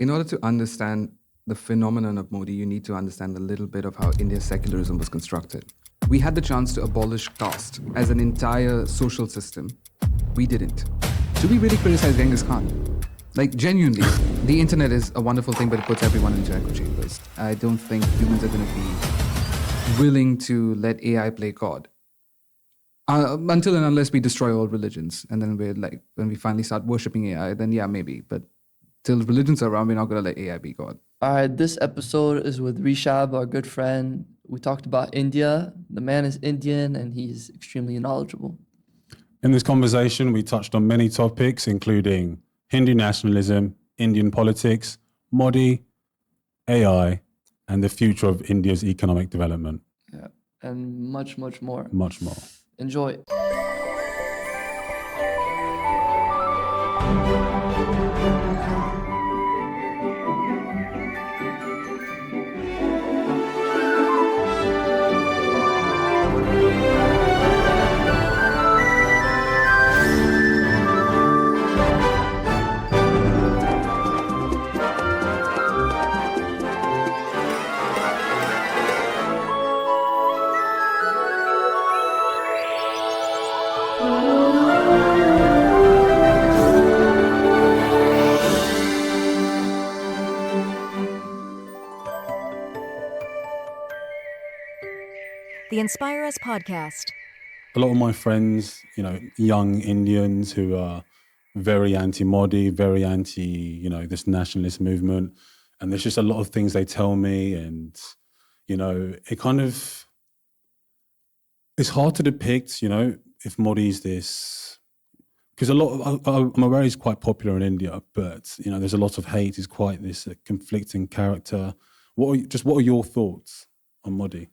In order to understand the phenomenon of Modi, you need to understand a little bit of how India's secularism was constructed. We had the chance to abolish caste as an entire social system. We didn't. Do we really criticize Genghis Khan? Like, genuinely, the internet is a wonderful thing, but it puts everyone into echo chambers. I don't think humans are going to be willing to let AI play God. Until and unless we destroy all religions. And then we're like, when we finally start worshipping AI, then yeah, maybe. But till religions are around, we're not going to let AI be God. All right, this episode is with Rishabh, our good friend. We talked about India. The man is Indian and he's extremely knowledgeable. In this conversation, we touched on many topics, including Hindu nationalism, Indian politics, Modi, AI, and the future of India's economic development. Yeah, and much, much more. Much more. Enjoy. The Inspire Us podcast. A lot of my friends, young Indians who are very anti-Modi, very anti, this nationalist movement. And there's just a lot of things they tell me. And, it kind of, it's hard to depict, if Modi's this, because I'm aware he's quite popular in India, but, there's a lot of hate. He's quite this conflicting character. What are your thoughts on Modi?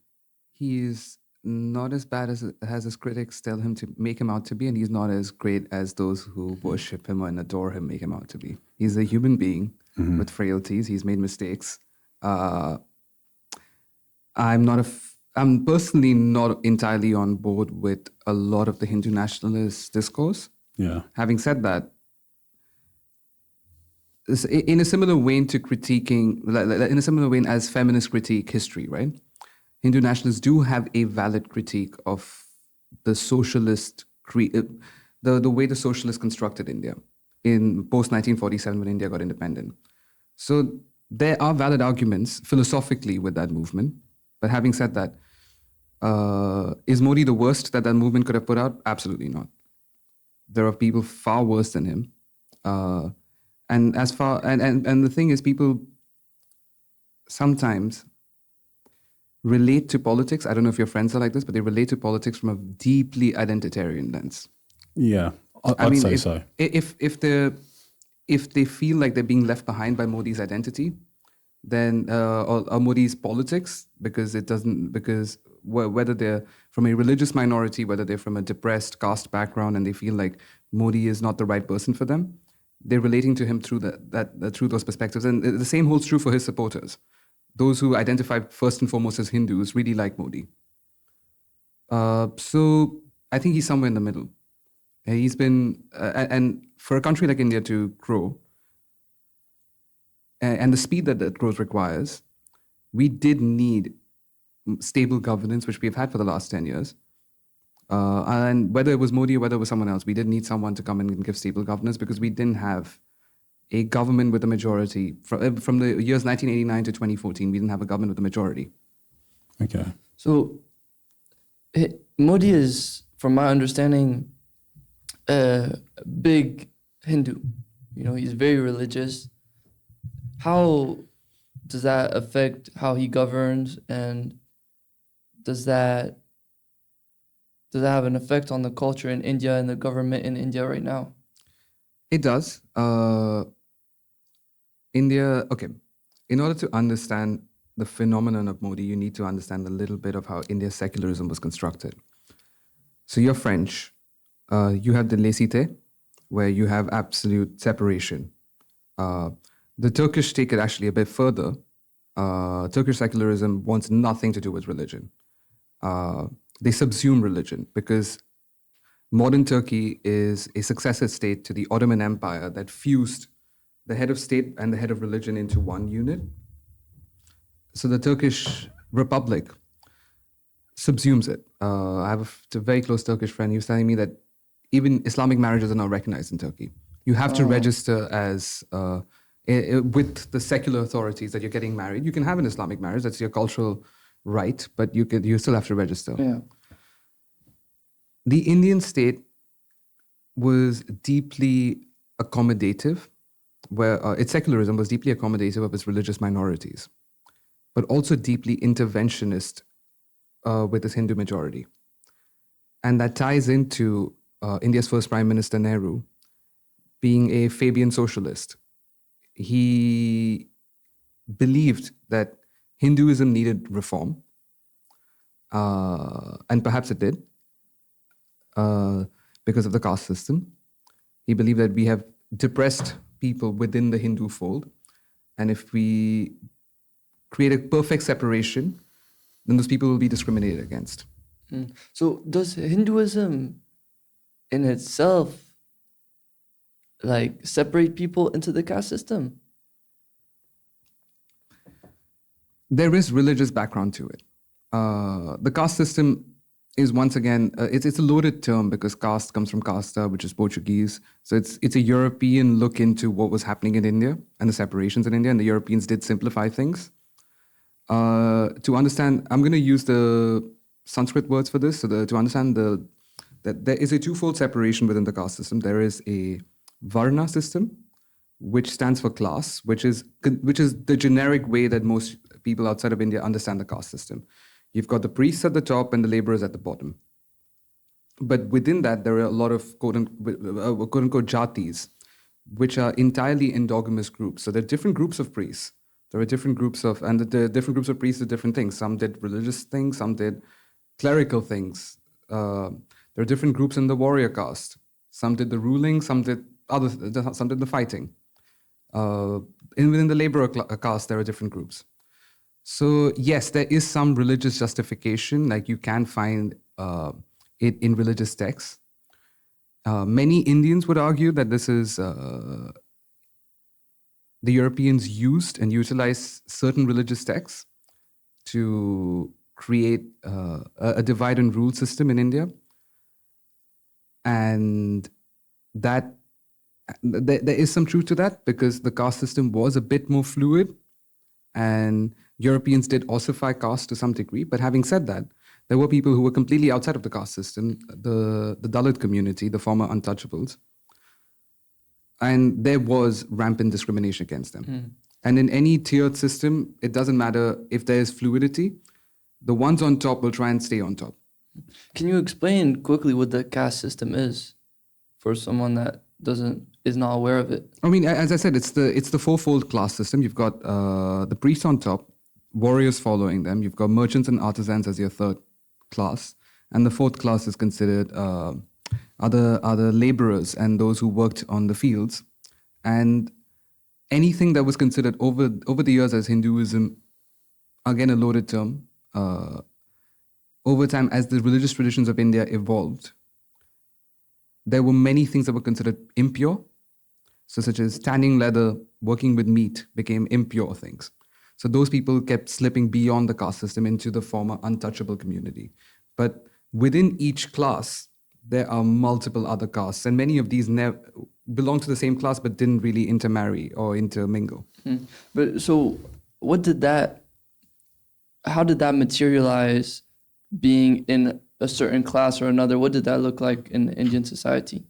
He's not as bad as his critics tell him to make him out to be, and he's not as great as those who worship him and adore him make him out to be. He's a human being with frailties. He's made mistakes. I'm personally not entirely on board with a lot of the Hindu nationalist discourse. Yeah. Having said that, in a similar vein to critiquing, in a similar vein as feminists critique history, right? Hindu nationalists do have a valid critique of the socialist, the way the socialists constructed India in post-1947 when India got independent. So there are valid arguments philosophically with that movement. But having said that, is Modi the worst that movement could have put out? Absolutely not. There are people far worse than him. And the thing is, people sometimes relate to politics. I don't know if your friends are like this, but they relate to politics from a deeply identitarian lens. Yeah, I'd say so. If they feel like they're being left behind by Modi's identity, then or Modi's politics, because whether they're from a religious minority, whether they're from a depressed caste background, and they feel like Modi is not the right person for them, they're relating to him through through those perspectives. And the same holds true for his supporters. Those who identify first and foremost as Hindus really like Modi. So I think he's somewhere in the middle. He's been, and for a country like India to grow, and the speed that growth requires, we did need stable governance, which we've had for the last 10 years. And whether it was Modi or whether it was someone else, we did need someone to come in and give stable governance, because we didn't have a government with a majority. From the years 1989 to 2014, we didn't have a government with a majority. Okay. So Modi is, from my understanding, a big Hindu. He's very religious. How does that affect how he governs, and does that have an effect on the culture in India and the government in India right now? It does. India, okay. In order to understand the phenomenon of Modi, you need to understand a little bit of how India's secularism was constructed. So you're French. You have the laïcité, where you have absolute separation. The Turkish take it actually a bit further. Turkish secularism wants nothing to do with religion. They subsume religion, because modern Turkey is a successor state to the Ottoman Empire that fused the head of state and the head of religion into one unit. So the Turkish Republic subsumes it. I have a very close Turkish friend. He was telling me that even Islamic marriages are not recognized in Turkey. You have to register as with the secular authorities that you're getting married. You can have an Islamic marriage; that's your cultural right, but you still have to register. Yeah. The Indian state was deeply accommodative, where its secularism was deeply accommodative of its religious minorities, but also deeply interventionist with its Hindu majority. And that ties into India's first Prime Minister Nehru being a Fabian socialist. He believed that Hinduism needed reform, and perhaps it did, because of the caste system. He believed that we have depressed people within the Hindu fold, and if we create a perfect separation, then those people will be discriminated against. So does Hinduism in itself like separate people into the caste system? There is religious background to it. The caste system is once again, it's a loaded term because caste comes from casta, which is Portuguese. So it's a European look into what was happening in India and the separations in India, and the Europeans did simplify things. To understand, I'm going to use the Sanskrit words for this. So to understand that there is a twofold separation within the caste system. There is a Varna system, which stands for class, which is the generic way that most people outside of India understand the caste system. You've got the priests at the top and the laborers at the bottom. But within that, there are a lot of quote-unquote jatis, which are entirely endogamous groups. So there are different groups of priests. There are different groups of, and the different groups of priests did different things. Some did religious things, some did clerical things. There are different groups in the warrior caste. Some did the ruling, some did the fighting. Within the laborer caste, there are different groups. So yes, there is some religious justification, like you can find it in religious texts. Many Indians would argue that this is the Europeans used and utilized certain religious texts to create a divide and rule system in India. And that there is some truth to that because the caste system was a bit more fluid and Europeans did ossify caste to some degree. But having said that, there were people who were completely outside of the caste system, the Dalit community, the former untouchables. And there was rampant discrimination against them. And in any tiered system, it doesn't matter if there is fluidity, the ones on top will try and stay on top. Can you explain quickly what the caste system is for someone that is not aware of it? I mean, as I said, it's the fourfold class system. You've got the priests on top, warriors following them. You've got merchants and artisans as your third class, and the fourth class is considered other laborers and those who worked on the fields. And anything that was considered over the years as Hinduism, again a loaded term, over time as the religious traditions of India evolved, there were many things that were considered impure. So such as tanning leather, working with meat became impure things. So those people kept slipping beyond the caste system into the former untouchable community. But within each class, there are multiple other castes, and many of these belong to the same class but didn't really intermarry or intermingle. But so how did that materialize being in a certain class or another? What did that look like in Indian society?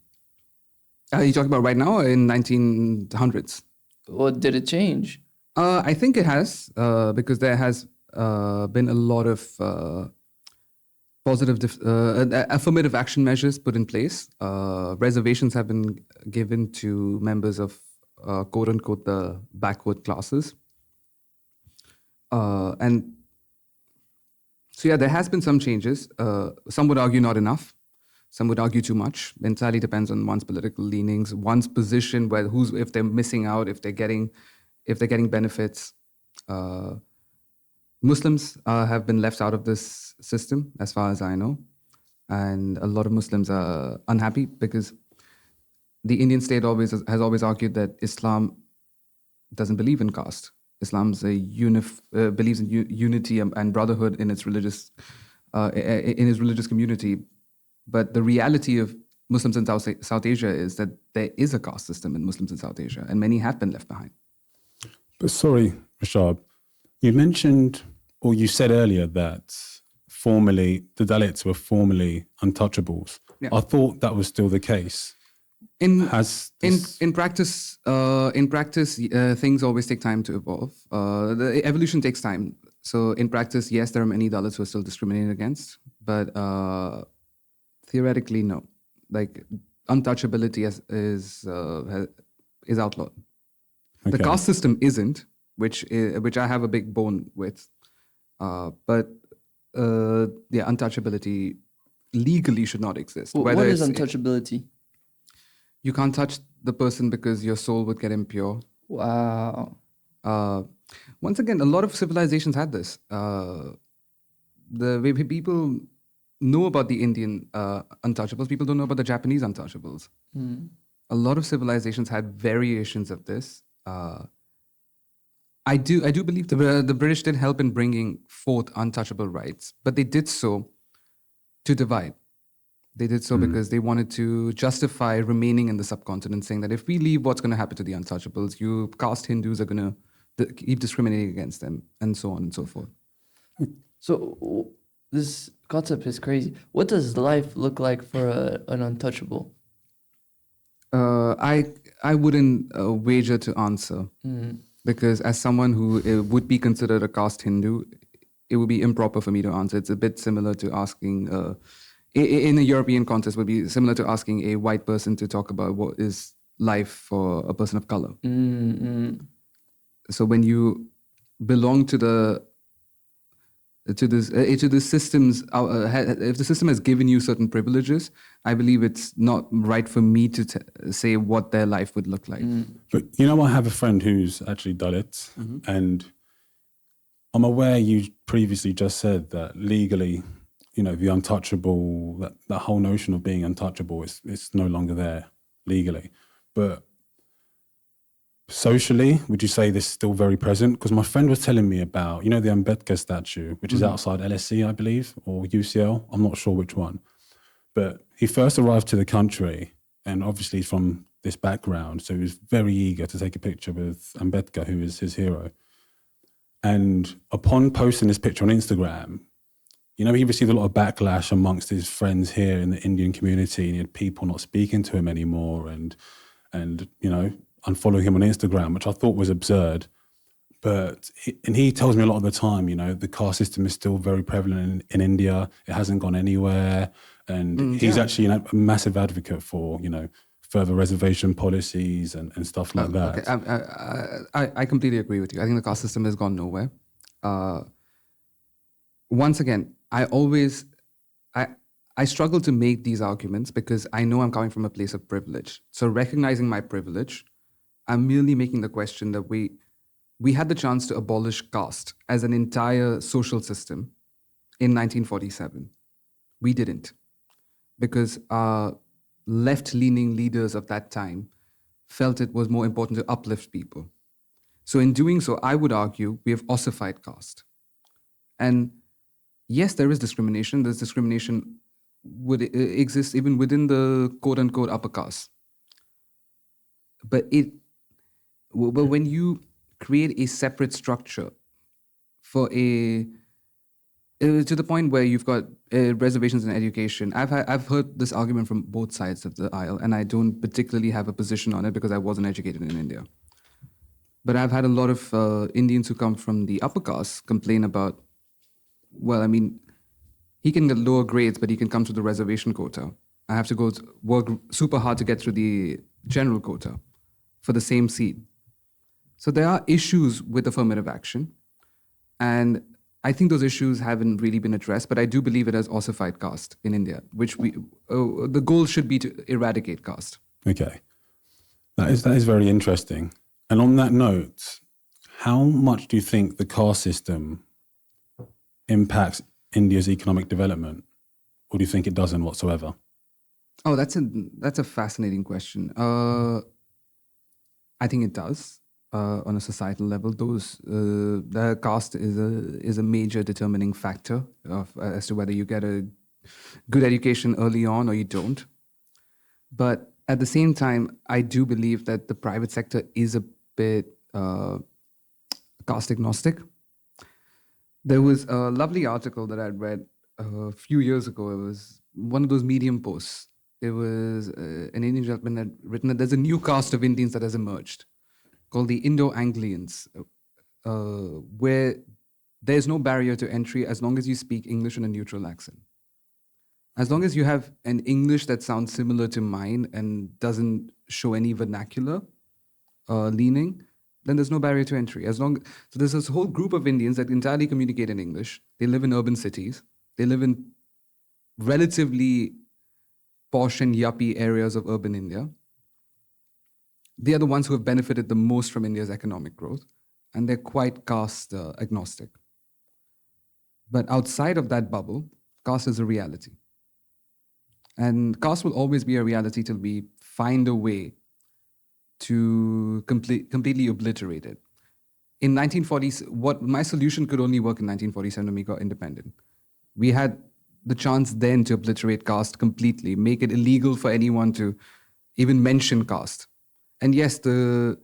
Are you talking about right now or in 1900s? Well, did it change? I think it has, because there has been a lot of positive, affirmative action measures put in place. Reservations have been given to members of quote-unquote the backward classes. And so yeah, there has been some changes. Some would argue not enough. Some would argue too much. Entirely depends on one's political leanings, one's position, if they're missing out, if they're getting benefits. Muslims have been left out of this system, as far as I know, and a lot of Muslims are unhappy because the Indian state has always argued that Islam doesn't believe in caste. Islam's believes in unity and brotherhood in its religious community. But the reality of Muslims in South Asia is that there is a caste system in Muslims in South Asia, and many have been left behind. But sorry, Rishabh, you mentioned, or you said earlier that formerly the Dalits were formerly untouchables. Yeah. I thought that was still the case. In practice, things always take time to evolve. The evolution takes time. So in practice, yes, there are many Dalits who are still discriminated against, but theoretically, no. Like untouchability is outlawed. Okay. The caste system isn't, which I have a big bone with. But untouchability legally should not exist. What is untouchability? You can't touch the person because your soul would get impure. Wow. Once again, a lot of civilizations had this. The way people know about the Indian untouchables, people don't know about the Japanese untouchables. A lot of civilizations had variations of this. I do believe the British did help in bringing forth untouchable rights, but they did so to divide. They did so because they wanted to justify remaining in the subcontinent, saying that if we leave, what's going to happen to the untouchables? You caste Hindus are going to keep discriminating against them, and so on and so forth. So this concept is crazy. What does life look like for an untouchable? I wouldn't wager to answer because as someone who would be considered a caste Hindu, it would be improper for me to answer. It's a bit similar to asking, in a European context, would be similar to asking a white person to talk about what is life for a person of color. So when you belong to the systems, if the system has given you certain privileges, I believe it's not right for me to say what their life would look like. But I have a friend who's actually Dalit, and I'm aware you previously just said that legally, the untouchable, that whole notion of being untouchable is no longer there legally. But socially, would you say this is still very present? Because my friend was telling me about, the Ambedkar statue, which is outside LSE, I believe, or UCL. I'm not sure which one. But he first arrived to the country, and obviously from this background, so he was very eager to take a picture with Ambedkar, who is his hero. And upon posting this picture on Instagram, he received a lot of backlash amongst his friends here in the Indian community, and he had people not speaking to him anymore, and unfollowing him on Instagram, which I thought was absurd. But he tells me a lot of the time, the caste system is still very prevalent in India. It hasn't gone anywhere. And he's actually a massive advocate for, further reservation policies and stuff like that. Okay. I completely agree with you. I think the caste system has gone nowhere. Once again, I struggle to make these arguments because I know I'm coming from a place of privilege. So recognizing my privilege, I'm merely making the question that we had the chance to abolish caste as an entire social system in 1947. We didn't, because our left-leaning leaders of that time felt it was more important to uplift people. So in doing so, I would argue we have ossified caste. And yes, there is discrimination. There's discrimination would exist even within the quote-unquote upper caste. But when you create a separate structure for to the point where you've got reservations in education, I've heard this argument from both sides of the aisle, and I don't particularly have a position on it because I wasn't educated in India. But I've had a lot of Indians who come from the upper caste complain about, he can get lower grades, but he can come to the reservation quota. I have to go work super hard to get through the general quota for the same seat. So there are issues with affirmative action. And I think those issues haven't really been addressed, but I do believe it has ossified caste in India, which the goal should be to eradicate caste. Okay. That is very interesting. And on that note, how much do you think the caste system impacts India's economic development? Or do you think it doesn't whatsoever? Oh, that's a fascinating question. I think it does. on a societal level. The caste is a major determining factor as to whether you get a good education early on or you don't. But at the same time, I do believe that the private sector is a bit caste agnostic. There was a lovely article that I'd read a few years ago. It was one of those Medium posts. It was an Indian gentleman had written that there's a new caste of Indians that has emerged called the Indo-Anglians, where there's no barrier to entry as long as you speak English in a neutral accent. As long as you have an English that sounds similar to mine and doesn't show any vernacular leaning, then there's no barrier to entry. So there's this whole group of Indians that entirely communicate in English. They live in urban cities. They live in relatively posh and yuppie areas of urban India. They are the ones who have benefited the most from India's economic growth, and they're quite caste agnostic. But outside of that bubble, caste is a reality. And caste will always be a reality till we find a way to completely obliterate it. In 1940s, my solution could only work in 1947 when we got independent. We had the chance then to obliterate caste completely, make it illegal for anyone to even mention caste. And yes, the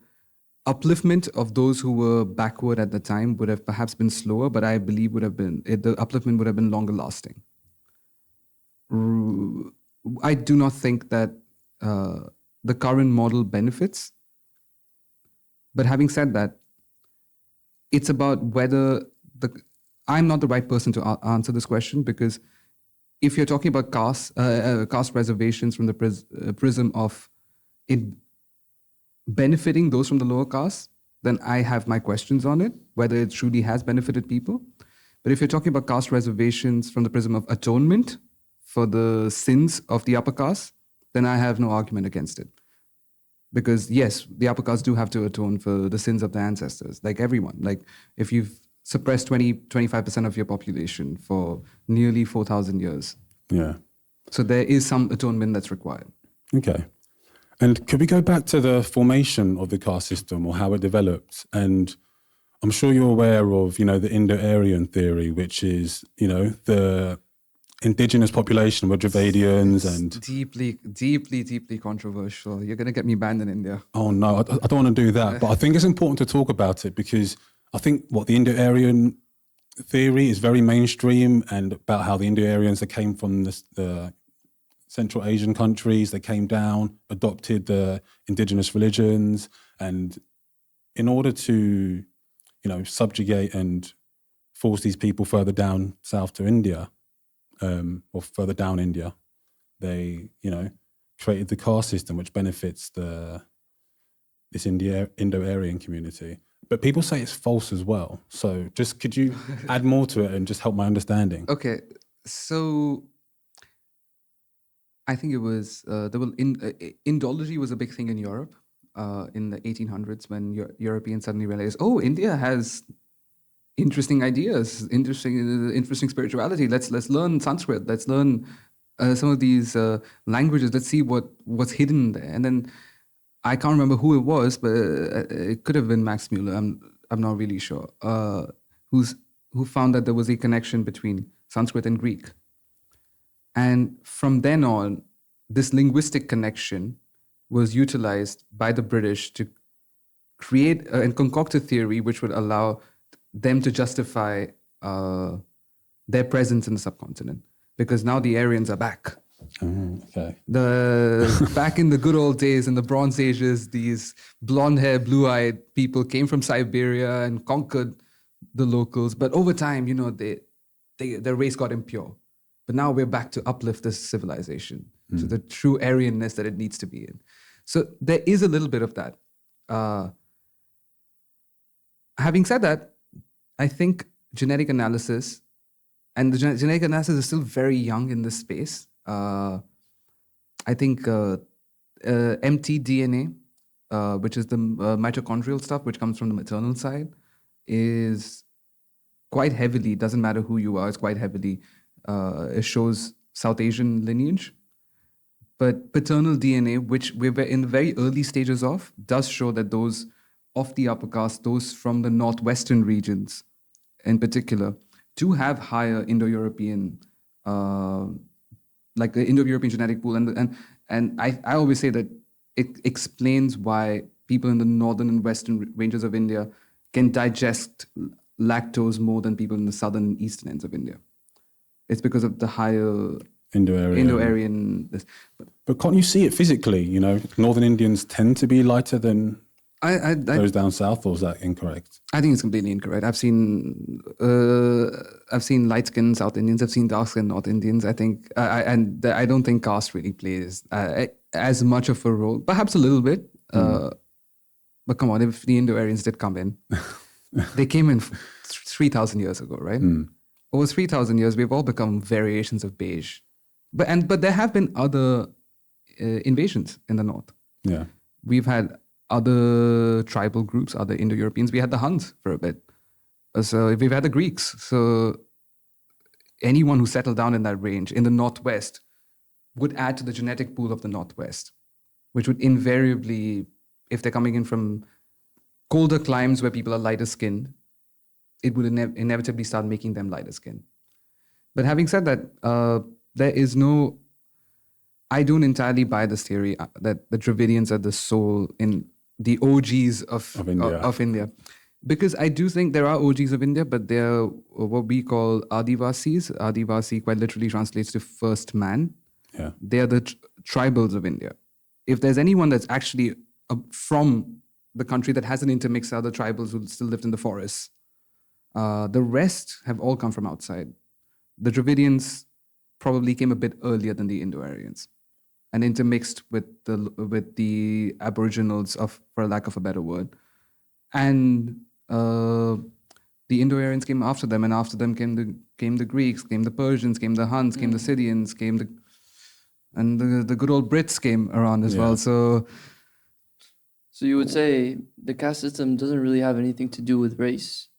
upliftment of those who were backward at the time would have perhaps been slower, but I believe the upliftment would have been longer lasting. I do not think that the current model benefits. But having said that, it's about whether I'm not the right person to answer this question, because if you're talking about caste reservations from the prism of it benefiting those from the lower caste, then I have my questions on it, whether it truly has benefited people. But if you're talking about caste reservations from the prism of atonement for the sins of the upper caste, then I have no argument against it. Because yes, the upper caste do have to atone for the sins of their ancestors, like everyone. Like if you've suppressed 25% of your population for nearly 4,000 years. Yeah. So there is some atonement that's required. Okay. And could we go back to the formation of the caste system or how it developed? And I'm sure you're aware of, the Indo-Aryan theory, which is, the indigenous population were Dravidians and... Deeply controversial. You're going to get me banned in India. Oh, no, I don't want to do that. But I think it's important to talk about it because I think the Indo-Aryan theory is very mainstream, and about how the Indo-Aryans that came from the Central Asian countries, they came down, adopted the indigenous religions, and in order to, subjugate and force these people further down south to India, or further down India, they, created the caste system, which benefits this Indo-Aryan community. But people say it's false as well. So just could you add more to it and just help my understanding? Okay, so I think it was Indology was a big thing in Europe in the 1800s when Europeans suddenly realized, oh, India has interesting ideas, interesting spirituality. Let's learn Sanskrit. Let's learn some of these languages. Let's see what's hidden there. And then I can't remember who it was, but it could have been Max Muller. I'm not really sure. Who found that there was a connection between Sanskrit and Greek. And from then on, this linguistic connection was utilized by the British to create and concoct a theory which would allow them to justify their presence in the subcontinent. Because now the Aryans are back. Okay. Back in the good old days, in the Bronze Ages, these blonde-haired, blue-eyed people came from Siberia and conquered the locals. But over time, their race got impure. But now we're back to uplift this civilization to the true Aryanness that it needs to be in. So there is a little bit of that. Having said that, I think genetic analysis, and the genetic analysis is still very young in this space. I think mtDNA, which is the mitochondrial stuff, which comes from the maternal side, is quite heavily, doesn't matter who you are, it's quite heavily, it shows South Asian lineage. But paternal DNA, which we're in the very early stages of, does show that those of the upper caste, those from the northwestern regions in particular, do have higher Indo-European, like the Indo-European genetic pool. And I always say that it explains why people in the northern and western ranges of India can digest lactose more than people in the southern and eastern ends of India. It's because of the higher Indo-Aryan. But can't you see it physically? You know, Northern Indians tend to be lighter than those down south, or is that incorrect? I think it's completely incorrect. I've seen light-skinned South Indians. I've seen dark-skinned North Indians. I think, I don't think caste really plays as much of a role. Perhaps a little bit, but come on, if the Indo-Aryans did come in, they came in 3,000 years ago, right? Over 3,000 years, we've all become variations of beige. But there have been other invasions in the north. Yeah, we've had other tribal groups, other Indo-Europeans. We had the Huns for a bit. So we've had the Greeks. So anyone who settled down in that range in the northwest would add to the genetic pool of the northwest, which would invariably, if they're coming in from colder climes where people are lighter skinned, it would inevitably start making them lighter skinned. But having said that, there is no, I don't entirely buy this theory that the Dravidians are the soul in the OGs of India. Because I do think there are OGs of India, but they're what we call Adivasis. Adivasi quite literally translates to first man. Yeah. They're the tribals of India. If there's anyone that's actually from the country that hasn't intermixed other tribals who still lived in the forests, the rest have all come from outside. The Dravidians probably came a bit earlier than the Indo-Aryans and intermixed with the Aboriginals, for lack of a better word. And the Indo-Aryans came after them, and after them came the Greeks, came the Persians, came the Huns, came the Scythians, and the good old Brits came around as well. So you would say the caste system doesn't really have anything to do with race?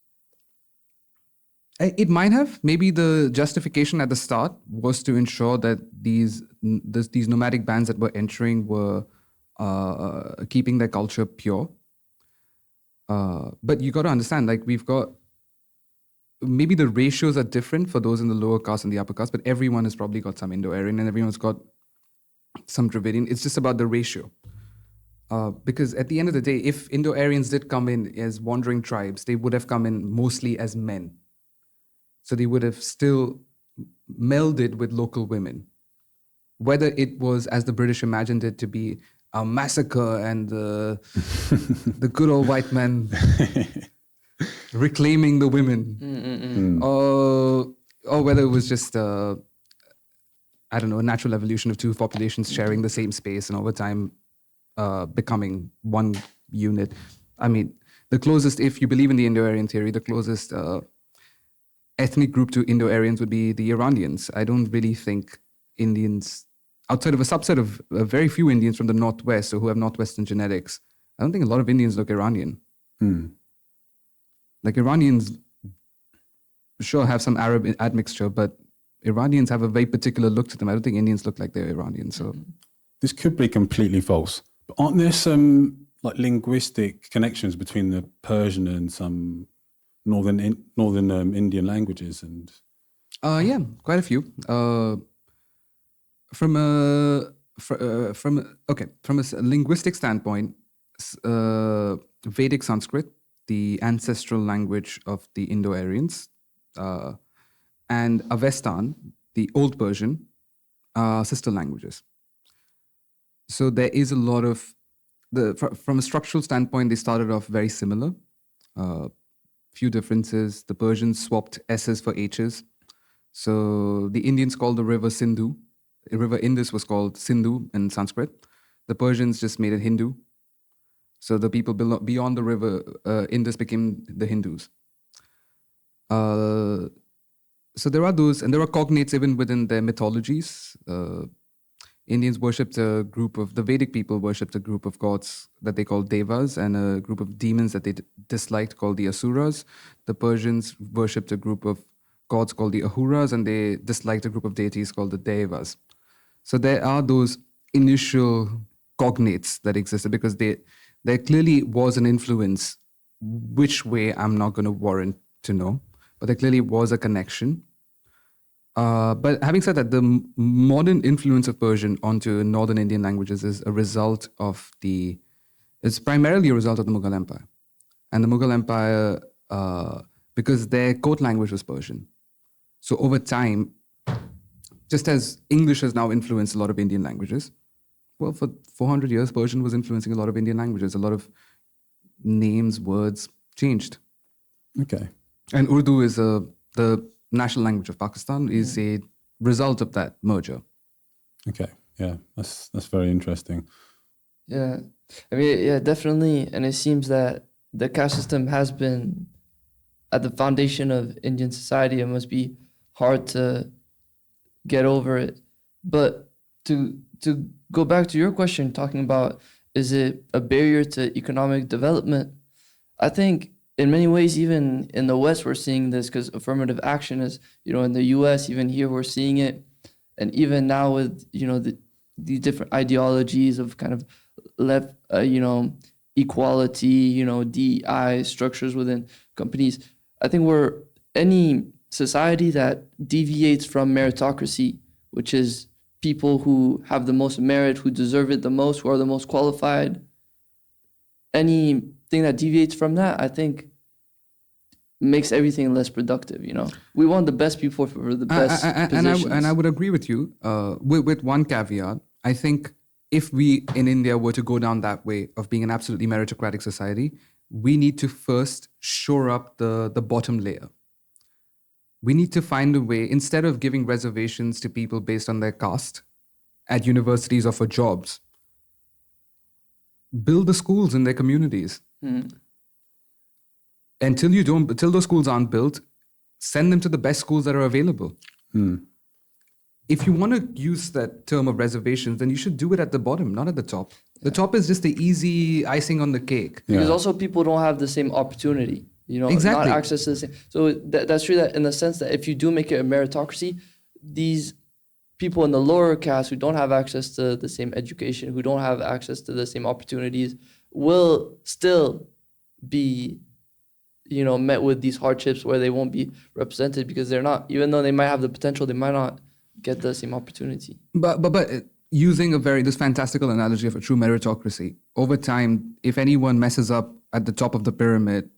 It might have. Maybe the justification at the start was to ensure that these nomadic bands that were entering were keeping their culture pure. But you got to understand, like, we've got, maybe the ratios are different for those in the lower caste and the upper caste, but everyone has probably got some Indo-Aryan and everyone's got some Dravidian. It's just about the ratio. Because at the end of the day, if Indo-Aryans did come in as wandering tribes, they would have come in mostly as men. So they would have still melded with local women. Whether it was, as the British imagined it to be, a massacre and the good old white man reclaiming the women, or whether it was just, a natural evolution of two populations sharing the same space and over time becoming one unit. I mean, the closest, if you believe in the Indo-Aryan theory, the closest ethnic group to Indo-Aryans would be the Iranians. I don't really think Indians, outside of a subset of very few Indians from the Northwest or who have Northwestern genetics, I don't think a lot of Indians look Iranian. Like, Iranians sure have some Arab admixture, but Iranians have a very particular look to them. I don't think Indians look like they're Iranian. So this could be completely false. But aren't there some like linguistic connections between the Persian and some northern Indian languages? And yeah, quite a few. From a linguistic standpoint, Vedic Sanskrit, the ancestral language of the Indo-Aryans, and Avestan, the Old Persian, are sister languages. So there is a lot of from a structural standpoint, they started off very similar. Few differences. The Persians swapped S's for H's. So the Indians called the river Sindhu. The river Indus was called Sindhu in Sanskrit. The Persians just made it Hindu. So the people beyond the river Indus became the Hindus. So there are those, and there are cognates even within their mythologies. Indians worshipped the Vedic people worshipped a group of gods that they called Devas and a group of demons that they disliked called the Asuras. The Persians worshipped a group of gods called the Ahuras, and they disliked a group of deities called the Devas. So there are those initial cognates that existed because There clearly was an influence. Which way, I'm not going to warrant to know, but there clearly was a connection. But having said that, the modern influence of Persian onto northern Indian languages is a result of it's primarily a result of the Mughal Empire. And the Mughal Empire, because their court language was Persian. So over time, just as English has now influenced a lot of Indian languages, well, for 400 years, Persian was influencing a lot of Indian languages. A lot of names, words changed. Okay. And Urdu is the national language of Pakistan, is a result of that merger. Okay. Yeah, that's very interesting. Yeah. I mean, yeah, definitely. And it seems that the caste system has been at the foundation of Indian society. It must be hard to get over it. But to go back to your question, talking about, is it a barrier to economic development? I think in many ways, even in the West, we're seeing this because affirmative action is, in the US, even here, we're seeing it. And even now with, the different ideologies of kind of left, equality, DEI structures within companies. I think any society that deviates from meritocracy, which is people who have the most merit, who deserve it the most, who are the most qualified, anything that deviates from that, I think makes everything less productive, We want the best people for the best positions. And I would agree with you with one caveat. I think if we in India were to go down that way of being an absolutely meritocratic society, we need to first shore up the bottom layer. We need to find a way, instead of giving reservations to people based on their caste at universities or for jobs, build the schools in their communities. Until those schools aren't built, send them to the best schools that are available. If you want to use that term of reservations, then you should do it at the bottom, not at the top. The top is just the easy icing on the cake. Because also people don't have the same opportunity, Exactly. not access to the same. So that's true that in the sense that if you do make it a meritocracy, these people in the lower caste who don't have access to the same education, who don't have access to the same opportunities, will still be met with these hardships where they won't be represented because they're not, even though they might have the potential, they might not get the same opportunity. But using this fantastical analogy of a true meritocracy, over time, if anyone messes up at the top of the pyramid,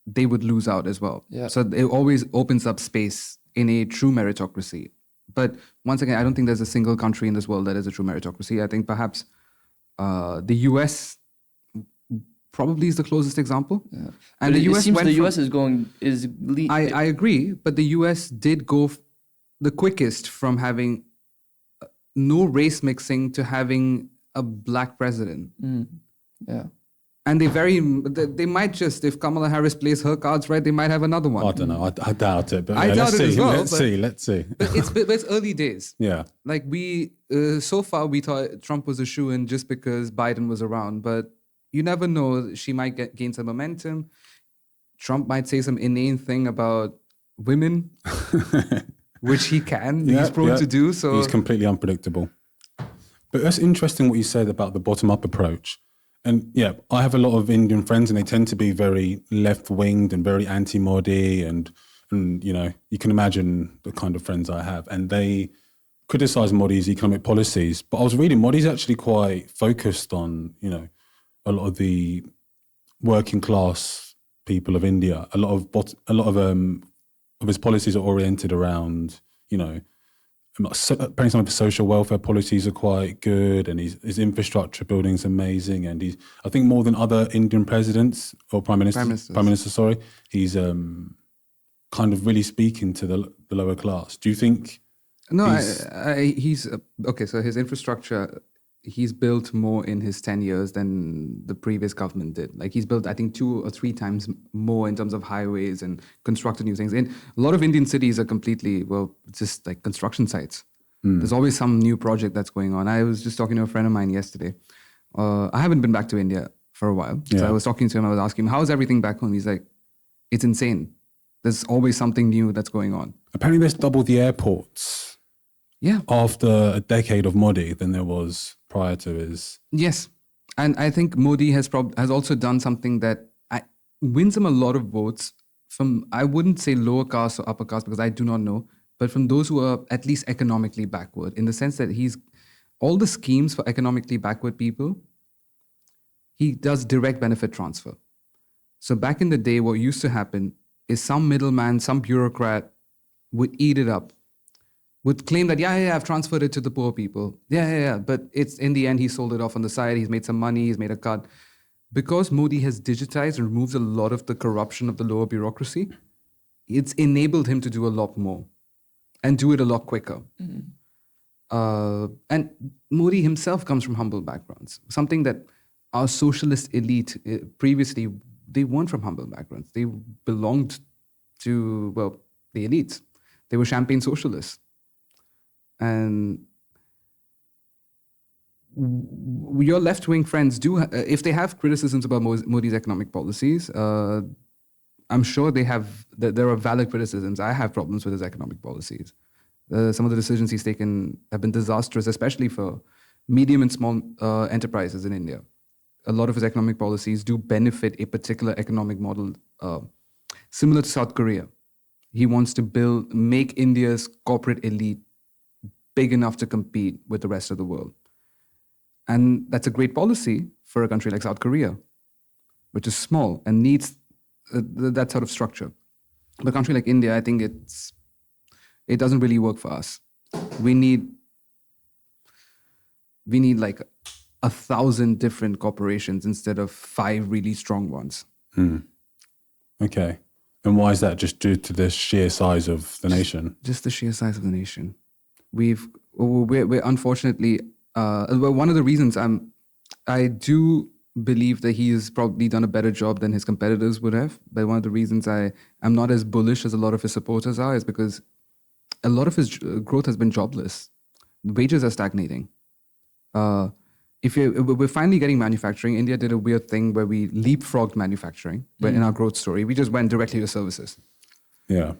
they would lose out as well. Yeah. So it always opens up space in a true meritocracy. But once again, I don't think there's a single country in this world that is a true meritocracy. I think perhaps the US probably is the closest example. Yeah. And but the US seems went the from, US is I agree, but the US did go the quickest from having no race mixing to having a black president. Yeah. And they might just, if Kamala Harris plays her cards right, they might have another one. I don't know. I doubt it. But I doubt it as well, Let's see. But it's early days. Yeah. Like so far we thought Trump was a shoo-in just because Biden was around, but you never know. She might gain some momentum. Trump might say some inane thing about women, which he can. He's prone to do. So he's completely unpredictable. But that's interesting what you said about the bottom-up approach. And yeah, I have a lot of Indian friends and they tend to be very left-winged and very anti-Modi and you can imagine the kind of friends I have. And they criticize Modi's economic policies. But I was reading, Modi's actually quite focused on, a lot of the working class people of India. A lot of his policies are oriented around, apparently some of his social welfare policies are quite good, and his infrastructure building is amazing. And he's, I think, more than other Indian presidents or prime ministers, sorry, he's kind of really speaking to the lower class. Do you think? No, he's okay. So his infrastructure, he's built more in his 10 years than the previous government did. Like he's built, I think, 2 or 3 times more in terms of highways and constructed new things. And a lot of Indian cities are completely, just like construction sites. There's always some new project that's going on. I was just talking to a friend of mine yesterday. I haven't been back to India for a while. So I was talking to him, I was asking him, how's everything back home? He's like, it's insane. There's always something new that's going on. Apparently there's double the airports. Yeah. After a decade of Modi than there was prior to his. Yes. And I think Modi has also done something that wins him a lot of votes from, I wouldn't say lower caste or upper caste because I do not know, but from those who are at least economically backward, in the sense that all the schemes for economically backward people, he does direct benefit transfer. So back in the day, what used to happen is some middleman, some bureaucrat would eat it up, would claim that, yeah, I've transferred it to the poor people. Yeah. But it's in the end, he sold it off on the side. He's made some money. He's made a cut. Because Modi has digitized and removed a lot of the corruption of the lower bureaucracy, it's enabled him to do a lot more and do it a lot quicker. And Modi himself comes from humble backgrounds, something that our socialist elite previously, they weren't from humble backgrounds. They belonged to, well, the elites. They were champagne socialists. And your left-wing friends do, if they have criticisms about Modi's economic policies, I'm sure there are valid criticisms. I have problems with his economic policies. Some of the decisions he's taken have been disastrous, especially for medium and small enterprises in India. A lot of his economic policies do benefit a particular economic model similar to South Korea. He wants to make India's corporate elite big enough to compete with the rest of the world. And that's a great policy for a country like South Korea, which is small and needs that sort of structure. But a country like India, I think it doesn't really work for us. We need like 1,000 different corporations instead of 5 really strong ones. Okay. And why is that? Just due to the sheer size of the nation? Just the sheer size of the nation. We're unfortunately, one of the reasons I do believe that he has probably done a better job than his competitors would have. But one of the reasons I am not as bullish as a lot of his supporters are is because a lot of his growth has been jobless. Wages are stagnating. We're finally getting manufacturing. India did a weird thing where we leapfrogged manufacturing, but in our growth story, we just went directly to services. Yeah.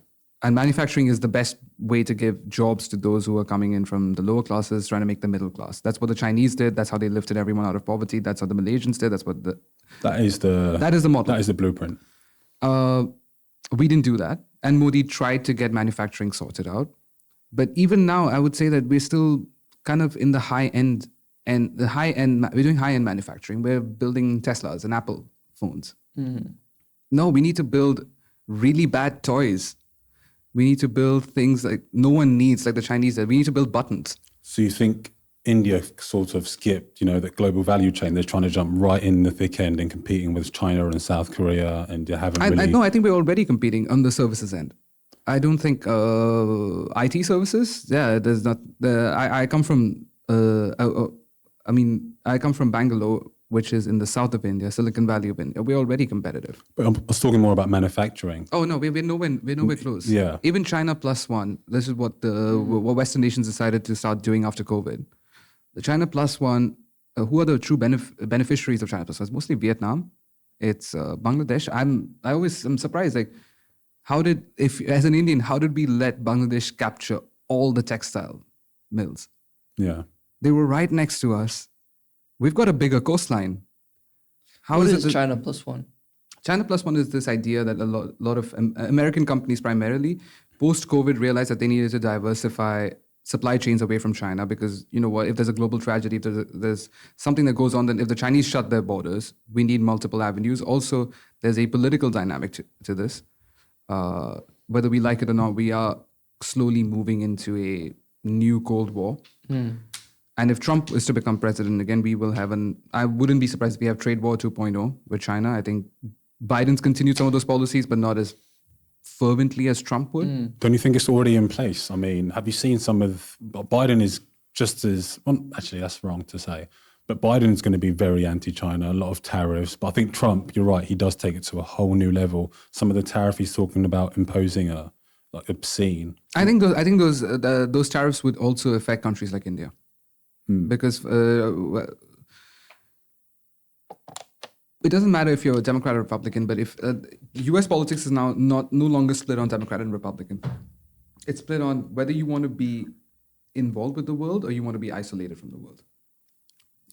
And manufacturing is the best way to give jobs to those who are coming in from the lower classes, trying to make the middle class. That's what the Chinese did. That's how they lifted everyone out of poverty. That's how the Malaysians did. That is the model. That is the blueprint. We didn't do that. And Modi tried to get manufacturing sorted out. But even now, I would say that we're still kind of in the high end. And we're doing high-end manufacturing. We're building Teslas and Apple phones. No, we need to build really bad toys. We need to build things like no one needs, like the Chinese did. We need to build buttons. So you think India sort of skipped, the global value chain? They're trying to jump right in the thick end and competing with China and South Korea, and you haven't really... No, I think we're already competing on the services end. I don't think IT services, there's not... I come from... I come from Bangalore, which is in the south of India, Silicon Valley of India. We're already competitive. But I was talking more about manufacturing. Oh no, we're nowhere close. Yeah. Even China plus one. This is what what Western nations decided to start doing after COVID. The China plus one. Who are the true beneficiaries of China plus one? It's mostly Vietnam. It's Bangladesh. I'm surprised. Like, as an Indian, how did we let Bangladesh capture all the textile mills? Yeah. They were right next to us. We've got a bigger coastline. What is China plus one? China plus one is this idea that a lot of American companies primarily post-COVID realized that they needed to diversify supply chains away from China because, you know what, if there's a global tragedy, if there's something that goes on, then if the Chinese shut their borders, we need multiple avenues. Also, there's a political dynamic to this. Whether we like it or not, we are slowly moving into a new Cold War. And if Trump is to become president again, we will have I wouldn't be surprised if we have trade war 2.0 with China. I think Biden's continued some of those policies, but not as fervently as Trump would. Don't you think it's already in place? I mean, have you seen some of... Biden is just as... Well, actually, that's wrong to say. But Biden is going to be very anti-China, a lot of tariffs. But I think Trump, you're right, he does take it to a whole new level. Some of the tariff he's talking about imposing are like obscene. I think those tariffs would also affect countries like India. Because it doesn't matter if you're a Democrat or Republican, but if U.S. politics is now no longer split on Democrat and Republican. It's split on whether you want to be involved with the world or you want to be isolated from the world.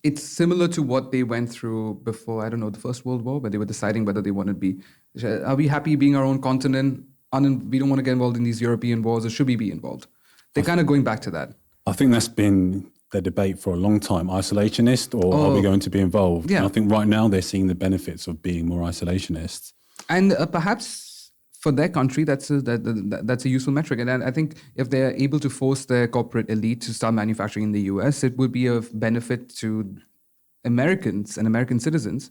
it's similar to what they went through before, I don't know, the First World War, where they were deciding whether they want to be, are we happy being our own continent? We don't want to get involved in these European wars, or should we be involved? They're kind of going back to that. I think that's been the debate for a long time. Isolationist, or are we going to be involved? Yeah. And I think right now they're seeing the benefits of being more isolationist. And perhaps for their country, that's a useful metric. And I think if they're able to force their corporate elite to start manufacturing in the US, it would be of benefit to Americans and American citizens.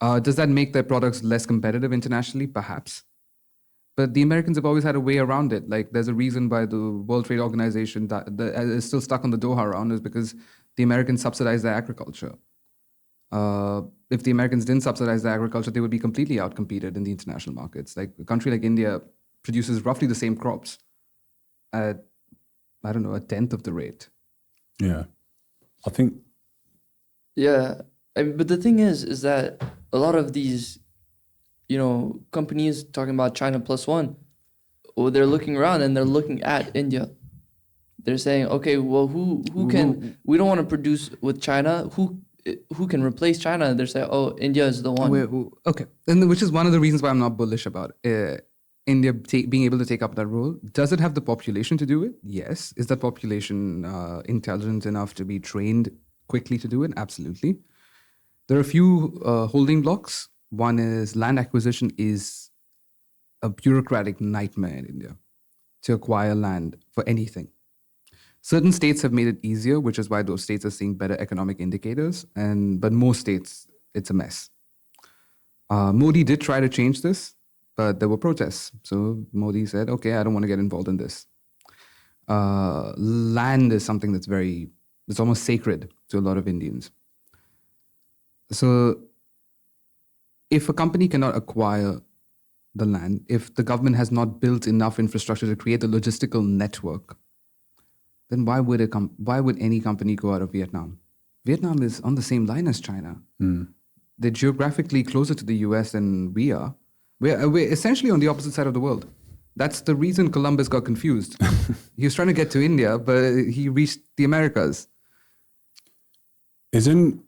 Does that make their products less competitive internationally? Perhaps. But the Americans have always had a way around it. Like, there's a reason why the World Trade Organization is still stuck on the Doha round, is because the Americans subsidize their agriculture. If the Americans didn't subsidize their agriculture, they would be completely outcompeted in the international markets. Like, a country like India produces roughly the same crops at, I don't know, 1/10 of the rate. Yeah. I think, Yeah, but the thing is that a lot of these, companies talking about China plus one, they're looking around and they're looking at India. They're saying, okay, well, who can? We don't want to produce with China. Who can replace China? And they're saying, oh, India is the one. Okay, and which is one of the reasons why I'm not bullish about India being able to take up that role. Does it have the population to do it? Yes. Is that population intelligent enough to be trained quickly to do it? Absolutely. There are a few holding blocks. One is land acquisition is a bureaucratic nightmare in India to acquire land for anything. Certain states have made it easier, which is why those states are seeing better economic indicators. But most states, it's a mess. Modi did try to change this, but there were protests. So Modi said, okay, I don't want to get involved in this. Land is something that's it's almost sacred to a lot of Indians. So if a company cannot acquire the land, if the government has not built enough infrastructure to create a logistical network, then why would any company go out of Vietnam? Vietnam is on the same line as China. They're geographically closer to the US than we are. We're essentially on the opposite side of the world. That's the reason Columbus got confused. He was trying to get to India, but he reached the Americas. Isn't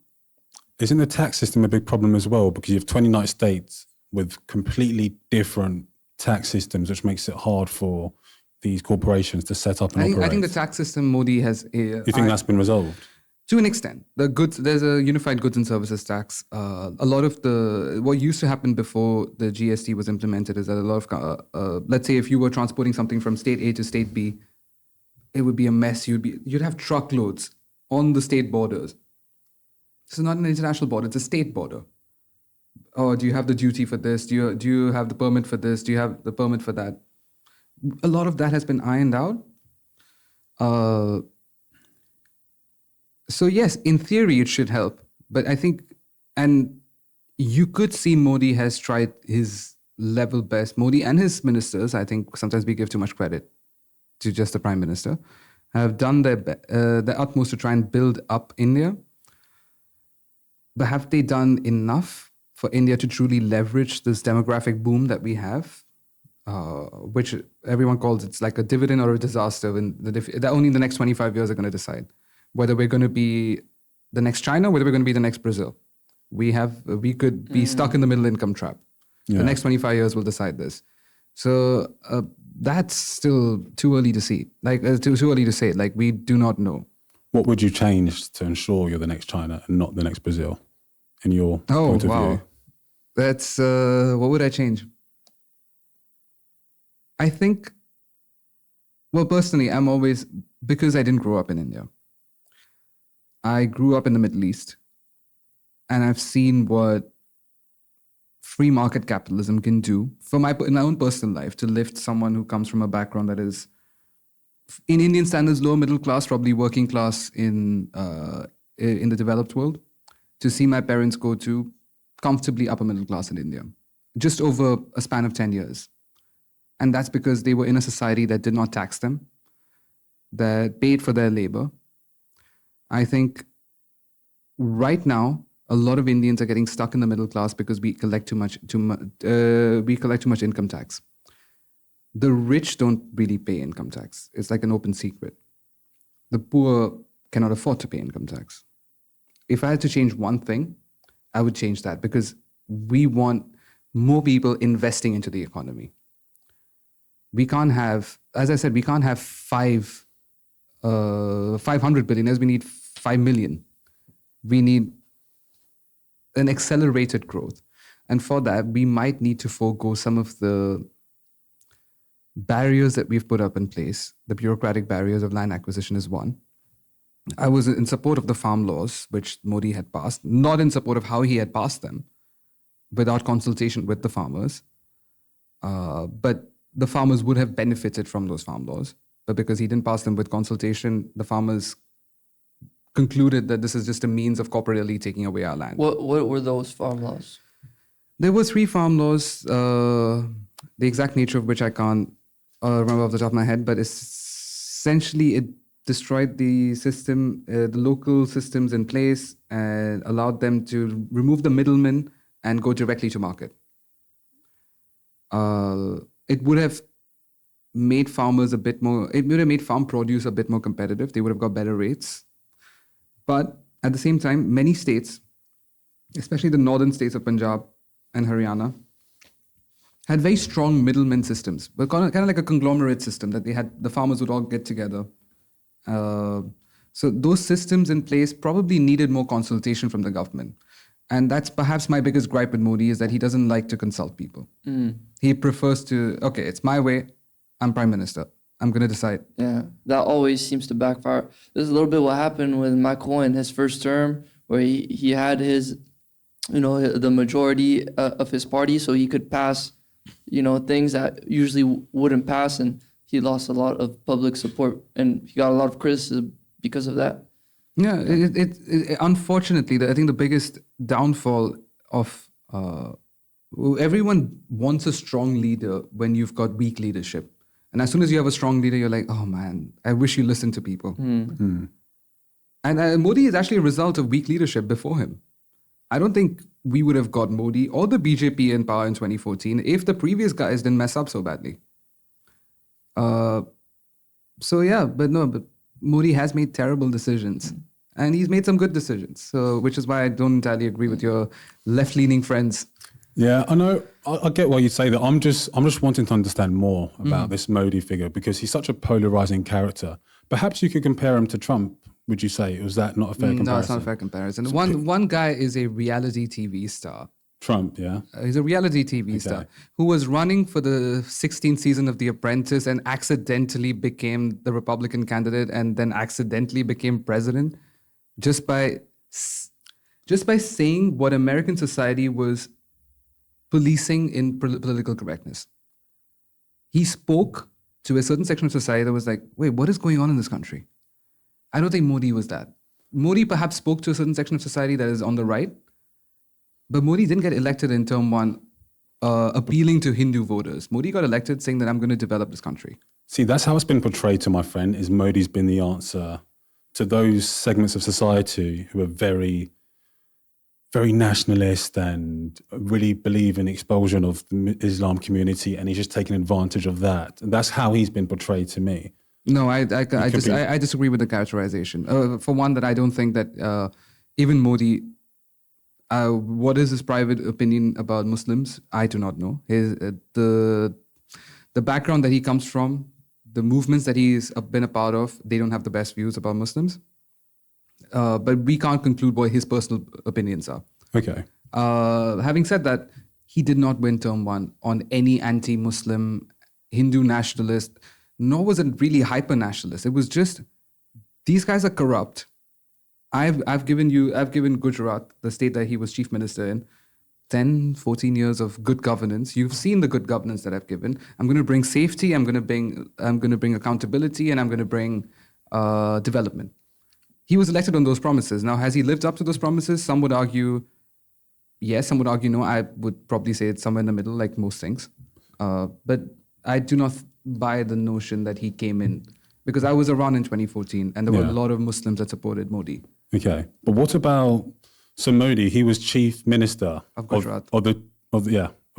the tax system a big problem as well? Because you have 29 states with completely different tax systems, which makes it hard for these corporations to set up and operate. I think the tax system Modi has... You think that's been resolved? To an extent. There's a unified goods and services tax. A lot of what used to happen before the GST was implemented is that a lot of, let's say if you were transporting something from state A to state B, it would be a mess. You'd have truckloads on the state borders. This is not an international border, it's a state border. Oh, do you have the duty for this? Do you have the permit for this? Do you have the permit for that? A lot of that has been ironed out. So yes, in theory, it should help. But I think, and you could see Modi has tried his level best. Modi and his ministers, I think sometimes we give too much credit to just the prime minister, have done their utmost to try and build up India. But have they done enough for India to truly leverage this demographic boom that we have? Which everyone calls it's like a dividend or a disaster. That only the next 25 years are going to decide whether we're going to be the next China, whether we're going to be the next Brazil. We could be stuck in the middle income trap. Yeah. The next 25 years will decide this. So that's still too early to see. Too early to say. Like, we do not know. What would you change to ensure you're the next China and not the next Brazil, in your point of view? That's what would I change? I think, well, personally, I'm always, because I didn't grow up in India. I grew up in the Middle East, and I've seen what free market capitalism can do in my own personal life to lift someone who comes from a background that is, in Indian standards, lower middle class, probably working class in the developed world, to see my parents go to comfortably upper middle class in India, just over a span of 10 years. And that's because they were in a society that did not tax them, that paid for their labor. I think right now, a lot of Indians are getting stuck in the middle class because we collect too much income tax. The rich don't really pay income tax. It's like an open secret. The poor cannot afford to pay income tax. if I had to change one thing, I would change that, because we want more people investing into the economy. We can't have, as I said, we can't have 500 billionaires. We need 5 million. We need an accelerated growth. And for that, we might need to forego some of the barriers that we've put up in place. The bureaucratic barriers of land acquisition is one. I was in support of the farm laws, which Modi had passed, not in support of how he had passed them, without consultation with the farmers. But the farmers would have benefited from those farm laws. But because he didn't pass them with consultation, the farmers concluded that this is just a means of corporate elite taking away our land. What were those farm laws? There were 3 farm laws, the exact nature of which I can't remember off the top of my head, but essentially it destroyed the system, the local systems in place, and allowed them to remove the middlemen and go directly to market. It would have made farmers it would have made farm produce a bit more competitive. They would have got better rates. But at the same time, many states, especially the northern states of Punjab and Haryana, had very strong middlemen systems, but kind of like a conglomerate system that they had. The farmers would all get together. So those systems in place probably needed more consultation from the government. And that's perhaps my biggest gripe with Modi, is that he doesn't like to consult people. He prefers to, okay, it's my way, I'm prime minister, I'm going to decide. Yeah, that always seems to backfire. This is a little bit what happened with Macron in his first term, where he had his, the majority of his party, so he could pass, things that usually wouldn't pass, and he lost a lot of public support, and he got a lot of criticism because of that. Yeah, it unfortunately, I think the biggest downfall of everyone wants a strong leader when you've got weak leadership. And as soon as you have a strong leader, you're like, oh man, I wish you listened to people. And Modi is actually a result of weak leadership before him. I don't think we would have got Modi or the BJP in power in 2014 if the previous guys didn't mess up so badly. But Modi has made terrible decisions, and he's made some good decisions. So, which is why I don't entirely agree with your left-leaning friends. Yeah, I know. I get why you say that. I'm just wanting to understand more about this Modi figure, because he's such a polarizing character. Perhaps you could compare him to Trump. Would you say? Was that not a fair comparison? No, it's not a fair comparison. One guy is a reality TV star. Trump, yeah. He's a reality TV star who was running for the 16th season of The Apprentice and accidentally became the Republican candidate, and then accidentally became president just by saying what American society was policing in political correctness. He spoke to a certain section of society that was like, wait, what is going on in this country? I don't think Modi was that. Modi perhaps spoke to a certain section of society that is on the right, but Modi didn't get elected in term one appealing to Hindu voters. Modi got elected saying that I'm going to develop this country. See, that's how it's been portrayed to my friend, is Modi's been the answer to those segments of society who are very, very nationalist and really believe in expulsion of the Islam community, and he's just taking advantage of that. And that's how he's been portrayed to me. No, I disagree with the characterization. For one, that I don't think that even Modi, what is his private opinion about Muslims? I do not know. The background that he comes from, the movements that he's been a part of, they don't have the best views about Muslims. But we can't conclude what his personal opinions are. Okay. Having said that, he did not win term one on any anti-Muslim, Hindu nationalist, nor was it really hyper-nationalist. It was just, these guys are corrupt. I've given Gujarat, the state that he was chief minister in, 10, 14 years of good governance. You've seen the good governance that I've given. I'm going to bring safety, I'm going to bring accountability, and I'm going to bring development. He was elected on those promises. Now, has he lived up to those promises? Some would argue yes, some would argue no. I would probably say it's somewhere in the middle, like most things. But I do not buy the notion that he came in, because I was around in 2014 and there were a lot of Muslims that supported Modi. Okay. But what about, so Modi, he was chief minister of Gujarat. Of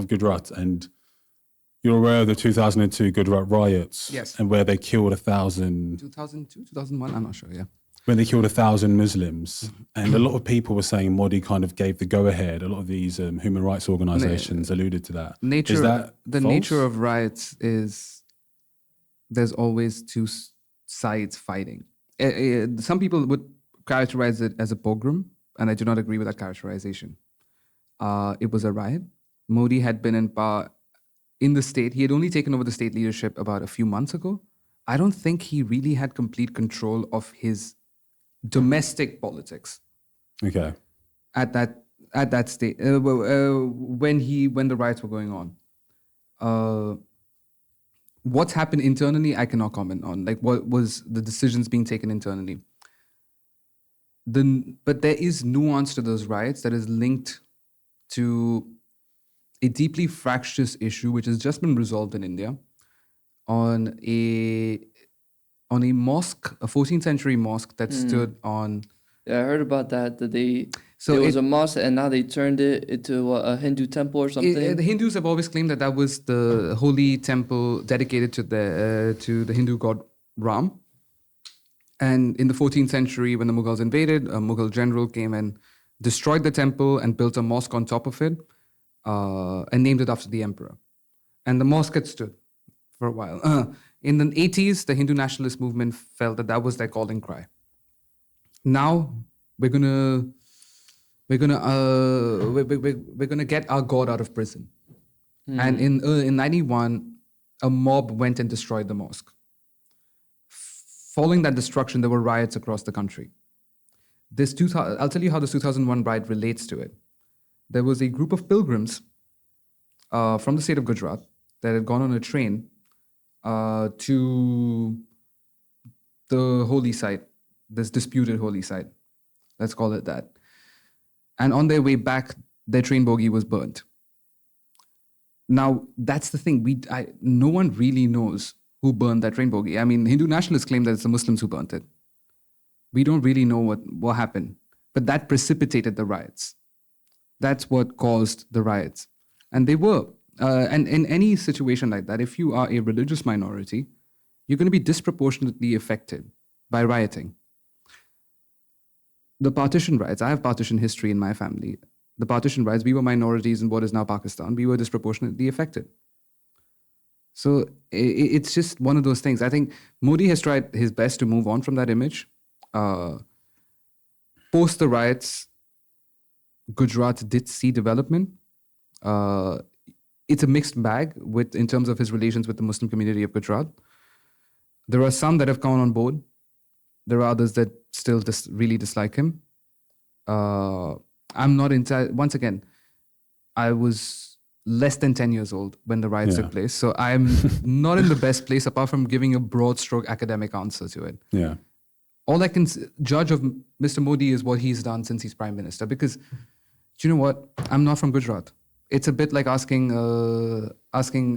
Gujarat. And you're aware of the 2002 Gujarat riots? Yes. And where they killed 1,000. 2002, 2001, I'm not sure, yeah. when they killed 1,000 Muslims, and a lot of people were saying Modi kind of gave the go-ahead. A lot of these human rights organizations alluded to that. Nature, Is that the false? nature of riots is there's always two sides fighting. Some people would characterize it as a pogrom, and I do not agree with that characterization. It was a riot. Modi had been in power in the state. He had only taken over the state leadership about a few months ago. I don't think he really had complete control of his domestic politics Okay. at that state when the riots were going on. What's happened internally, I cannot comment on. Like, what was the decisions being taken internally? But there is nuance to those riots that is linked to a deeply fractious issue which has just been resolved in India on a mosque, a 14th century mosque that stood on. Yeah, I heard about that. That So it was a mosque, and now they turned it into a Hindu temple or something. The Hindus have always claimed that was the holy temple dedicated to the Hindu god Ram. And in the 14th century, when the Mughals invaded, a Mughal general came and destroyed the temple and built a mosque on top of it and named it after the emperor. And the mosque had stood for a while. In the 80s, the Hindu nationalist movement felt that was their calling cry. Now we're gonna get our god out of prison. And in 91, a mob went and destroyed the mosque. Following that destruction, there were riots across the country. I'll tell you how the 2001 riot relates to it. There was a group of pilgrims from the state of Gujarat that had gone on a train to the holy site, this disputed holy site. Let's call it that. And on their way back, their train bogie was burnt. Now, that's the thing. No one really knows who burned that train bogie. I mean, Hindu nationalists claim that it's the Muslims who burnt it. We don't really know what happened. But that precipitated the riots. That's what caused the riots. And they were. And in any situation like that, if you are a religious minority, you're going to be disproportionately affected by rioting. The partition riots, I have partition history in my family. The partition riots, we were minorities in what is now Pakistan. We were disproportionately affected. So it's just one of those things. I think Modi has tried his best to move on from that image. Post the riots, Gujarat did see development. It's a mixed bag in terms of his relations with the Muslim community of Gujarat. There are some that have gone on board. There are others that still really dislike him. I'm not once again, I was less than 10 years old when the riots took place. So I'm not in the best place apart from giving a broad stroke academic answer to it. Yeah. All I can judge of Mr. Modi is what he's done since he's prime minister. Because, do you know what? I'm not from Gujarat. It's a bit like asking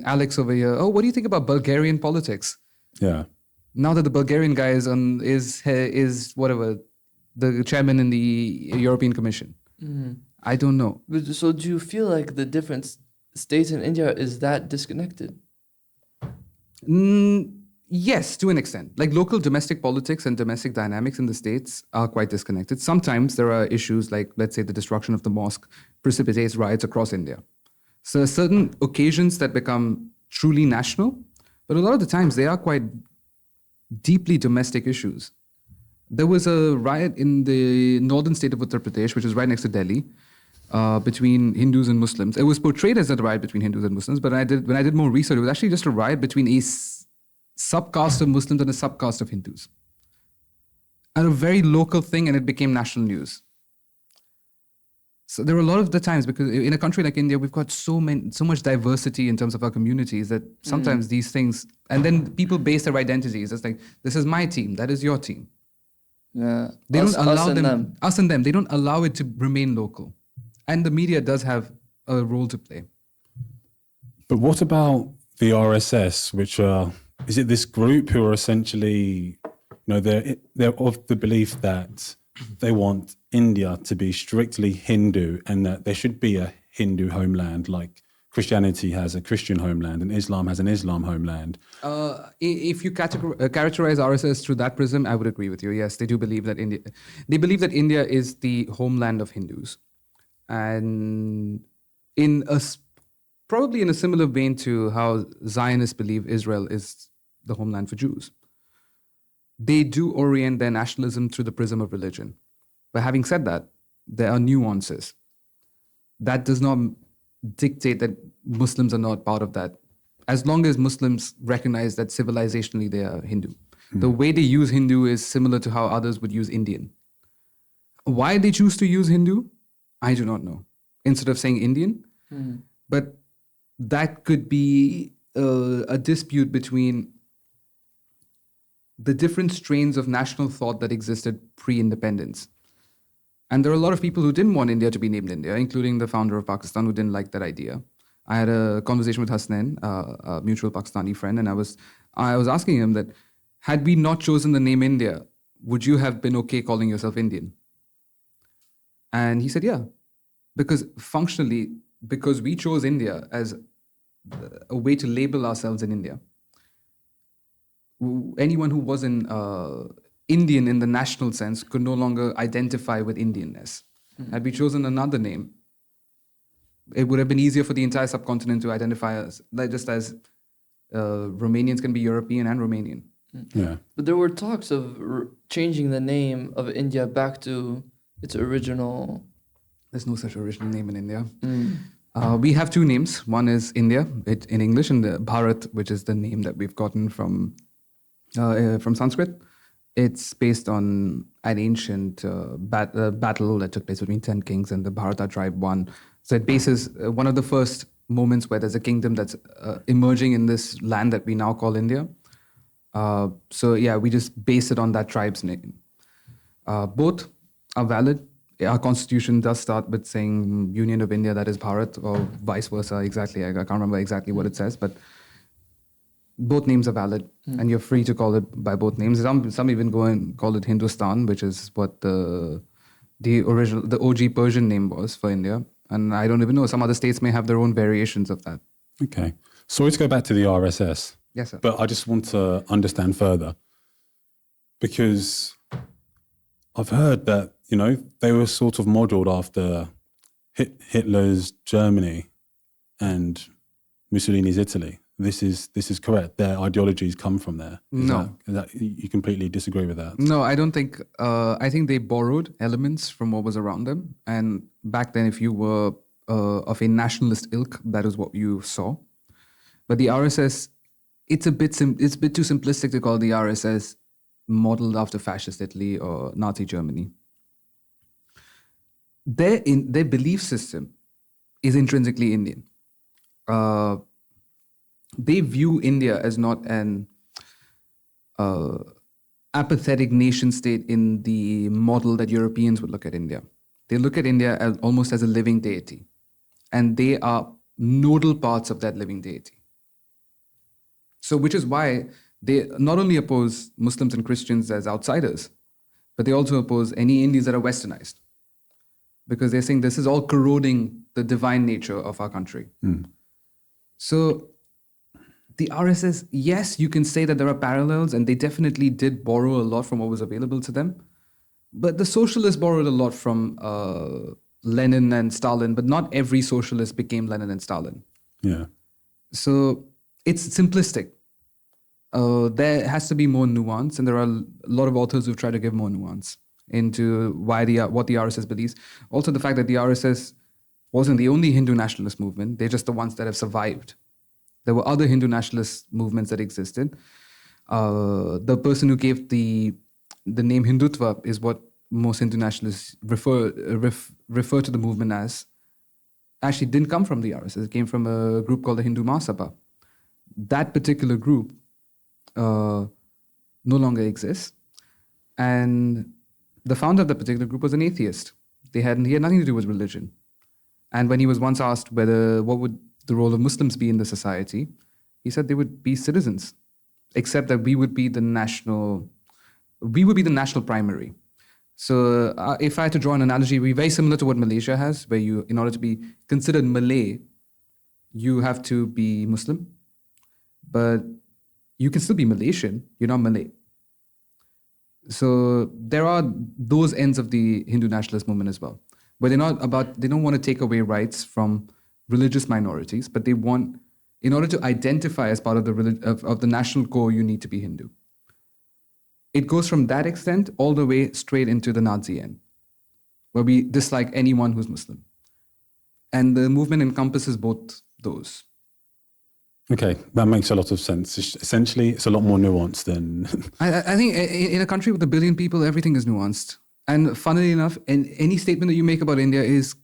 Alex over here, oh, what do you think about Bulgarian politics? Yeah. Now that the Bulgarian guy is whatever, the chairman in the European Commission. I don't know. So do you feel like the different states in India is that disconnected? Yes, to an extent. Like local domestic politics and domestic dynamics in the states are quite disconnected. Sometimes there are issues like, let's say, the destruction of the mosque precipitates riots across India. So certain occasions that become truly national, but a lot of the times they are quite deeply domestic issues. There was a riot in the northern state of Uttar Pradesh, which is right next to Delhi, between Hindus and Muslims. It was portrayed as a riot between Hindus and Muslims, but when I did more research, it was actually just a riot between a subcaste of Muslims and a subcaste of Hindus. And a very local thing, and it became national news. So there are a lot of the times, because in a country like India, we've got so much diversity in terms of our communities that sometimes these things, and then people base their identities. It's like, this is my team, that is your team. Yeah. They don't allow us and them. They don't allow it to remain local. And the media does have a role to play. But what about the RSS, which is it this group who are essentially, they're of the belief that they want India to be strictly Hindu and that there should be a Hindu homeland like Christianity has a Christian homeland and Islam has an Islam homeland. If you characterize RSS through that prism, I would agree with you. Yes, they do believe that India. They believe that India is the homeland of Hindus, and probably in a similar vein to how Zionists believe Israel is the homeland for Jews. They do orient their nationalism through the prism of religion. But having said that, there are nuances. That does not dictate that Muslims are not part of that. As long as Muslims recognize that civilizationally they are Hindu. The way they use Hindu is similar to how others would use Indian. Why they choose to use Hindu, I do not know. Instead of saying Indian. But that could be a dispute between the different strains of national thought that existed pre-independence. And there are a lot of people who didn't want India to be named India, including the founder of Pakistan, who didn't like that idea. I had a conversation with Hasnain, a mutual Pakistani friend, and I was asking him that, had we not chosen the name India, would you have been okay calling yourself Indian? And he said, yeah. Because functionally, because we chose India as a way to label ourselves in India, anyone who wasn't Indian in the national sense could no longer identify with Indianness. Had we chosen another name, it would have been easier for the entire subcontinent to identify us, like just as Romanians can be European and Romanian. Yeah. But there were talks of changing the name of India back to its original. There's no such original name in India. We have two names. One is India in English, and Bharat, which is the name that we've gotten from Sanskrit. It's based on an ancient battle that took place between 10 kings, and the Bharata tribe won. So it bases one of the first moments where there's a kingdom that's emerging in this land that we now call India. So yeah, we just base it on that tribe's name. Both are valid. Our constitution does start with saying Union of India, that is Bharat, or vice versa. Exactly, I can't remember exactly what it says, but both names are valid, and you're free to call it by both names. Some even go and call it Hindustan, which is what the OG Persian name was for India. And I don't even know, some other states may have their own variations of that. Okay. Sorry to go back to the RSS. Yes, sir. But I just want to understand further, because I've heard that, they were sort of modeled after Hitler's Germany and Mussolini's Italy. This is correct. Their ideologies come from there. Is that you completely disagree with that? No, I don't think. I think they borrowed elements from what was around them. And back then, if you were of a nationalist ilk, that is what you saw. But the RSS, it's a bit too simplistic to call the RSS modeled after fascist Italy or Nazi Germany. Their belief system is intrinsically Indian. They view India as not an apathetic nation state in the model that Europeans would look at India. They look at India almost as a living deity. And they are nodal parts of that living deity. So which is why they not only oppose Muslims and Christians as outsiders, but they also oppose any Indians that are westernized. Because they're saying this is all corroding the divine nature of our country. So the RSS, yes, you can say that there are parallels, and they definitely did borrow a lot from what was available to them. But the socialists borrowed a lot from Lenin and Stalin, but not every socialist became Lenin and Stalin. Yeah. So it's simplistic. There has to be more nuance, and there are a lot of authors who try to give more nuance into what the RSS believes. Also, the fact that the RSS wasn't the only Hindu nationalist movement; they're just the ones that have survived. There were other Hindu nationalist movements that existed. The person who gave the name Hindutva is what most Hindu nationalists refer to the movement as. Actually, didn't come from the RSS. It came from a group called the Hindu Mahasabha. That particular group no longer exists, and the founder of that particular group was an atheist. He had nothing to do with religion. And when he was once asked what would the role of Muslims be in the society, he said they would be citizens, except that we would be the national primary. So if I had to draw an analogy, it would be very similar to what Malaysia has, where in order to be considered Malay, you have to be Muslim, but you can still be Malaysian. You're not Malay. So there are those ends of the Hindu nationalist movement as well, where they don't want to take away rights from religious minorities, but they want, in order to identify as part of the national core, you need to be Hindu. It goes from that extent all the way straight into the Nazi end, where we dislike anyone who's Muslim. And the movement encompasses both those. Okay, that makes a lot of sense. Essentially, it's a lot more nuanced than... I think in a country with 1 billion people, everything is nuanced. And funnily enough, any statement that you make about India is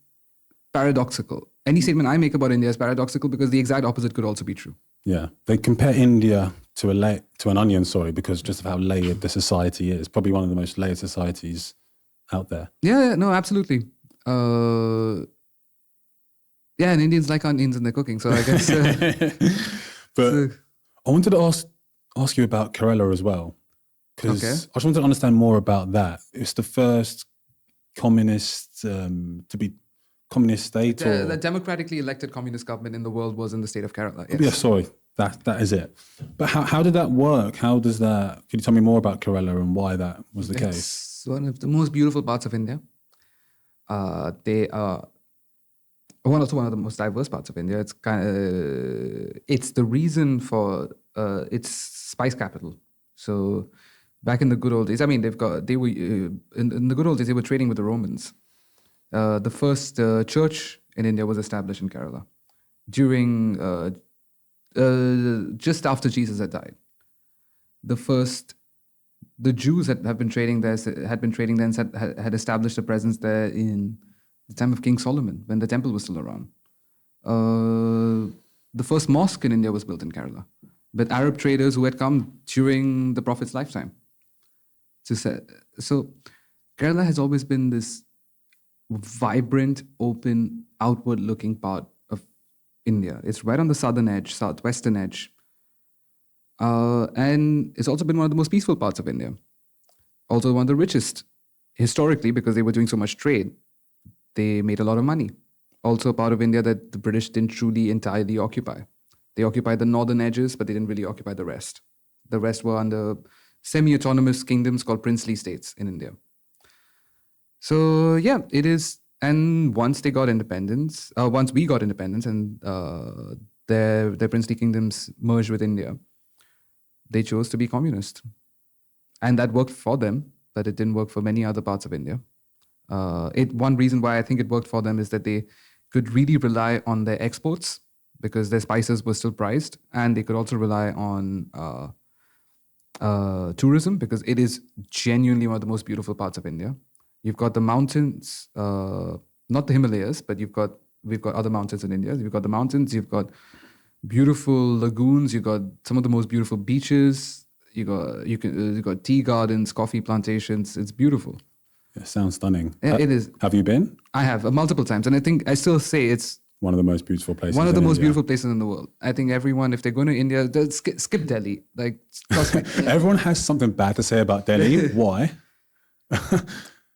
paradoxical. Any statement I make about India is paradoxical because the exact opposite could also be true. Yeah, they compare India to an onion, because just of how layered the society is. Probably one of the most layered societies out there. Yeah, no, absolutely. Yeah, and Indians like onions in their cooking, so I guess... But I wanted to ask you about Kerala as well, because Okay. I just wanted to understand more about that. It's the first communist state, The democratically elected communist government in the world was in the state of Kerala. Yes. Yeah, sorry, that is it. But how did that work? Can you tell me more about Kerala and why that was the case? It's one of the most beautiful parts of India. They are also one of the most diverse parts of India. It's the reason for its spice capital. So back in the good old days, I mean, in the good old days they were trading with the Romans. The first church in India was established in Kerala during just after Jesus had died. The Jews had been trading there and had established a presence there in the time of King Solomon, when the temple was still around. The first mosque in India was built in Kerala, but Arab traders who had come during the Prophet's lifetime. So Kerala has always been this vibrant, open, outward-looking part of India. It's right on the southern edge, southwestern edge. And it's also been one of the most peaceful parts of India. Also one of the richest, historically, because they were doing so much trade. They made a lot of money. Also a part of India that the British didn't truly entirely occupy. They occupied the northern edges, but they didn't really occupy the rest. The rest were under semi-autonomous kingdoms called princely states in India. So yeah, it is. And once we got independence, and their princely kingdoms merged with India, they chose to be communist. And that worked for them, but it didn't work for many other parts of India. One reason why I think it worked for them is that they could really rely on their exports because their spices were still prized, and they could also rely on tourism because it is genuinely one of the most beautiful parts of India. You've got the mountains, not the Himalayas, but we've got other mountains in India. You've got the mountains, you've got beautiful lagoons, you've got some of the most beautiful beaches, you've got tea gardens, coffee plantations. It's beautiful. It sounds stunning. It is. Have you been? I have multiple times, and I think I still say it's one of the most beautiful places. One of the in most India. beautiful places in the world. I think everyone, if they're going to India, skip Delhi. Like, trust me. Everyone has something bad to say about Delhi. Why?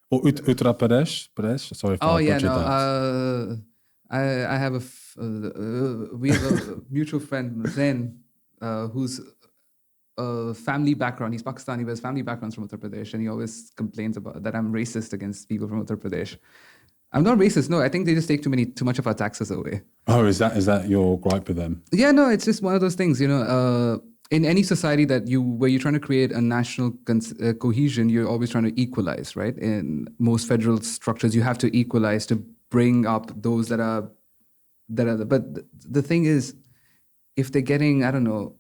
Or Uttar Pradesh. Sorry if I butchered that. I have we have a mutual friend, Zen, who's family background. He's Pakistani, but his family background's from Uttar Pradesh, and he always complains about that I'm racist against people from Uttar Pradesh. I'm not racist. No, I think they just take too much of our taxes away. Oh, is that your gripe with them? Yeah, no, it's just one of those things. In any society where you're trying to create a national cohesion, you're always trying to equalize, right? In most federal structures, you have to equalize to bring up those that are. But the thing is, if they're getting, I don't know,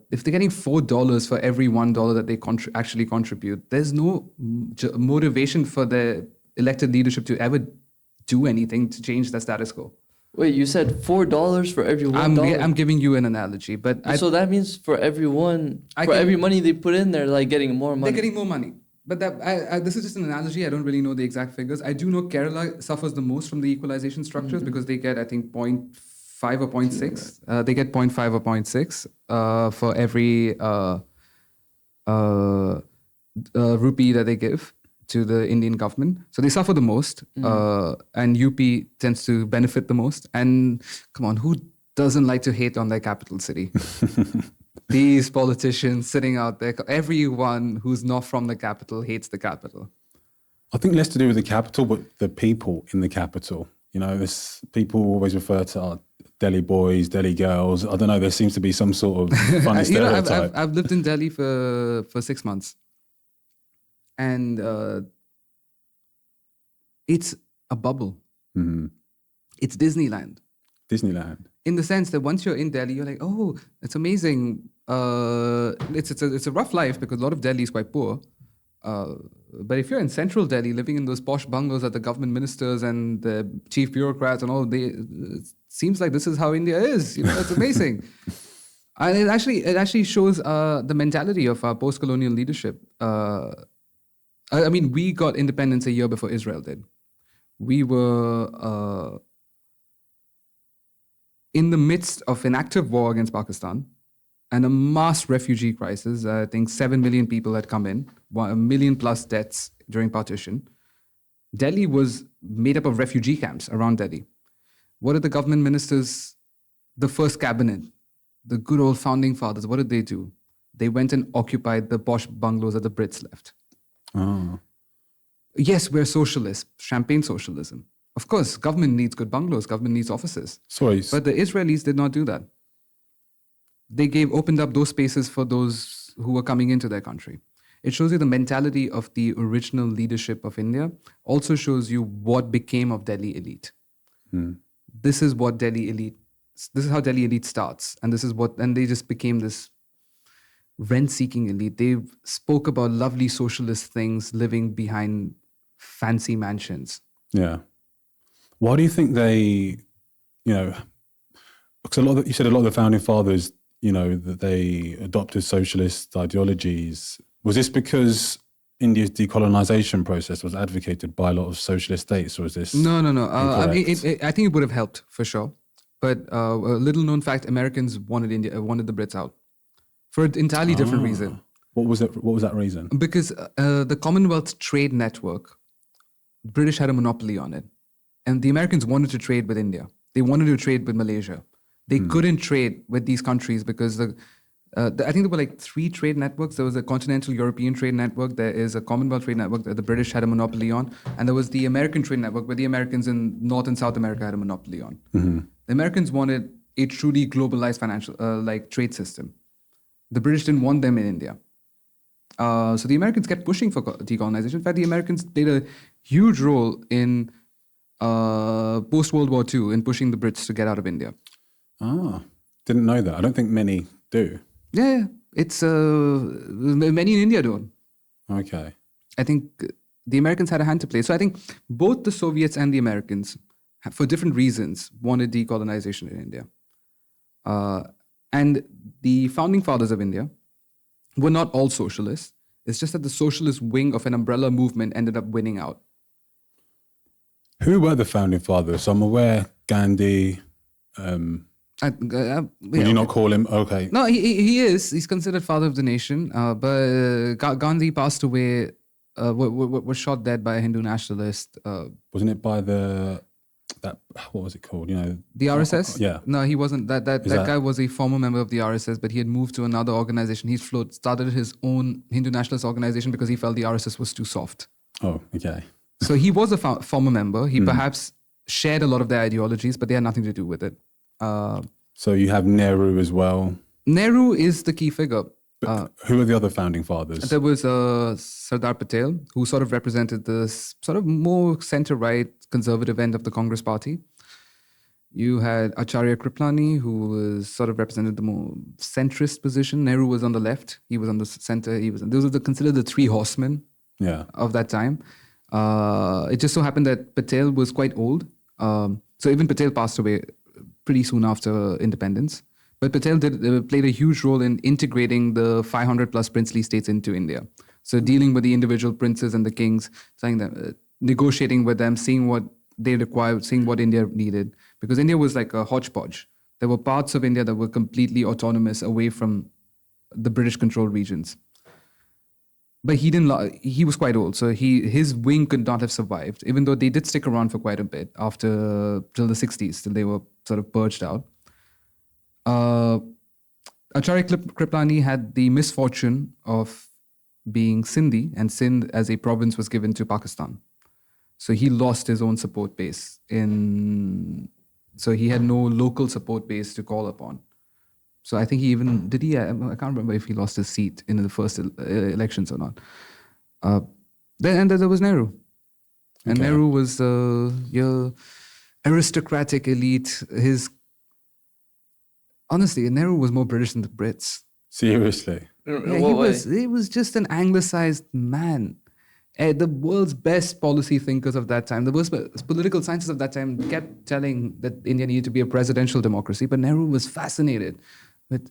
if they're getting $4 for every $1 that they actually contribute, there's no motivation for the elected leadership to ever do anything to change the status quo. Wait, you said $4 for every $1? I'm giving you an analogy, but so that means for every money they put in, they're like getting more money. They're getting more money. But this is just an analogy. I don't really know the exact figures. I do know Kerala suffers the most from the equalization structures because they get, I think, 0.5 or 0.6. They get 0.5 or 0.6 for every rupee that they give. to the Indian government. So they suffer the most, and UP tends to benefit the most. And come on, who doesn't like to hate on their capital city? These politicians sitting out there, everyone who's not from the capital hates the capital. I think less to do with the capital, but the people in the capital. You know, this people always refer to Delhi boys, Delhi girls. I don't know. There seems to be some sort of funny stereotype. I've lived in Delhi for 6 months, and it's a bubble. Mm-hmm. It's Disneyland. Disneyland. In the sense that once you're in Delhi, you're like, oh, it's amazing. It's a rough life because a lot of Delhi is quite poor. But if you're in central Delhi, living in those posh bungalows that the government ministers and the chief bureaucrats and all, it seems like this is how India is. You know, it's amazing. And it actually shows the mentality of our post-colonial leadership. I mean, we got independence a year before Israel did. We were in the midst of an active war against Pakistan and a mass refugee crisis. I think 7 million people had come in, 1 million plus deaths during partition. Delhi was made up of refugee camps around Delhi. What did the government ministers, the first cabinet, the good old founding fathers, what did they do? They went and occupied the posh bungalows that the Brits left. Oh. Yes, we're socialists, champagne socialism. Of course, government needs good bungalows, government needs offices. Sorry. But the Israelis did not do that. They opened up those spaces for those who were coming into their country. It shows you the mentality of the original leadership of India. Also shows you what became of Delhi elite. This is how Delhi elite starts. And they just became this rent-seeking elite. They spoke about lovely socialist things, living behind fancy mansions. Yeah. Why do you think they, because you said a lot of the founding fathers, that they adopted socialist ideologies. Was this because India's decolonization process was advocated by a lot of socialist states, or is this? No. I think it would have helped for sure. But a little known fact: Americans wanted the Brits out for an entirely different reason. What was it? What was that reason? Because the Commonwealth Trade Network, British had a monopoly on it, and the Americans wanted to trade with India. They wanted to trade with Malaysia. They couldn't trade with these countries because I think there were like 3 trade networks. There was a continental European trade network. There is a Commonwealth trade network that the British had a monopoly on. And there was the American trade network where the Americans in North and South America had a monopoly on. Mm-hmm. The Americans wanted a truly globalized financial trade system. The British didn't want them in India. So the Americans kept pushing for decolonization. In fact, the Americans played a huge role in post-World War II in pushing the Brits to get out of India. Didn't know that. I don't think many do. Yeah, it's many in India don't. Okay. I think the Americans had a hand to play. So I think both the Soviets and the Americans, for different reasons, wanted decolonization in India. And the founding fathers of India were not all socialists. It's just that the socialist wing of an umbrella movement ended up winning out. Who were the founding fathers? So I'm aware Gandhi. Would you not call him? Okay. No, he is. He's considered father of the nation. But Gandhi passed away, was shot dead by a Hindu nationalist. Wasn't it by what was it called? The RSS? Yeah. No, he wasn't. That guy was a former member of the RSS, but he had moved to another organization. He started his own Hindu nationalist organization because he felt the RSS was too soft. Oh, okay. So he was a former member. He perhaps shared a lot of their ideologies, but they had nothing to do with it. So you have Nehru as well. Nehru is the key figure. But who are the other founding fathers? There was Sardar Patel, who sort of represented the sort of more center-right conservative end of the Congress party. You had Acharya Kriplani, who was sort of represented the more centrist position. Nehru was on the left. He was on the center. Those were considered the 3 horsemen of that time. It just so happened that Patel was quite old. So even Patel passed away pretty soon after independence. But Patel played a huge role in integrating the 500 plus princely states into India. So dealing with the individual princes and the kings, negotiating with them, seeing what they required, seeing what India needed. Because India was like a hodgepodge. There were parts of India that were completely autonomous away from the British-controlled regions. but he didn't. He was quite old, so his wing could not have survived. Even though they did stick around for quite a bit after till the 60s, till they were sort of purged out. Acharya Kriplani had the misfortune of being Sindhi, and Sindh as a province was given to Pakistan. So he lost his own support base so he had no local support base to call upon. So I think he even, I can't remember if he lost his seat in the first elections or not. Then there was Nehru. And Okay. Nehru was your aristocratic elite. Honestly, Nehru was more British than the Brits. Seriously. In what way? He was just an anglicized man. The world's best policy thinkers of that time, the worst political scientists of that time kept telling that India needed to be a presidential democracy, but Nehru was fascinated with,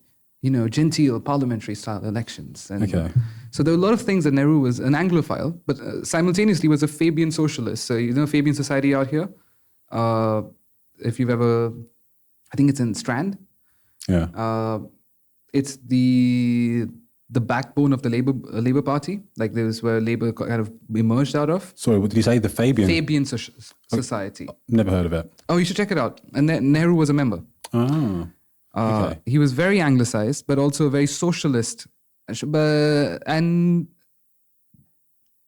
genteel parliamentary style elections. And Okay. so there were a lot of things that Nehru was an Anglophile, but simultaneously was a Fabian socialist. So, Fabian Society out here? If you've ever, I think it's in Strand. Yeah. It's the backbone of the Labour Party. Like this is where Labour kind of emerged out of. Sorry, what did you say? The Fabian? Fabian Society. Never heard of it. Oh, you should check it out. And Nehru was a member. Oh. Okay. He was very anglicized, but also very socialist. And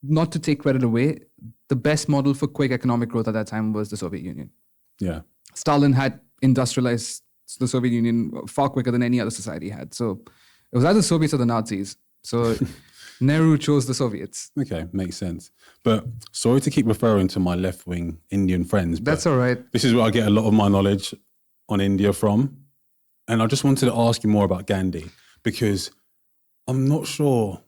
not to take credit away, the best model for quick economic growth at that time was the Soviet Union. Yeah. Stalin had industrialized the Soviet Union far quicker than any other society had. So it was either the Soviets or the Nazis. So Nehru chose the Soviets. Okay, makes sense. But sorry to keep referring to my left-wing Indian friends. But That's all right. this is where I get a lot of my knowledge on India from. And I just wanted to ask you more about Gandhi because I'm not sure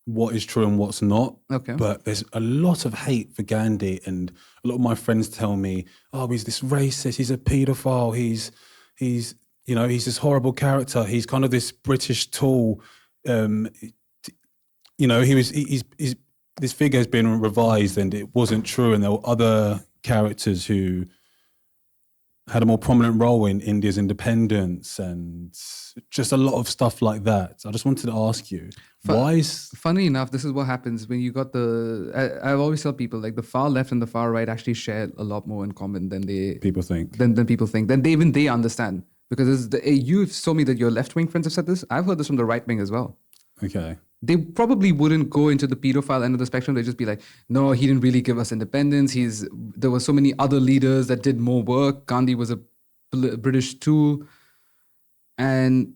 what is true and what's not. Okay. But there's a lot of hate for Gandhi, and a lot of my friends tell me, "Oh, he's this racist. He's a paedophile. He's this horrible character. He's kind of this British tool. This figure has been revised, and it wasn't true. And there were other characters who had a more prominent role in India's independence, and just a lot of stuff like that. I just wanted to ask you, why is Funny enough, this is what happens when you got I've always tell people, like, the far left and the far right actually share a lot more in common than people think? than people think. Than they understand. Because you've told me that your left-wing friends have said this. I've heard this from the right-wing as well. Okay. They probably wouldn't go into the pedophile end of the spectrum. They'd just be like, no, he didn't really give us independence. There were so many other leaders that did more work. Gandhi was a British tool. And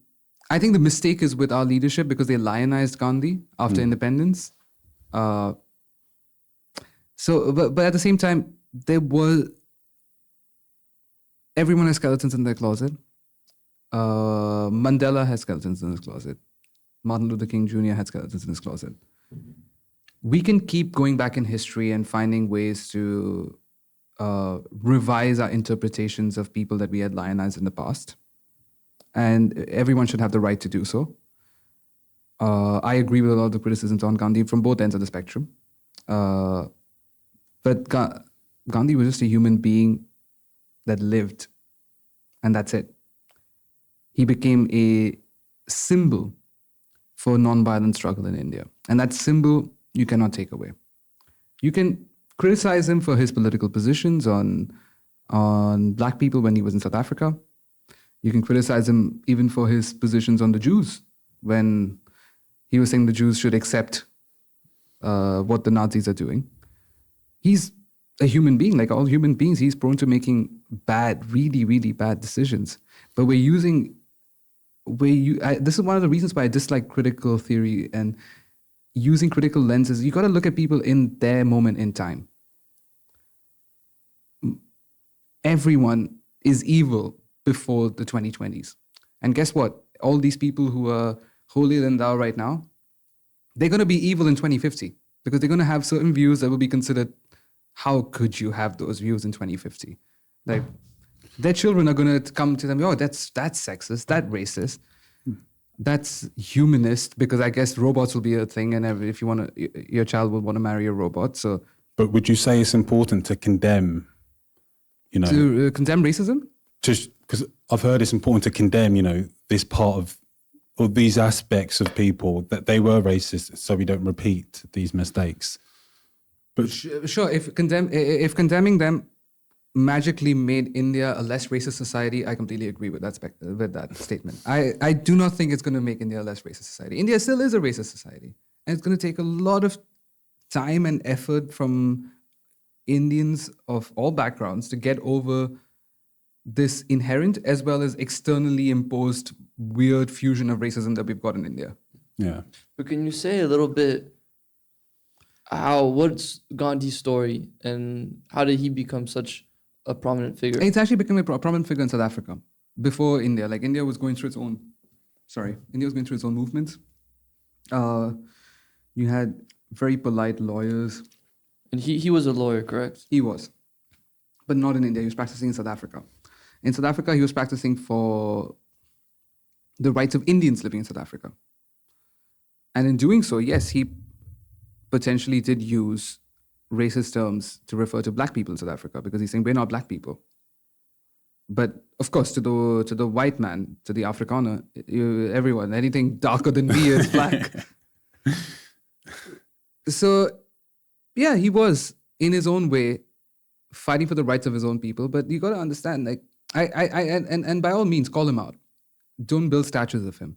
I think the mistake is with our leadership because they lionized Gandhi after independence. But at the same time, everyone has skeletons in their closet. Mandela has skeletons in his closet. Martin Luther King Jr. had skeletons in his closet. We can keep going back in history and finding ways to revise our interpretations of people that we had lionized in the past. And everyone should have the right to do so. I agree with a lot of the criticisms on Gandhi from both ends of the spectrum. But Gandhi was just a human being that lived, and that's it. He became a symbol for non-violent struggle in India. And that symbol you cannot take away. You can criticize him for his political positions on black people when he was in South Africa. You can criticize him even for his positions on the Jews when he was saying the Jews should accept what the Nazis are doing. He's a human being, like all human beings. He's prone to making bad, really, really bad decisions. But this is one of the reasons why I dislike critical theory and using critical lenses. You got to look at people in their moment in time. Everyone is evil before the 2020s. And guess what? All these people who are holier than thou right now, they're going to be evil in 2050 because they're going to have certain views that will be considered, how could you have those views in 2050? Like, their children are going to come to them, oh, that's sexist, that's racist, that's humanist, because I guess robots will be a thing, and if you want to, your child will want to marry a robot. So, But would you say it's important to condemn, to condemn racism? just because I've heard it's important to condemn, this part of or these aspects of people that they were racist, so we don't repeat these mistakes. But Sure, if condemning them magically made India a less racist society, I completely agree with that statement. I do not think it's going to make India a less racist society. India still is a racist society, and it's going to take a lot of time and effort from Indians of all backgrounds to get over this inherent as well as externally imposed weird fusion of racism that we've got in India. yeah, But can you say a little bit what's Gandhi's story and how did he become such a prominent figure? It's actually become a prominent figure in South Africa before India. Like India was going through its own movements. You had very polite lawyers. And he was a lawyer, correct? He was, but not in India. He was practicing in South Africa. In South Africa, he was practicing for the rights of Indians living in South Africa. And in doing so, yes, he potentially did use racist terms to refer to black people in South Africa because he's saying we're not black people. But of course, to the white man, to the Afrikaner, everyone, anything darker than me is black. So, yeah, he was in his own way fighting for the rights of his own people. But you got to understand, like, and by all means, call him out. Don't build statues of him.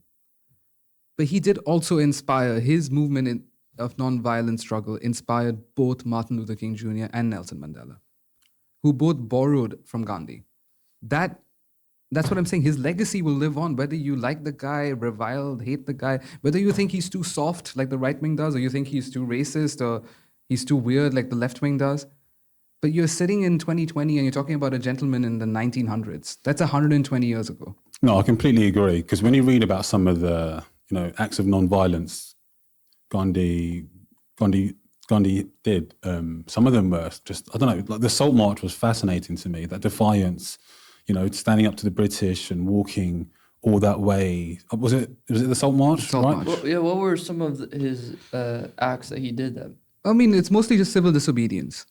But he did also inspire his movement of nonviolent struggle, inspired both Martin Luther King Jr. and Nelson Mandela, who both borrowed from Gandhi. That's what I'm saying. His legacy will live on, whether you like the guy, revile, hate the guy, whether you think he's too soft like the right wing does, or you think he's too racist or he's too weird like the left wing does. But you're sitting in 2020 and you're talking about a gentleman in the 1900s. That's 120 years ago. no, I completely agree. Because when you read about some of the acts of non-violence Gandhi did, some of them were just, I don't know, like the Salt March was fascinating to me. That defiance, standing up to the British and walking all that way. Was it the Salt March? Salt right? March. Well, yeah, what were some of his acts that he did then? I mean, it's mostly just civil disobedience.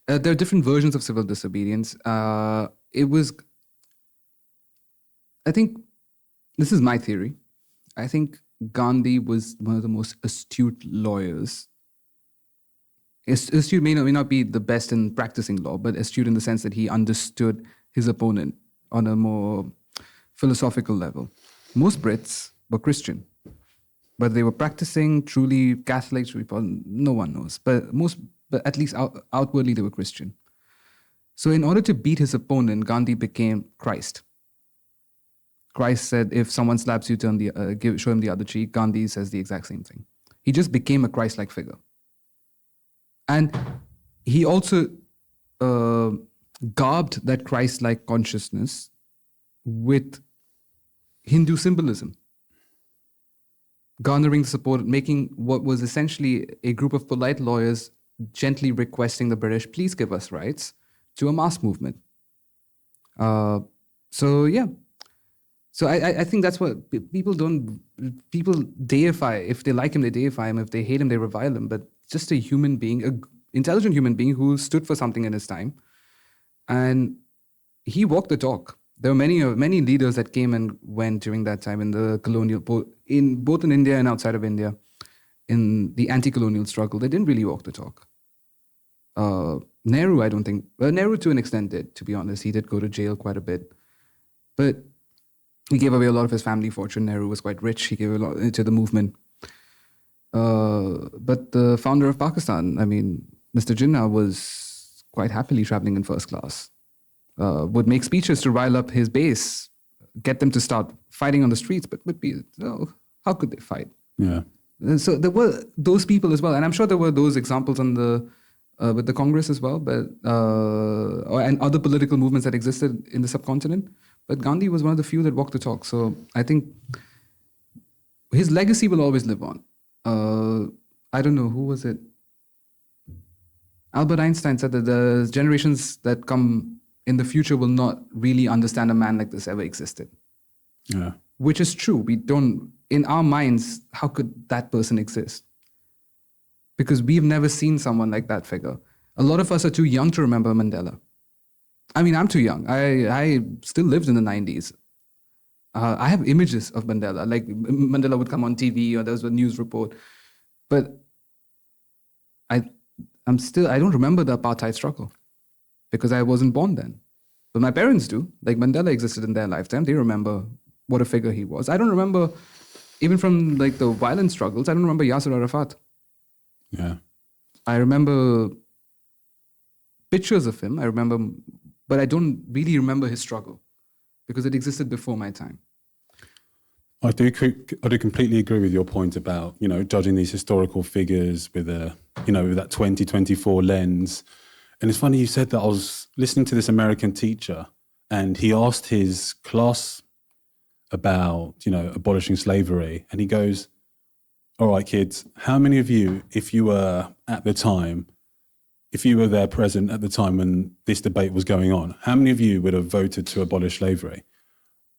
There are different versions of civil disobedience. I think, this is my theory. I think Gandhi was one of the most astute lawyers. Astute may not be the best in practicing law, but astute in the sense that he understood his opponent on a more philosophical level. Most Brits were Christian, but they were practicing truly Catholic, no one knows. But at least outwardly they were Christian. So in order to beat his opponent, Gandhi became Christ. Christ said, if someone slaps you, show him the other cheek. Gandhi says the exact same thing. He just became a Christ-like figure. And he also garbed that Christ-like consciousness with Hindu symbolism, garnering the support, making what was essentially a group of polite lawyers gently requesting the British, please give us rights, to a mass movement. So I think that's what people deify. If they like him, they deify him. If they hate him, they revile him. But just a human being, an intelligent human being who stood for something in his time. And he walked the talk. There were many leaders that came and went during that time in the colonial, both in India and outside of India, in the anti-colonial struggle. They didn't really walk the talk. Nehru, I don't think, Nehru to an extent did, to be honest. He did go to jail quite a bit. But he gave away a lot of his family fortune. Nehru was quite rich. He gave a lot to the movement. But the founder of Pakistan, I mean, Mr. Jinnah was quite happily traveling in first class. Would make speeches to rile up his base, get them to start fighting on the streets, but how could they fight? Yeah. And so there were those people as well. And I'm sure there were those examples with the Congress as well, and other political movements that existed in the subcontinent. But Gandhi was one of the few that walked the talk. So I think his legacy will always live on. I don't know, who was it? Albert Einstein said that the generations that come in the future will not really understand a man like this ever existed. Yeah. Which is true. We don't, in our minds, how could that person exist? Because we've never seen someone like that figure. A lot of us are too young to remember Mandela. I mean, I'm too young. I still lived in the 90s. I have images of Mandela. Like Mandela would come on TV or there was a news report. But I don't remember the apartheid struggle because I wasn't born then. But my parents do. Like Mandela existed in their lifetime. They remember what a figure he was. I don't remember, even from like the violent struggles, I don't remember Yasser Arafat. Yeah. I remember pictures of him. But I don't really remember his struggle because it existed before my time. I do completely agree with your point about, judging these historical figures with with that 2024 lens. And it's funny you said that. I was listening to this American teacher and he asked his class about, abolishing slavery. And he goes, all right, kids, how many of you, if you were there present at the time when this debate was going on, how many of you would have voted to abolish slavery?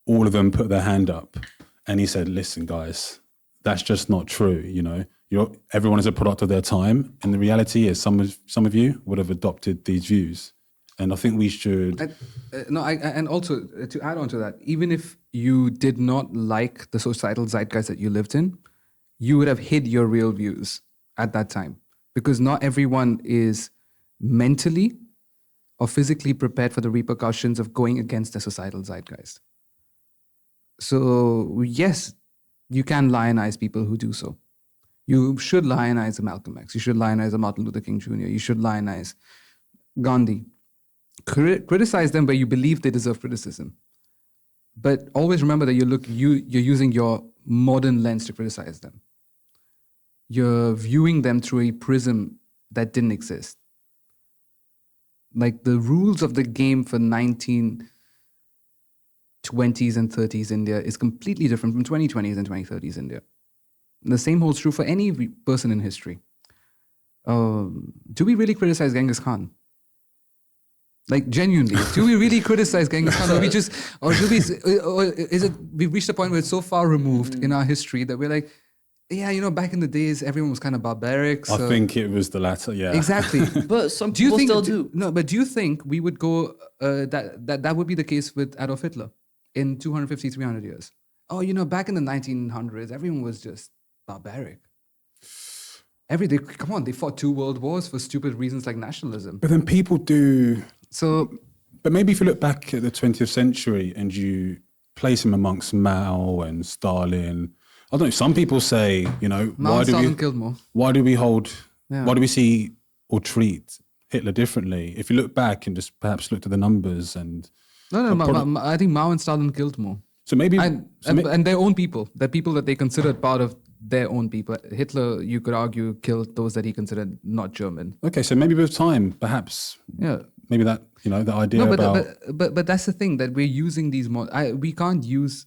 All of them put their hand up. And he said, listen, guys, that's just not true. Everyone is a product of their time. And the reality is some of you would have adopted these views. And I think we should... And also to add on to that, even if you did not like the societal zeitgeist that you lived in, you would have hid your real views at that time. Because not everyone is mentally or physically prepared for the repercussions of going against the societal zeitgeist. So yes, you can lionize people who do so. You should lionize a Malcolm X. You should lionize a Martin Luther King Jr. You should lionize Gandhi. Criticize them where you believe they deserve criticism. But always remember that you're using your modern lens to criticize them. You're viewing them through a prism that didn't exist. Like the rules of the game for 1920s and 30s India is completely different from 2020s and 2030s India. And the same holds true for any person in history. Do we really criticize Genghis Khan? Like genuinely, do we really criticize Genghis Khan? We've reached a point where it's so far removed in our history that we're like, yeah, back in the days, everyone was kind of barbaric. So. I think it was the latter, yeah. Exactly. But some people still do. No, but do you think we would go, that would be the case with Adolf Hitler in 250, 300 years? Oh, back in the 1900s, everyone was just barbaric. Come on, they fought 2 world wars for stupid reasons like nationalism. But then people do... So... But maybe if you look back at the 20th century and you place him amongst Mao and Stalin... I don't know, some people say, Mao and Stalin killed more. Why do we see or treat Hitler differently? If you look back and just perhaps look at the numbers and... No, I think Mao and Stalin killed more. So maybe... And their own people. The people that they considered part of their own people. Hitler, you could argue, killed those that he considered not German. Okay, so maybe with time, perhaps... Yeah. Maybe that, the idea about... But that's the thing, that we're using these... we can't use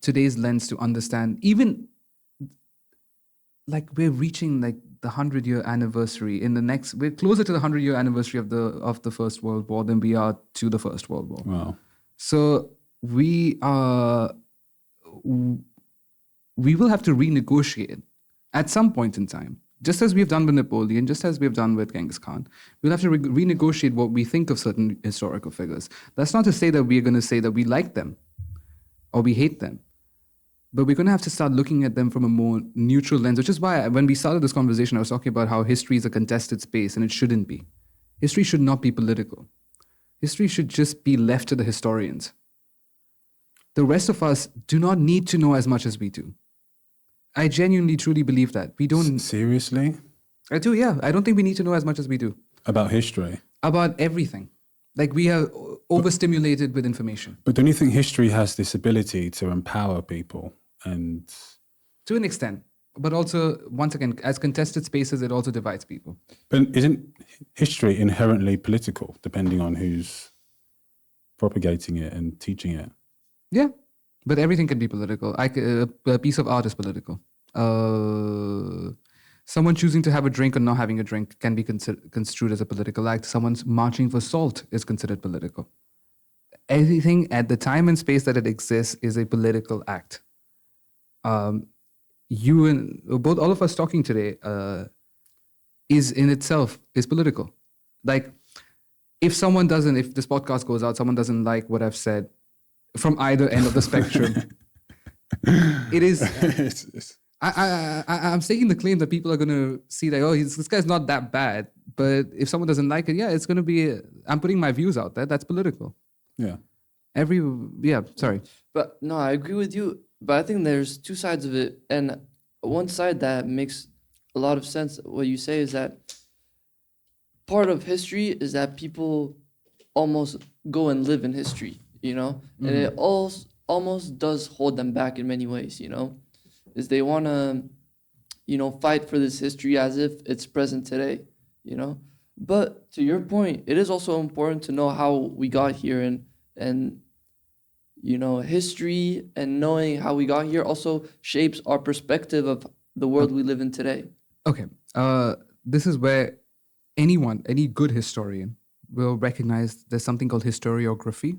today's lens to understand, even... Like, we're reaching, like, the 100-year anniversary. We're closer to the 100-year anniversary of the First World War than we are to the First World War. Wow. So we will have to renegotiate at some point in time, just as we've done with Napoleon, just as we've done with Genghis Khan. We'll have to renegotiate what we think of certain historical figures. That's not to say that we're going to say that we like them or we hate them, but we're going to have to start looking at them from a more neutral lens, which is why when we started this conversation, I was talking about how history is a contested space, and it shouldn't be. History should not be political. History should just be left to the historians. The rest of us do not need to know as much as we do. I genuinely, truly believe that. We don't... Seriously? I do, yeah. I don't think we need to know as much as we do. About history? About everything. Like, we are overstimulated with information. But don't you think history has this ability to empower people? And to an extent. But also, once again, as contested spaces, it also divides people. But isn't history inherently political, depending on who's propagating it and teaching it? Yeah, but everything can be political. A piece of art is political. Someone choosing to have a drink or not having a drink can be construed as a political act. Someone's marching for salt is considered political. Everything at the time and space that it exists is a political act. You and all of us talking today is in itself is political. Like, if this podcast goes out, someone doesn't like what I've said, from either end of the spectrum. It is. I'm staking the claim that people are going to see that, oh, this guy's not that bad. But if someone doesn't like it, yeah, it's going to be, I'm putting my views out there. That's political. Yeah. Sorry. But no, I agree with you. But I think there's two sides of it. And one side that makes a lot of sense, what you say, is that part of history is that people almost go and live in history, you know? And it almost does hold them back in many ways, you know? Is they want to, you know, fight for this history as if it's present today, you know? But to your point, it is also important to know how we got here, and you know, history and knowing how we got here also shapes our perspective of the world we live in today. Okay. This is where any good historian will recognize there's something called historiography,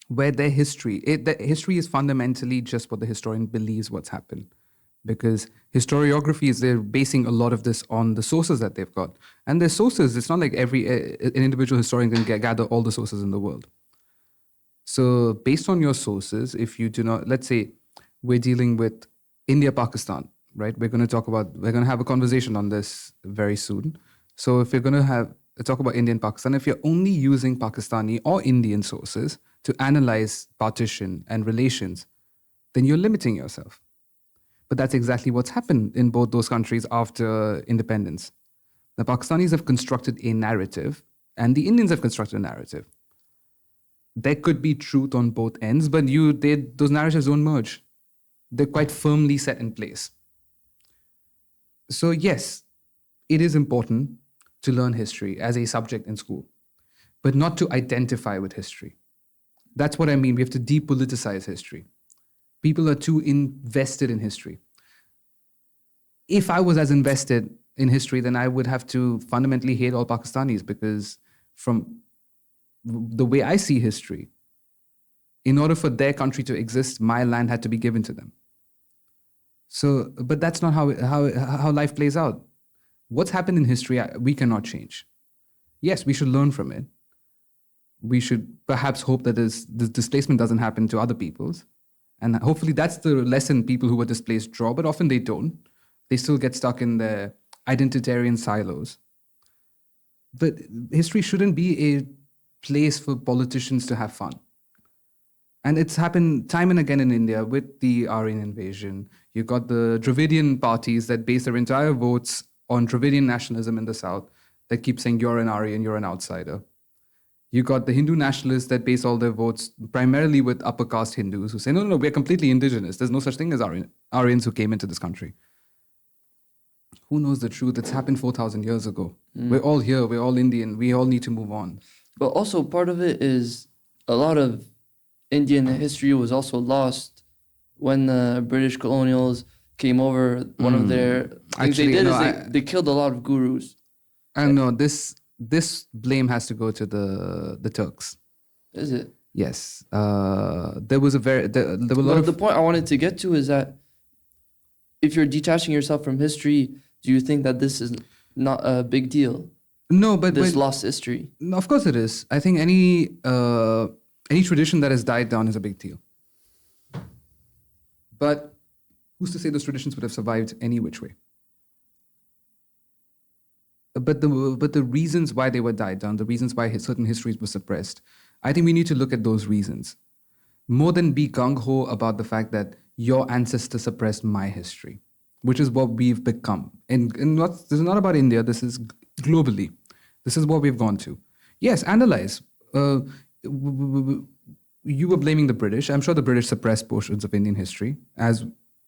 where their history is fundamentally just what the historian believes what's happened. Because historiography is they're basing a lot of this on the sources that they've got. And their sources, it's not like an individual historian can gather all the sources in the world. So based on your sources, if you do not, let's say we're dealing with India, Pakistan, right? We're going to have a conversation on this very soon. So if you're going to talk about India and Pakistan, if you're only using Pakistani or Indian sources to analyze partition and relations, then you're limiting yourself. But that's exactly what's happened in both those countries after independence. The Pakistanis have constructed a narrative and the Indians have constructed a narrative. There could be truth on both ends, but those narratives don't merge. They're quite firmly set in place. So yes, it is important to learn history as a subject in school, but not to identify with history. That's what I mean. We have to depoliticize history. People are too invested in history. If I was as invested in history, then I would have to fundamentally hate all Pakistanis, because from the way I see history, in order for their country to exist, my land had to be given to them. So, but that's not how life plays out. What's happened in history, we cannot change. Yes, we should learn from it. We should perhaps hope that this displacement doesn't happen to other peoples. And hopefully that's the lesson people who were displaced draw, but often they don't. They still get stuck in their identitarian silos. But history shouldn't be a place for politicians to have fun. And it's happened time and again in India with the Aryan invasion. You got the Dravidian parties that base their entire votes on Dravidian nationalism in the south that keep saying you're an Aryan, you're an outsider. You got the Hindu nationalists that base all their votes primarily with upper caste Hindus who say, no, we're completely indigenous. There's no such thing as Aryans who came into this country. Who knows the truth? It's happened 4,000 years ago. We're all here. We're all Indian. We all need to move on. But also part of it is a lot of Indian history was also lost when the British colonials came over. One of their things they did is they killed a lot of gurus. I don't know. This blame has to go to the Turks. Is it? Yes. There was a lot of... The point I wanted to get to is that if you're detaching yourself from history, do you think that this is not a big deal? No, but this lost history. No, of course it is. I think any tradition that has died down is a big deal. But who's to say those traditions would have survived any which way? But the reasons why they were died down, the reasons why certain histories were suppressed, I think we need to look at those reasons. More than be gung-ho about the fact that your ancestors suppressed my history, which is what we've become. And this is not about India, this is globally. This is what we've gone to. Yes, analyze. You were blaming the British. I'm sure the British suppressed portions of Indian history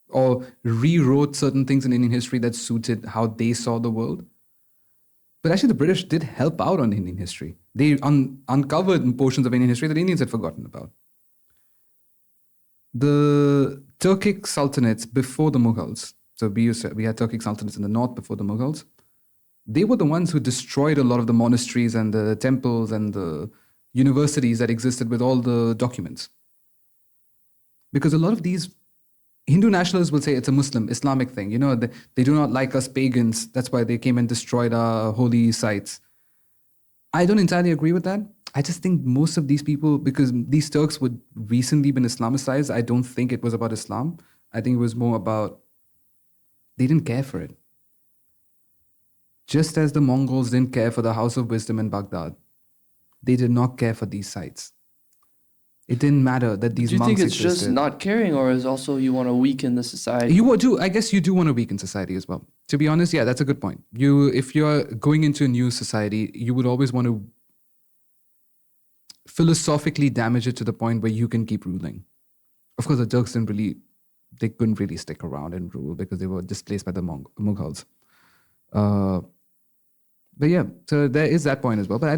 or rewrote certain things in Indian history that suited how they saw the world. But actually, the British did help out on Indian history. They uncovered portions of Indian history that Indians had forgotten about. The Turkic sultanates before the Mughals, so we had Turkic sultanates in the north before the Mughals, they were the ones who destroyed a lot of the monasteries and the temples and the universities that existed with all the documents. Because a lot of these Hindu nationalists will say it's a Islamic thing. You know, they do not like us pagans. That's why they came and destroyed our holy sites. I don't entirely agree with that. I just think most of these people, because these Turks would recently been Islamicized, I don't think it was about Islam. I think it was more about they didn't care for it. Just as the Mongols didn't care for the House of Wisdom in Baghdad, they did not care for these sites. It didn't matter that these Do you monks think it's existed. just not caring, or is also you want to weaken the society? I guess you do want to weaken society as well. To be honest, yeah, that's a good point. If you're going into a new society, you would always want to philosophically damage it to the point where you can keep ruling. Of course, the Turks they couldn't really stick around and rule because they were displaced by the Mughals. But yeah, so there is that point as well. But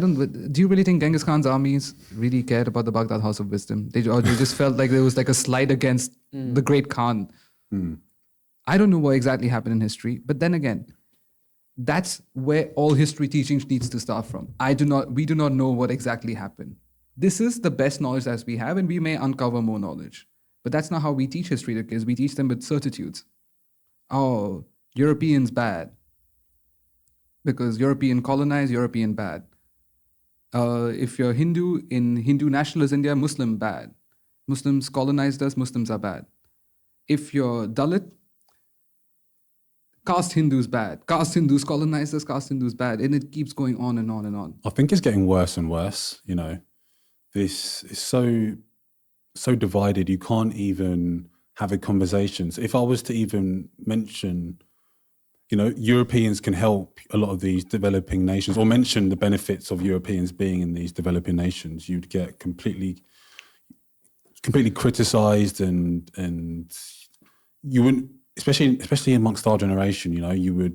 do you really think Genghis Khan's armies really cared about the Baghdad House of Wisdom? They just felt like there was like a slight against the great Khan. I don't know what exactly happened in history, but then again, that's where all history teaching needs to start from. We do not know what exactly happened. This is the best knowledge that we have, and we may uncover more knowledge. But that's not how we teach history to kids. We teach them with certitudes. Oh, Europeans bad. Because European colonized, European bad. If you're Hindu, in Hindu nationalist India, Muslim bad. Muslims colonized us, Muslims are bad. If you're Dalit, caste Hindus bad. Caste Hindus colonized us, caste Hindus bad. And it keeps going on and on and on. I think it's getting worse and worse. You know, this is so divided. You can't even have a conversation. So if I was to even mention, you know, Europeans can help a lot of these developing nations, or mention the benefits of Europeans being in these developing nations, you'd get completely criticized, and you wouldn't, especially amongst our generation, you know, you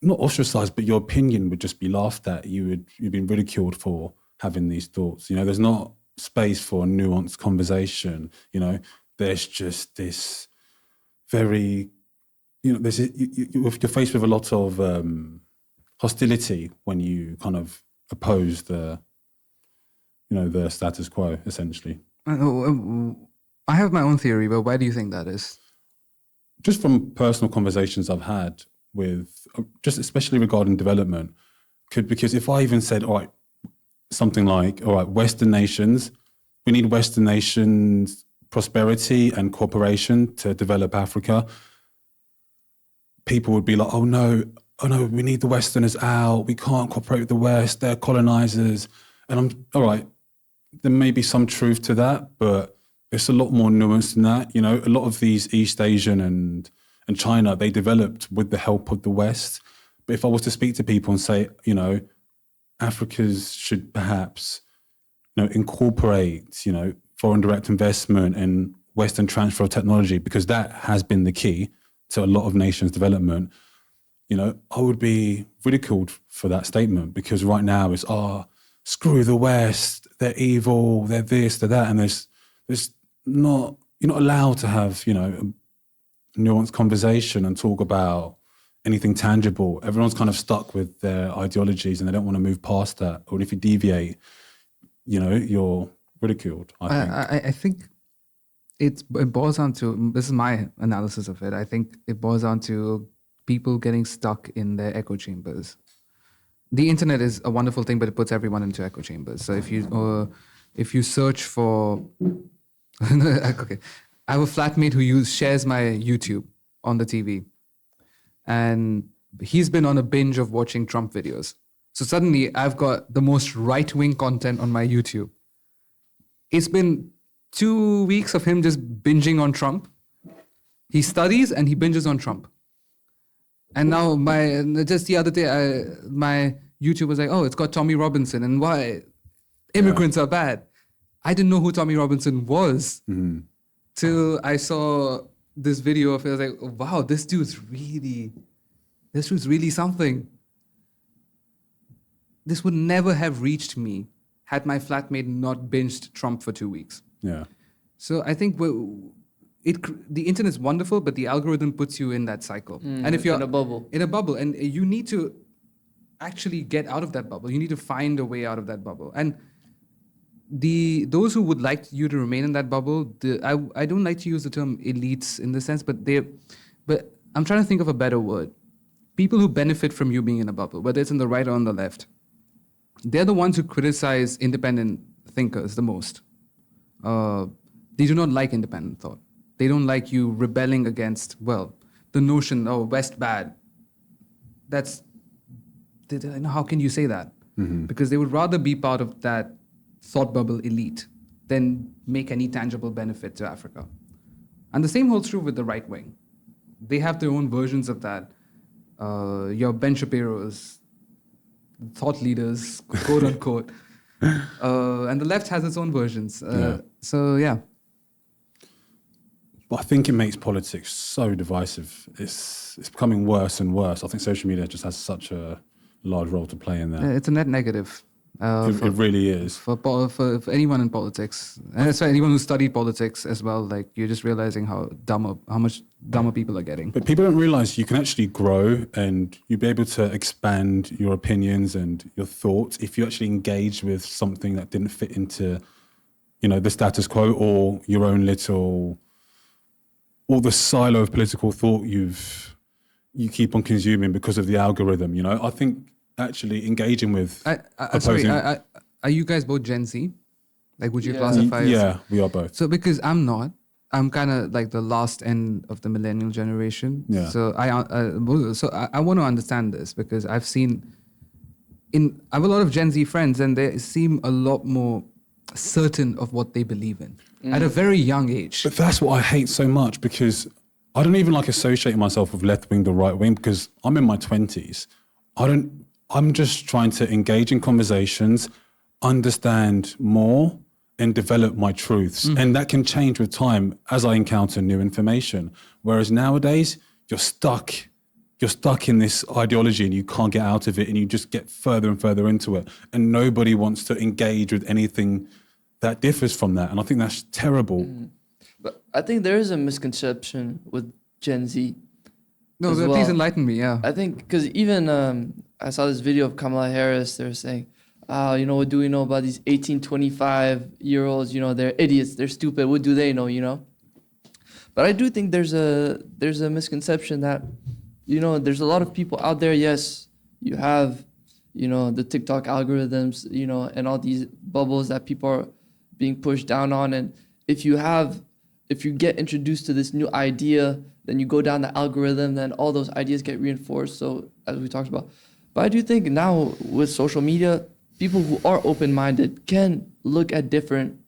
not ostracized, but your opinion would just be laughed at. You've been ridiculed for having these thoughts. You know, there's not space for a nuanced conversation. You know, there's just this very, you know, you're faced with a lot of hostility when you kind of oppose the status quo, essentially. I have my own theory, but why do you think that is? Just from personal conversations I've had with, just especially regarding development, because if I even said, all right, something like, all right, Western nations, we need Western nations prosperity and cooperation to develop Africa, people would be like, oh no, we need the Westerners out. We can't cooperate with the West. They're colonizers. And I'm, all right, there may be some truth to that, but it's a lot more nuanced than that. You know, a lot of these East Asian and China, they developed with the help of the West. But if I was to speak to people and say, you know, Africans should perhaps, you know, incorporate, you know, foreign direct investment and Western transfer of technology, because that has been the key to a lot of nations' development, you know, I would be ridiculed for that statement, because right now it's, screw the West, they're evil, they're this, they're that. And there's not, you're not allowed to have, you know, a nuanced conversation and talk about anything tangible. Everyone's kind of stuck with their ideologies and they don't want to move past that. Or if you deviate, you know, you're ridiculed, I think it boils down to, this is my analysis of it, I think it boils down to people getting stuck in their echo chambers. The internet is a wonderful thing, but it puts everyone into echo chambers. So if you search for, okay, I have a flatmate who shares my YouTube on the TV, and he's been on a binge of watching Trump videos. So suddenly I've got the most right-wing content on my YouTube. It's been 2 weeks of him just binging on Trump. He studies and he binges on Trump. And now just the other day, my YouTube was like, oh, it's got Tommy Robinson and why immigrants are bad. I didn't know who Tommy Robinson was till I saw this video of it. I was like, oh, wow, this dude's really something. This would never have reached me had my flatmate not binged Trump for 2 weeks. Yeah. So I think the internet is wonderful, but the algorithm puts you in that cycle. And if you're in a bubble, and you need to actually get out of that bubble. You need to find a way out of that bubble. And those who would like you to remain in that bubble, I don't like to use the term elites in the sense, but I'm trying to think of a better word. People who benefit from you being in a bubble, whether it's in the right or on the left. they're the ones who criticize independent thinkers the most. They do not like independent thought. They don't like you rebelling against, well, the notion, oh, West bad. How can you say that? Because they would rather be part of that thought bubble elite than make any tangible benefit to Africa. And the same holds true with the right wing. They have their own versions of that. Your Ben Shapiro's, thought leaders, quote unquote. And the left has its own versions. So, yeah. But I think it makes politics so divisive. It's becoming worse and worse. I think social media just has such a large role to play in that. It's a net negative. It really is. For anyone in politics, and for anyone who studied politics as well, like you're just realizing how much dumber people are getting. But people don't realize you can actually grow and you'll be able to expand your opinions and your thoughts if you actually engage with something that didn't fit into, the status quo or your own little, or the silo of political thought you keep on consuming because of the algorithm. I think actually engaging with opposing. Are you guys both Gen Z? Like, would you classify? Yeah, we are both. So because I'm not, I'm kind of like the last end of the millennial generation. Yeah. So I want to understand this because I have a lot of Gen Z friends and they seem a lot more certain of what they believe in at a very young age. But that's what I hate so much because I don't even associate myself with left wing or right wing because I'm in my 20s. I'm just trying to engage in conversations, understand more, and develop my truths. And that can change with time as I encounter new information. Whereas nowadays, you're stuck in this ideology and you can't get out of it and you just get further and further into it. And nobody wants to engage with anything that differs from that. And I think that's terrible. But I think there is a misconception with Gen Z. No, please enlighten me, yeah. I think, because even I saw this video of Kamala Harris, they were saying, what do we know about these 18, 25-year-olds? They're idiots, they're stupid, what do they know, But I do think there's a misconception that, there's a lot of people out there, yes, you have, the TikTok algorithms, and all these bubbles that people are being pushed down on. And if you get introduced to this new idea, then you go down the algorithm, then all those ideas get reinforced. So as we talked about, but I do think now with social media, people who are open-minded can look at different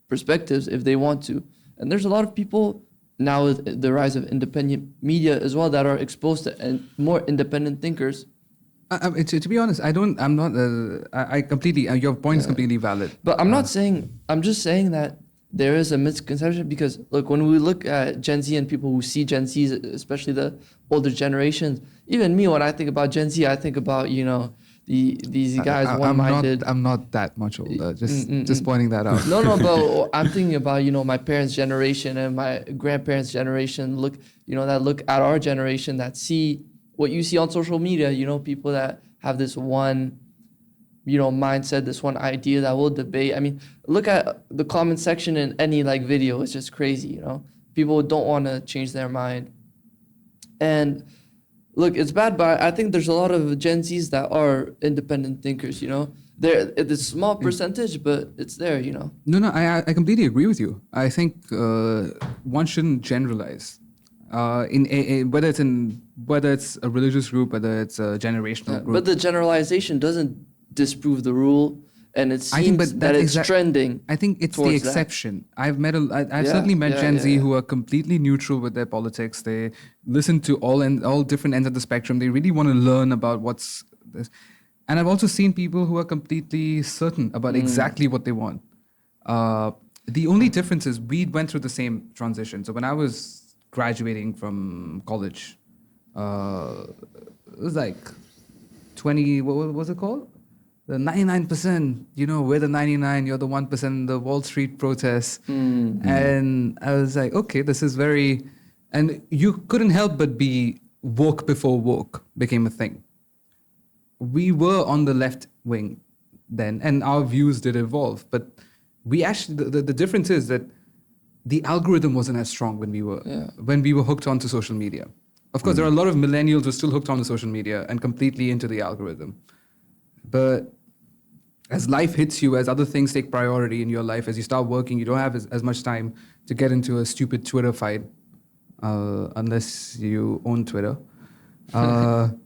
perspectives if they want to. And there's a lot of people now with the rise of independent media as well that are exposed to more independent thinkers. To be honest, I completely, your point is completely valid. But I'm just saying that there is a misconception because, look, when we look at Gen Z and people who see Gen Z, especially the older generations, even me, when I think about Gen Z, I think about, these guys one-minded. I'm not that much older, just pointing that out. No, but I'm thinking about, my parents' generation and my grandparents' generation, look at our generation that see what you see on social media, people that have this one mindset, this one idea that will debate. I mean, look at the comment section in any video. It's just crazy, People don't want to change their mind. And look, it's bad, but I think there's a lot of Gen Zs that are independent thinkers, It's a small percentage, but it's there, No, I completely agree with you. I think one shouldn't generalize. Whether it's a religious group, whether it's a generational group. But the generalization doesn't disprove the rule, and it seems that it's trending. I think it's the exception. I've certainly met Gen Z who are completely neutral with their politics. They listen to all different ends of the spectrum. They really want to learn about what's this. And I've also seen people who are completely certain about exactly what they want. The only difference is we went through the same transition. So when I was graduating from college, it was like 20, what was it called? The 99%, we're the 99, you're the 1% in the Wall Street protests. Mm-hmm. And I was like, okay, this is very, and you couldn't help but be woke before woke became a thing. We were on the left wing then, and our views did evolve. But we actually, the difference is that the algorithm wasn't as strong when we were hooked onto social media. Of course, there are a lot of millennials who are still hooked onto social media and completely into the algorithm. But As life hits you, as other things take priority in your life, as you start working, you don't have as much time to get into a stupid Twitter fight, unless you own Twitter. But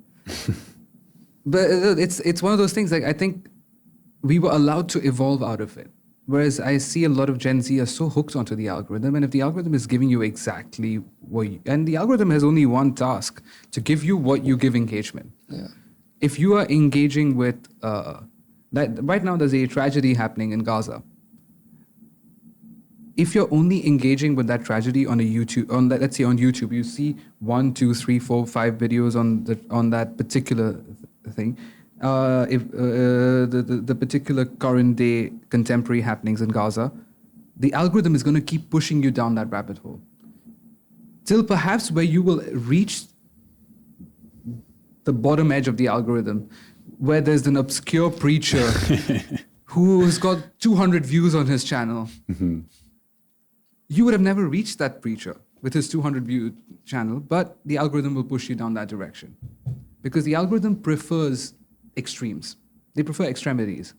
it's one of those things. Like, I think we were allowed to evolve out of it. Whereas I see a lot of Gen Z are so hooked onto the algorithm, and if the algorithm is giving you exactly what, and the algorithm has only one task, to give you what you give engagement. Yeah. If you are engaging with that, right now there's a tragedy happening in Gaza. If you're only engaging with that tragedy on a YouTube, let's say on YouTube, you see 1, 2, 3, 4, 5 videos on that particular thing. If the particular current day contemporary happenings in Gaza, the algorithm is going to keep pushing you down that rabbit hole till perhaps where you will reach the bottom edge of the algorithm, where there's an obscure preacher who's got 200 views on his channel. Mm-hmm. You would have never reached that preacher with his 200 view channel, but the algorithm will push you down that direction because the algorithm prefers extremes. They prefer extremities.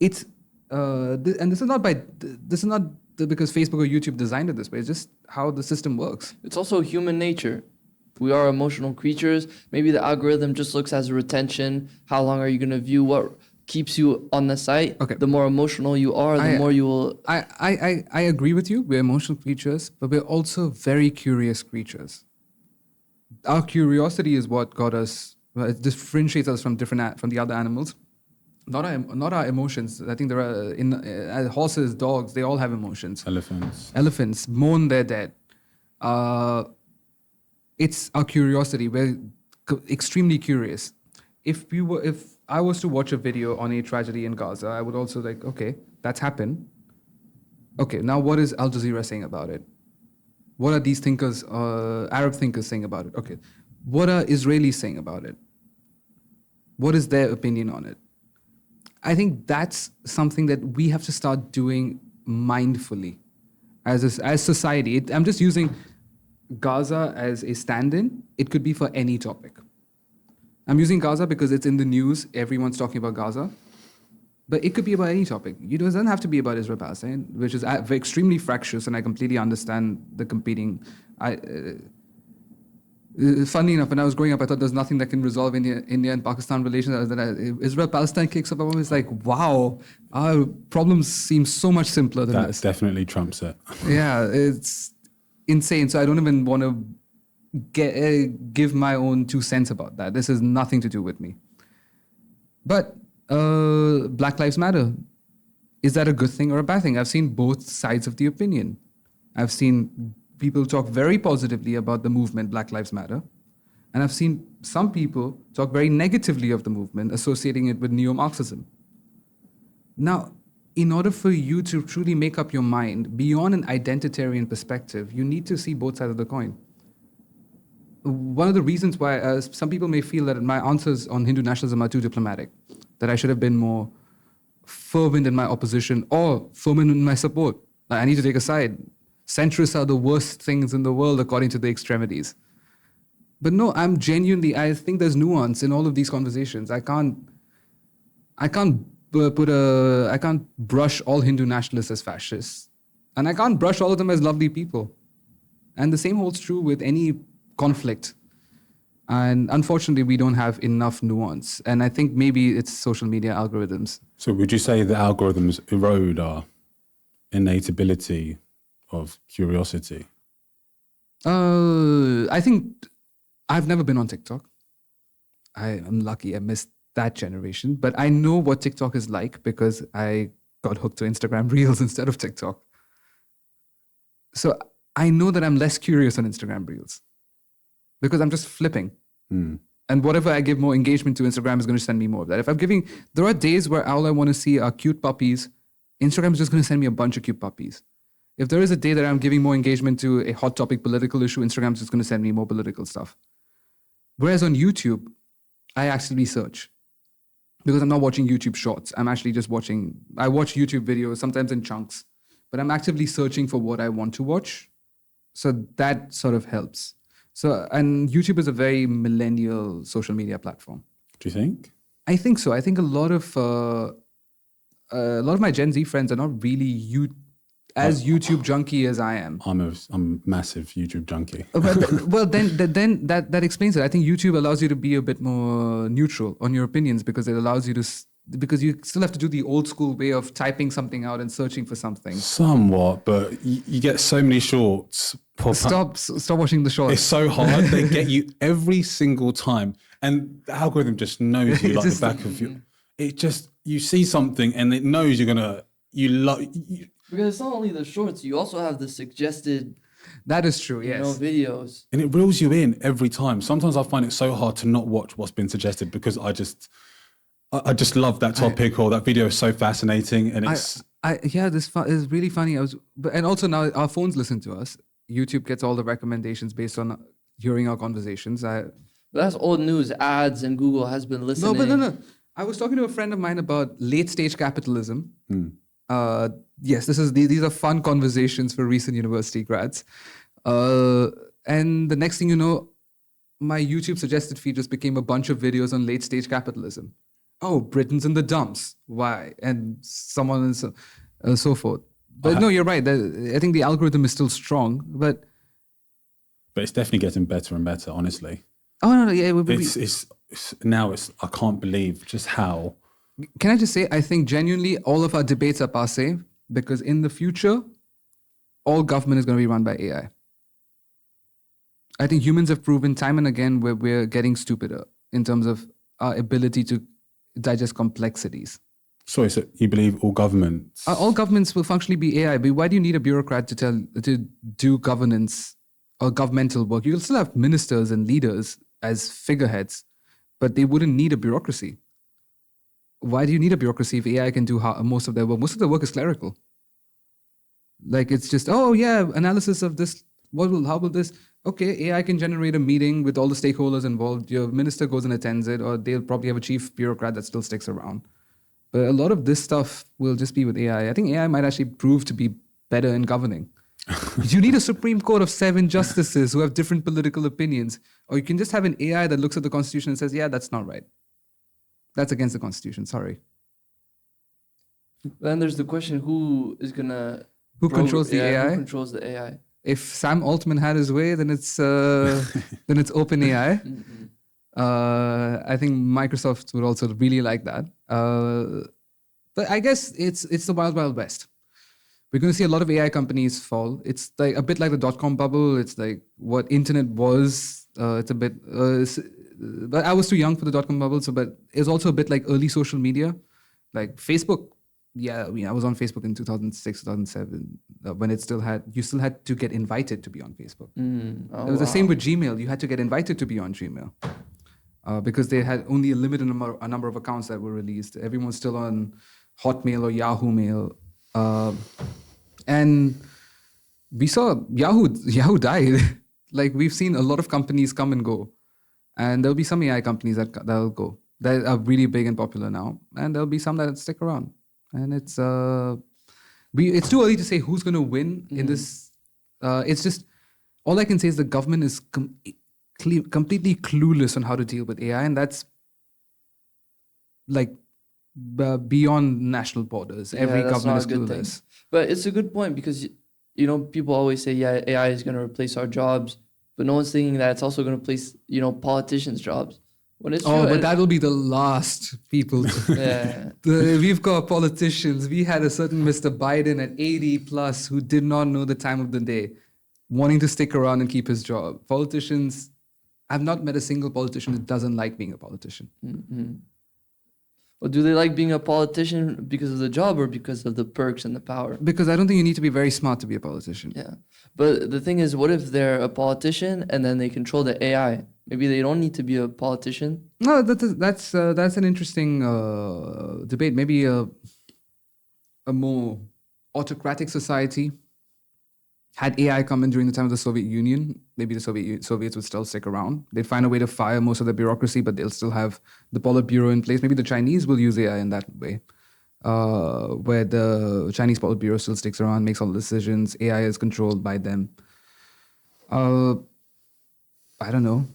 It's and this is not because Facebook or YouTube designed it this way. It's just how the system works. It's also human nature. We are emotional creatures. Maybe the algorithm just looks as retention. How long are you going to view? What keeps you on the site? Okay. The more emotional you are, the more you will. I agree with you. We're emotional creatures, but we're also very curious creatures. Our curiosity is what got us. It differentiates us from the other animals. Not our emotions. I think there are horses, dogs. They all have emotions. Elephants mourn their dead. It's our curiosity. We're extremely curious. If I was to watch a video on a tragedy in Gaza, I would also like, okay, that's happened. Okay, now what is Al Jazeera saying about it? What are these thinkers, Arab thinkers, saying about it? Okay, what are Israelis saying about it? What is their opinion on it? I think that's something that we have to start doing mindfully as society. I'm just using Gaza as a stand-in. It could be for any topic. I'm using Gaza because it's in the news. Everyone's talking about Gaza. But it could be about any topic. It doesn't have to be about Israel-Palestine, which is extremely fractious, and I completely understand the competing. Funny enough, when I was growing up, I thought there's nothing that can resolve India and Pakistan relations other than Israel-Palestine kicks up. I was like, wow, our problems seem so much simpler than this. That definitely trumps it. Yeah, it's insane. So I don't even want to give my own 2 cents about that. This has nothing to do with me. But Black Lives Matter, is that a good thing or a bad thing? I've seen both sides of the opinion. I've seen people talk very positively about the movement Black Lives Matter, and I've seen some people talk very negatively of the movement, associating it with neo-Marxism. Now, in order for you to truly make up your mind beyond an identitarian perspective, you need to see both sides of the coin. One of the reasons why some people may feel that my answers on Hindu nationalism are too diplomatic, that I should have been more fervent in my opposition or fervent in my support. I need to take a side. Centrists are the worst things in the world according to the extremities. But no, I think there's nuance in all of these conversations. I can't brush all Hindu nationalists as fascists. And I can't brush all of them as lovely people. And the same holds true with any conflict. And unfortunately, we don't have enough nuance. And I think maybe it's social media algorithms. So would you say the algorithms erode our innate ability of curiosity? I think I've never been on TikTok. I'm lucky I missed that generation. But I know what TikTok is like because I got hooked to Instagram Reels instead of TikTok. So I know that I'm less curious on Instagram Reels because I'm just flipping. And whatever I give more engagement to, Instagram is going to send me more of that. There are days where all I want to see are cute puppies. Instagram is just going to send me a bunch of cute puppies. If there is a day that I'm giving more engagement to a hot topic political issue, Instagram is just going to send me more political stuff. Whereas on YouTube, I actually search because I'm not watching YouTube shorts. I watch YouTube videos, sometimes in chunks, but I'm actively searching for what I want to watch. So that sort of helps. And YouTube is a very millennial social media platform. Do you think? I think so. I think a lot of a lot of my Gen Z friends are not really as YouTube junkie as I am. I'm a massive YouTube junkie. Well, then that explains it. I think YouTube allows you to be a bit more neutral on your opinions because it allows you to, because you still have to do the old school way of typing something out and searching for something. Somewhat, but you get so many shorts. Stop watching the shorts. It's so hard. They get you every single time. And the algorithm just knows you like the back of your... It just, you see something and it knows you're going to... Because it's not only the shorts, you also have the suggested... That is true, yes. Videos. And it reels you in every time. Sometimes I find it so hard to not watch what's been suggested because I just love that topic or that video is so fascinating and it's... This is really funny. And also now our phones listen to us. YouTube gets all the recommendations based on hearing our conversations. That's old news. Ads and Google has been listening. No. I was talking to a friend of mine about late stage capitalism. Yes, these are fun conversations for recent university grads. And the next thing you know, my YouTube suggested feed just became a bunch of videos on late stage capitalism. Oh, Britain's in the dumps. Why? And someone and so forth. But no, you're right. I think the algorithm is still strong, but it's definitely getting better and better, honestly. Oh no, yeah. It's I can't believe just how. Can I just say, I think genuinely all of our debates are passé because in the future, all government is going to be run by AI. I think humans have proven time and again where we're getting stupider in terms of our ability to digest complexities. Sorry, so you believe all governments? All governments will functionally be AI, but why do you need a bureaucrat to do governance or governmental work? You'll still have ministers and leaders as figureheads, but they wouldn't need a bureaucracy. Why do you need a bureaucracy if AI can do most of their work? Most of the work is clerical. Like it's just, analysis of this. How will this? Okay, AI can generate a meeting with all the stakeholders involved. Your minister goes and attends it, or they'll probably have a chief bureaucrat that still sticks around. But a lot of this stuff will just be with AI. I think AI might actually prove to be better in governing. You need a Supreme Court of 7 justices who have different political opinions. Or you can just have an AI that looks at the Constitution and says, yeah, that's not right. That's against the Constitution, sorry. Then there's the question, who is going to... Who controls the AI? Who controls the AI? If Sam Altman had his way, then it's OpenAI. Mm-hmm. I think Microsoft would also really like that. But I guess it's the wild, wild west. We're going to see a lot of AI companies fall. It's like a bit like the dot-com bubble. It's like what internet was. It's a bit... but I was too young for the dot-com bubble, but it's also a bit like early social media. Like Facebook. Yeah, I mean, I was on Facebook in 2006, 2007, when you still had to get invited to be on Facebook. It was the same with Gmail. You had to get invited to be on Gmail. Because they had only a limited number of accounts that were released. Everyone's still on Hotmail or Yahoo Mail. And we saw Yahoo died. Like we've seen a lot of companies come and go. And there'll be some AI companies that'll go, that are really big and popular now. And there'll be some that stick around. And it's too early to say who's going to win in this. It's just, all I can say is the government is completely clueless on how to deal with AI, and that's like beyond national borders. Every government is clueless. But it's a good point because people always say, yeah, AI is going to replace our jobs, but no one's thinking that it's also going to replace politicians' jobs. When it's true, but that will be the last people. We've got politicians. We had a certain Mr. Biden at 80 plus who did not know the time of the day, wanting to stick around and keep his job. Politicians, I've not met a single politician who doesn't like being a politician. Mm-hmm. Well, do they like being a politician because of the job or because of the perks and the power? Because I don't think you need to be very smart to be a politician. Yeah. But the thing is, what if they're a politician and then they control the AI? Maybe they don't need to be a politician. No, that's an interesting debate. Maybe a more autocratic society had AI come in during the time of the Soviet Union. Maybe the Soviets would still stick around. They'd find a way to fire most of the bureaucracy, but they'll still have the Politburo in place. Maybe the Chinese will use AI in that way, where the Chinese Politburo still sticks around, makes all the decisions. AI is controlled by them. I don't know.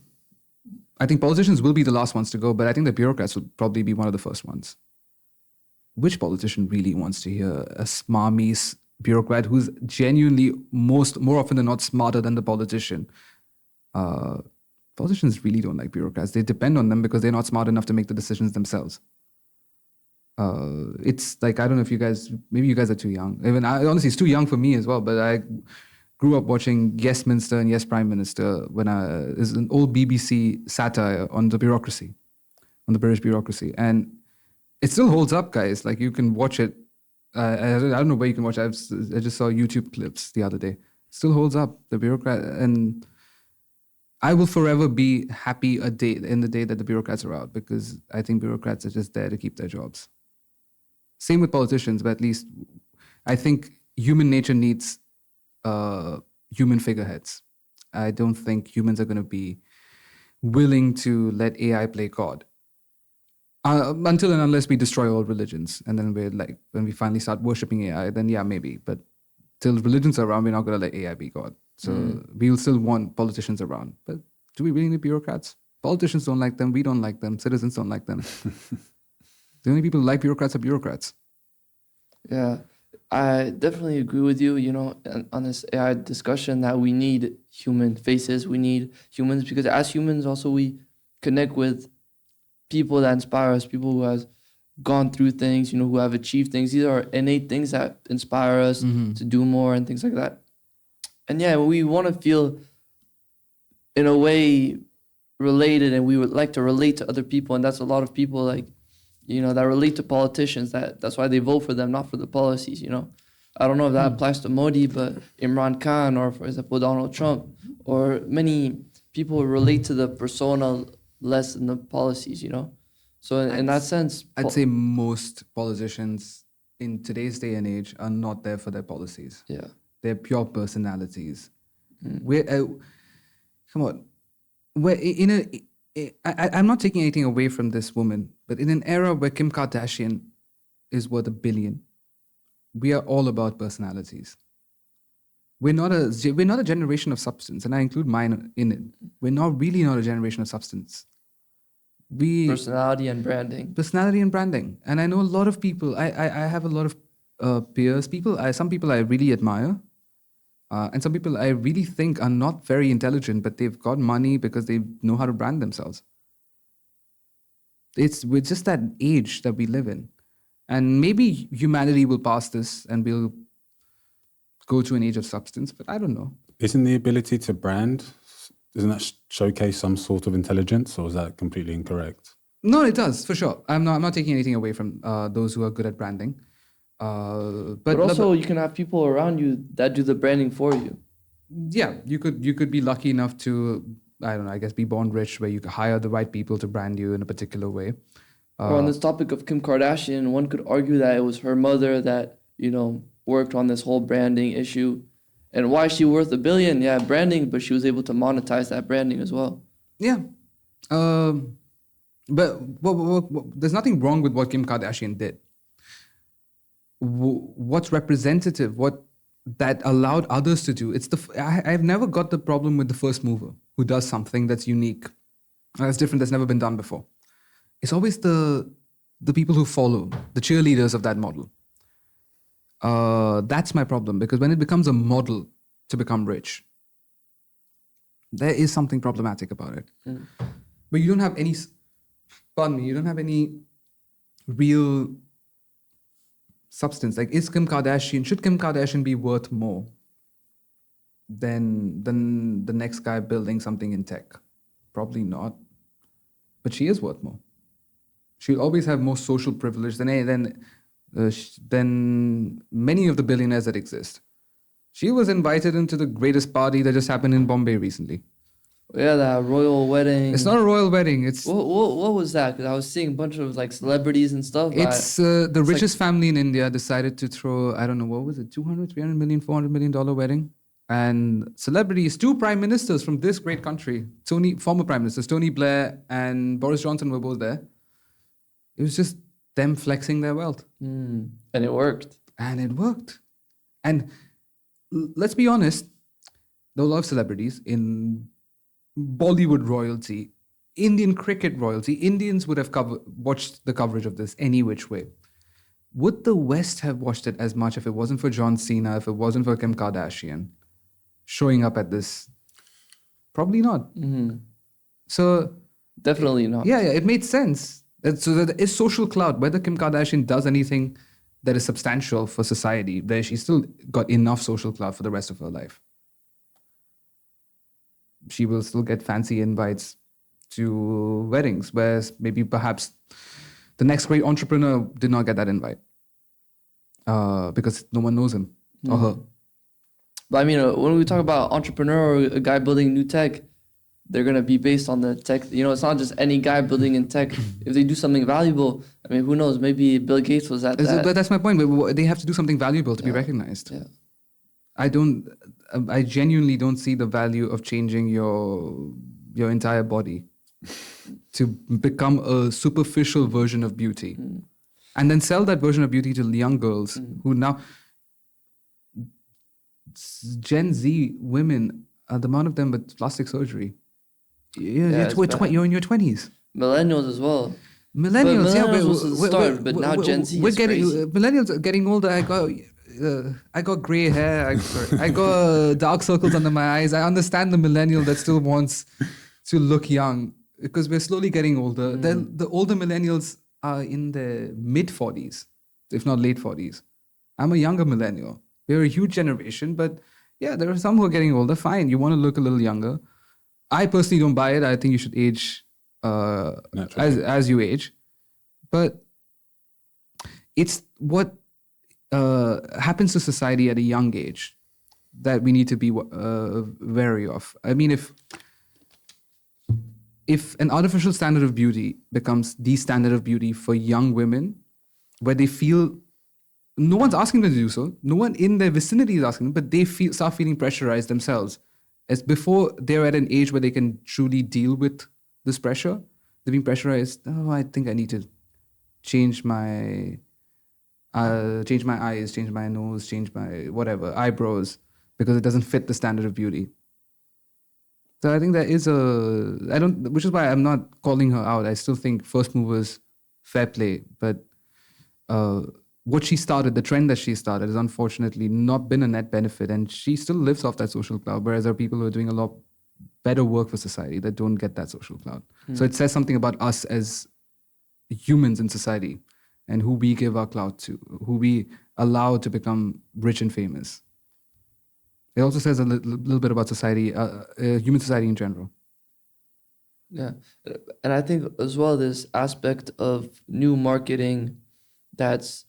I think politicians will be the last ones to go, but I think the bureaucrats will probably be one of the first ones. which politician really wants to hear a smarmy bureaucrat who's genuinely more often than not smarter than the politician? Politicians really don't like bureaucrats. They depend on them because they're not smart enough to make the decisions themselves. It's like, I don't know if maybe you guys are too young. Even honestly, it's too young for me as well. But I grew up watching Yes Minister and Yes Prime Minister is an old BBC satire on the bureaucracy, on the British bureaucracy, and it still holds up, guys. Like, you can watch it. I don't know where you can watch it. I just saw YouTube clips the other day. It still holds up. The bureaucrat, and I will forever be happy in the day that the bureaucrats are out, because I think bureaucrats are just there to keep their jobs. Same with politicians, but at least I think human nature needs human figureheads. I don't think humans are going to be willing to let AI play God until and unless we destroy all religions. And then when we finally start worshipping AI, then yeah, maybe. But till religions are around, we're not going to let AI be God. So we'll still want politicians around. But do we really need bureaucrats? Politicians don't like them. We don't like them. Citizens don't like them. The only people who like bureaucrats are bureaucrats. Yeah, I definitely agree with you, on this AI discussion, that we need human faces. We need humans because as humans also we connect with people that inspire us, people who have gone through things, who have achieved things. These are innate things that inspire us to do more and things like that. And yeah, we want to feel in a way related, and we would like to relate to other people. And that's a lot of people that relate to politicians. That's why they vote for them, not for the policies, I don't know if that applies to Modi, but Imran Khan, or for example, Donald Trump, or many people relate to the persona less than the policies, So in that sense, I'd say most politicians in today's day and age are not there for their policies. Yeah. They're pure personalities. Come on. I'm not taking anything away from this woman, but in an era where Kim Kardashian is worth $1 billion, we are all about personalities. We're not a generation of substance, and I include mine in it. We're not a generation of substance. Personality and branding. And I know a lot of people. I have a lot of peers. Some people I really admire. And some people I really think are not very intelligent, but they've got money because they know how to brand themselves. We're just that age that we live in. And maybe humanity will pass this and we'll go to an age of substance, but I don't know. Isn't the ability to brand, doesn't that showcase some sort of intelligence, or is that completely incorrect? No, it does, for sure. I'm not taking anything away from those who are good at branding. But also, you can have people around you that do the branding for you. Yeah, you could be lucky enough to, I don't know, I guess be born rich, where you can hire the right people to brand you in a particular way. Or on this topic of Kim Kardashian, one could argue that it was her mother that, worked on this whole branding issue. And why is she worth $1 billion? Yeah, branding, but she was able to monetize that branding as well. Yeah. But there's nothing wrong with what Kim Kardashian did. What's representative, that allowed others to do. I've never got the problem with the first mover who does something that's unique, that's different, that's never been done before. It's always the people who follow, the cheerleaders of that model. That's my problem, because when it becomes a model to become rich, there is something problematic about it. But you don't have any, you don't have any real substance. Like, should Kim Kardashian be worth more than the next guy building something in tech? Probably not. But she is worth more. She'll always have more social privilege than many of the billionaires that exist. She was invited into the greatest party that just happened in Bombay recently. Yeah, that royal wedding. It's not a royal wedding. It's what was that? Because I was seeing a bunch of celebrities and stuff. It's the richest family in India decided to throw, I don't know, what was it, 200, 300 million, $400 million wedding? And celebrities, 2 prime ministers from this great country, former prime ministers, Tony Blair and Boris Johnson were both there. It was just them flexing their wealth. And it worked. And let's be honest, there were a lot of celebrities in Bollywood royalty, Indian cricket royalty. Indians would have watched the coverage of this any which way. would the West have watched it as much if it wasn't for John Cena, if it wasn't for Kim Kardashian showing up at this? Probably not. Mm-hmm. So Definitely not. yeah, it made sense. So that is social clout. Whether Kim Kardashian does anything that is substantial for society, there she still got enough social clout for the rest of her life. She will still get fancy invites to weddings, whereas maybe perhaps the next great entrepreneur did not get that invite because no one knows him or her. But I mean, when we talk about entrepreneur or a guy building new tech, they're going to be based on the tech. You know, it's not just any guy building in tech. If they do something valuable, I mean, who knows? Maybe Bill Gates was at that. But that's my point. They have to do something valuable to be recognized. Yeah. I genuinely don't see the value of changing your entire body to become a superficial version of beauty and then sell that version of beauty to young girls who now Gen Z women, the amount of them with plastic surgery. You're in your 20s. Millennials as well. Millennials, was the start, but now Gen Z is crazy. Millennials are getting older. I got gray hair. I got dark circles under my eyes. I understand the millennial that still wants to look young because we're slowly getting older. Then the older millennials are in their mid 40s, if not late 40s. I'm a younger millennial. We're a huge generation, but yeah, there are some who are getting older. Fine, you want to look a little younger. I personally don't buy it. I think you should age as you age. But it's what happens to society at a young age that we need to be wary of. I mean, if an artificial standard of beauty becomes the standard of beauty for young women, where they feel no one's asking them to do so, no one in their vicinity is asking them, but they start feeling pressurized themselves. As before they're at an age where they can truly deal with this pressure, they're being pressurized. Oh, I think I need to change my eyes, change my nose, change my whatever, eyebrows, because it doesn't fit the standard of beauty. So I think there is which is why I'm not calling her out. I still think first movers, fair play. But what she started, the trend that she started, has unfortunately not been a net benefit. And she still lives off that social cloud, whereas there are people who are doing a lot better work for society that don't get that social cloud. So it says something about us as humans in society and who we give our clout to, who we allow to become rich and famous. It also says a little bit about society, human society in general. Yeah. And I think as well, this aspect of new marketing that's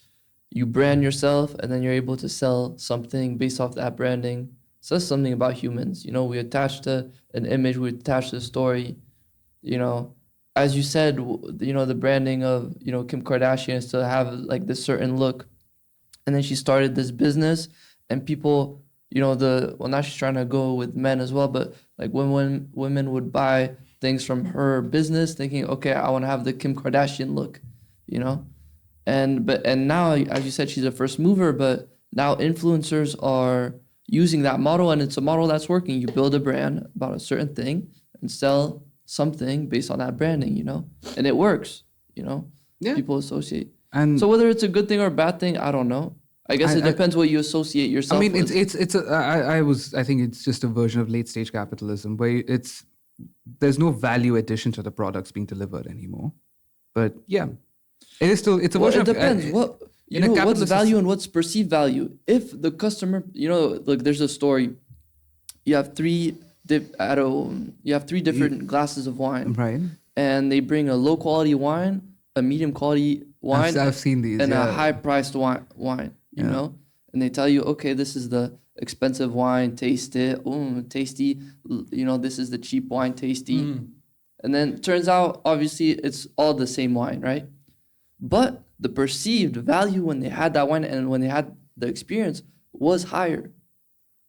you brand yourself and then you're able to sell something based off that branding says something about humans. You know, we attach to an image, we attach to a story. You know, as you said, you know, the branding of, you know, Kim Kardashian is to have like this certain look. And then she started this business and people, you know, now she's trying to go with men as well, but like when women would buy things from her business thinking, okay, I want to have the Kim Kardashian look, you know? And now, as you said, she's a first mover, but now influencers are using that model and it's a model that's working. You build a brand about a certain thing and sell something based on that branding, you know? And it works, you know? Yeah. People associate. And so whether it's a good thing or a bad thing, I don't know. I guess it depends what you associate yourself with. I think it's just a version of late stage capitalism where there's no value addition to the products being delivered anymore. But yeah, it is still, it's a version it depends. What's value and what's perceived value? If the customer, you know, look, there's a story. You have three different glasses of wine. Right. And they bring a low quality wine, a medium quality wine. I've seen these. And a high priced wine. You know, and they tell you, okay, this is the expensive wine, taste it, tasty. You know, this is the cheap wine, tasty. And then turns out, obviously, it's all the same wine, right? But the perceived value when they had that wine and when they had the experience was higher.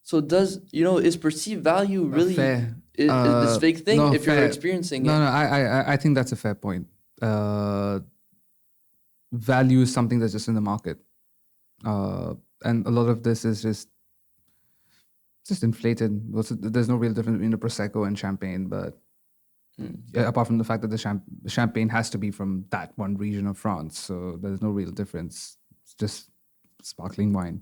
So is perceived value really is this fake thing if you're experiencing it? No, I think that's a fair point. Value is something that's just in the market. And a lot of this is just inflated. There's no real difference between the Prosecco and champagne, but apart from the fact that the champagne has to be from that one region of France, so there's no real difference. just sparkling wine.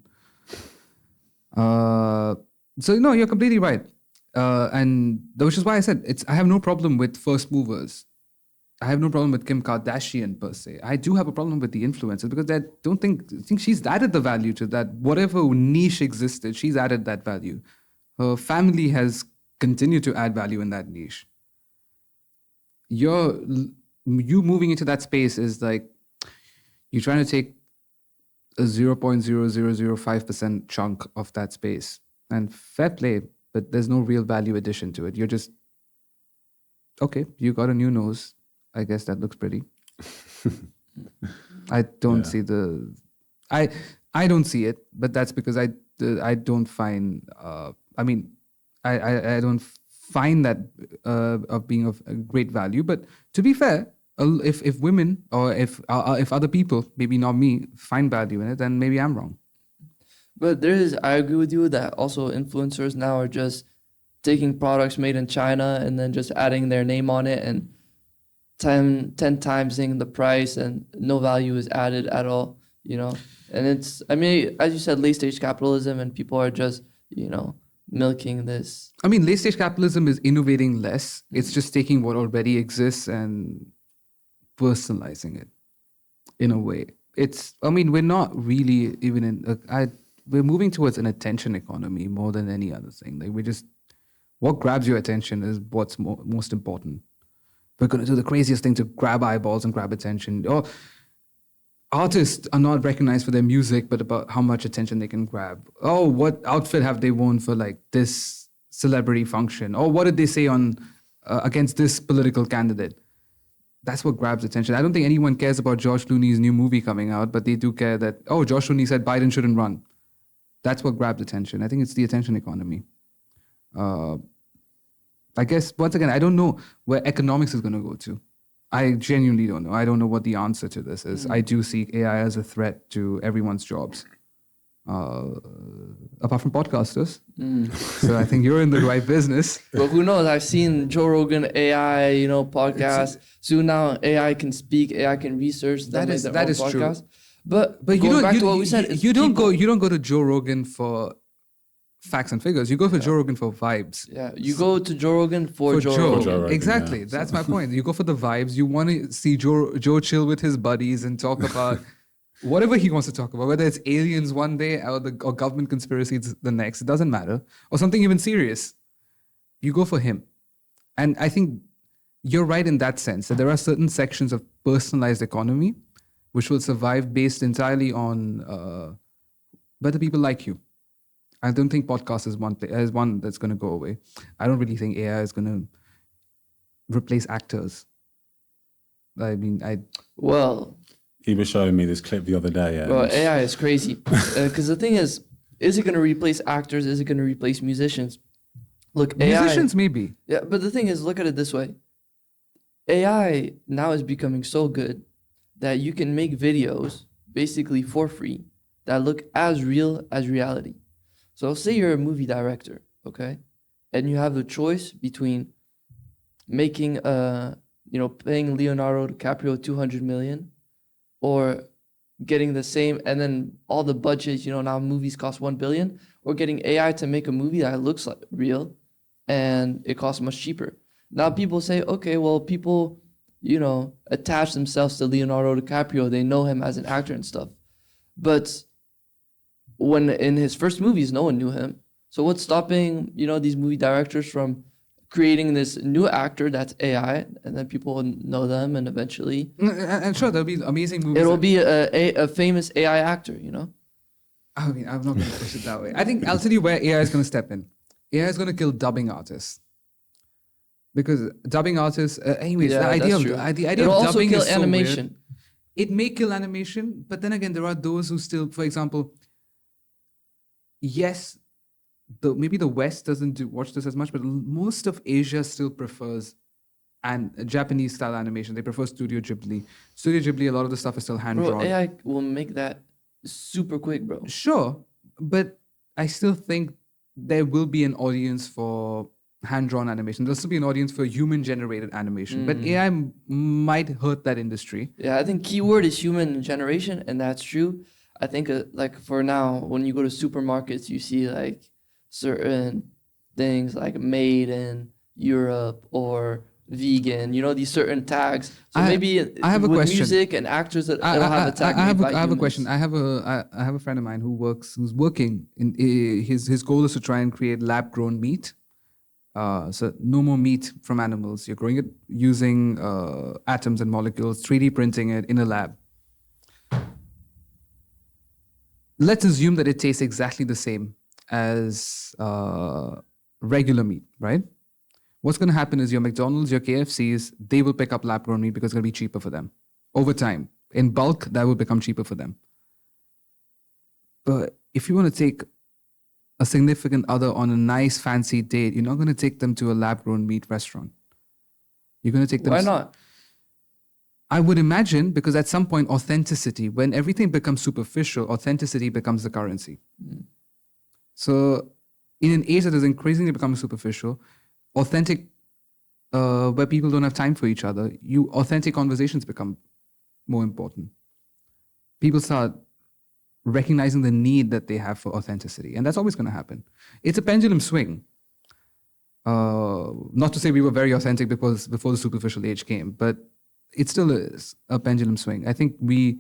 So no, you're completely right. And which is why I said I have no problem with first movers. I have no problem with Kim Kardashian per se. I do have a problem with the influencers because I think she's added the value to that. Whatever niche existed, she's added that value. Her family has continued to add value in that niche. You moving into that space is like you're trying to take a 0.0005% chunk of that space. And fair play, but there's no real value addition to it. You're just, okay, you got a new nose. I guess that looks pretty. I don't see I don't see it, but that's because I don't find, I don't find that of being of great value. But to be fair, if women or if other people, maybe not me, find value in it, then maybe I'm wrong. But I agree with you that also influencers now are just taking products made in China and then just adding their name on it and 10 times the price, and no value is added at all, And it's, as you said, late stage capitalism, and people are just, milking this. Late stage capitalism is innovating less. It's just taking what already exists and personalizing it in a way. We're not really even in, we're moving towards an attention economy more than any other thing. Like what grabs your attention is what's most important. We're going to do the craziest thing to grab eyeballs and grab attention. Or artists are not recognized for their music, but about how much attention they can grab. Oh, what outfit have they worn for like this celebrity function? Or what did they say on against this political candidate? That's what grabs attention. I don't think anyone cares about George Clooney's new movie coming out, but they do care that, oh, George Clooney said Biden shouldn't run. That's what grabs attention. I think it's the attention economy. I guess, once again, I don't know where economics is going to go to. I genuinely don't know. I don't know what the answer to this is. I do see AI as a threat to everyone's jobs, apart from podcasters. So I think you're in the right business. But who knows? I've seen Joe Rogan AI, podcast. Soon now AI can speak, AI can research. That is true. But you don't go to Joe Rogan for facts and figures. You go for Joe Rogan for vibes. Yeah, you go to Joe Rogan for Joe Rogan. Exactly. Yeah. That's my point. You go for the vibes. You want to see Joe chill with his buddies and talk about whatever he wants to talk about, whether it's aliens one day or government conspiracies the next. It doesn't matter. Or something even serious. You go for him. And I think you're right in that sense, that there are certain sections of personalized economy which will survive based entirely on whether people like you. I don't think podcast is one that's going to go away. I don't really think AI is going to replace actors. Well, he was showing me this clip the other day. Well, AI is crazy because the thing is it going to replace actors? Is it going to replace musicians? Look, musicians maybe. Yeah, but the thing is, look at it this way: AI now is becoming so good that you can make videos basically for free that look as real as reality. So say you're a movie director, okay? And you have the choice between making paying Leonardo DiCaprio $200 million or getting the same, and then all the budgets, now movies cost $1 billion, or getting AI to make a movie that looks like real and it costs much cheaper. Now people say, okay, well, people, attach themselves to Leonardo DiCaprio. They know him as an actor and stuff. But when in his first movies, no one knew him. So what's stopping, these movie directors from creating this new actor that's AI, and then people will know them, and eventually, and sure, there'll be amazing movies. It'll be a famous AI actor, I'm not going to push it that way. I think I'll tell you where AI is going to step in. AI is going to kill dubbing artists. Because dubbing artists, the idea of dubbing is so animation. Weird. It may kill animation, but then again, there are those who still, for example, yes, maybe the West doesn't watch this as much, but most of Asia still prefers Japanese style animation. They prefer Studio Ghibli. Studio Ghibli, a lot of the stuff is still hand drawn. Bro, AI will make that super quick, bro. Sure, but I still think there will be an audience for hand-drawn animation. There'll still be an audience for human-generated animation. But AI might hurt that industry. Yeah, I think keyword is human generation, and that's true. I think like for now, when you go to supermarkets, you see like certain things like made in Europe or vegan, these certain tags. So maybe I have a with question. music and actors, it'll have a tag made by I have a humans. question. I have a friend of mine who's working in his goal is to try and create lab grown meat. So no more meat from animals. You're growing it using atoms and molecules, 3D printing it in a lab. Let's assume that it tastes exactly the same as regular meat, right? What's going to happen is your McDonald's, your KFCs, they will pick up lab-grown meat because it's going to be cheaper for them. Over time, in bulk, that will become cheaper for them. But if you want to take a significant other on a nice, fancy date, you're not going to take them to a lab-grown meat restaurant. You're going to take them... Why not? I would imagine because at some point, authenticity, when everything becomes superficial, authenticity becomes the currency. So in an age that is increasingly becoming superficial, authentic, where people don't have time for each other, authentic conversations become more important. People start recognizing the need that they have for authenticity, and that's always going to happen. It's a pendulum swing. Not to say we were very authentic before the superficial age came, but it still is a pendulum swing. I think we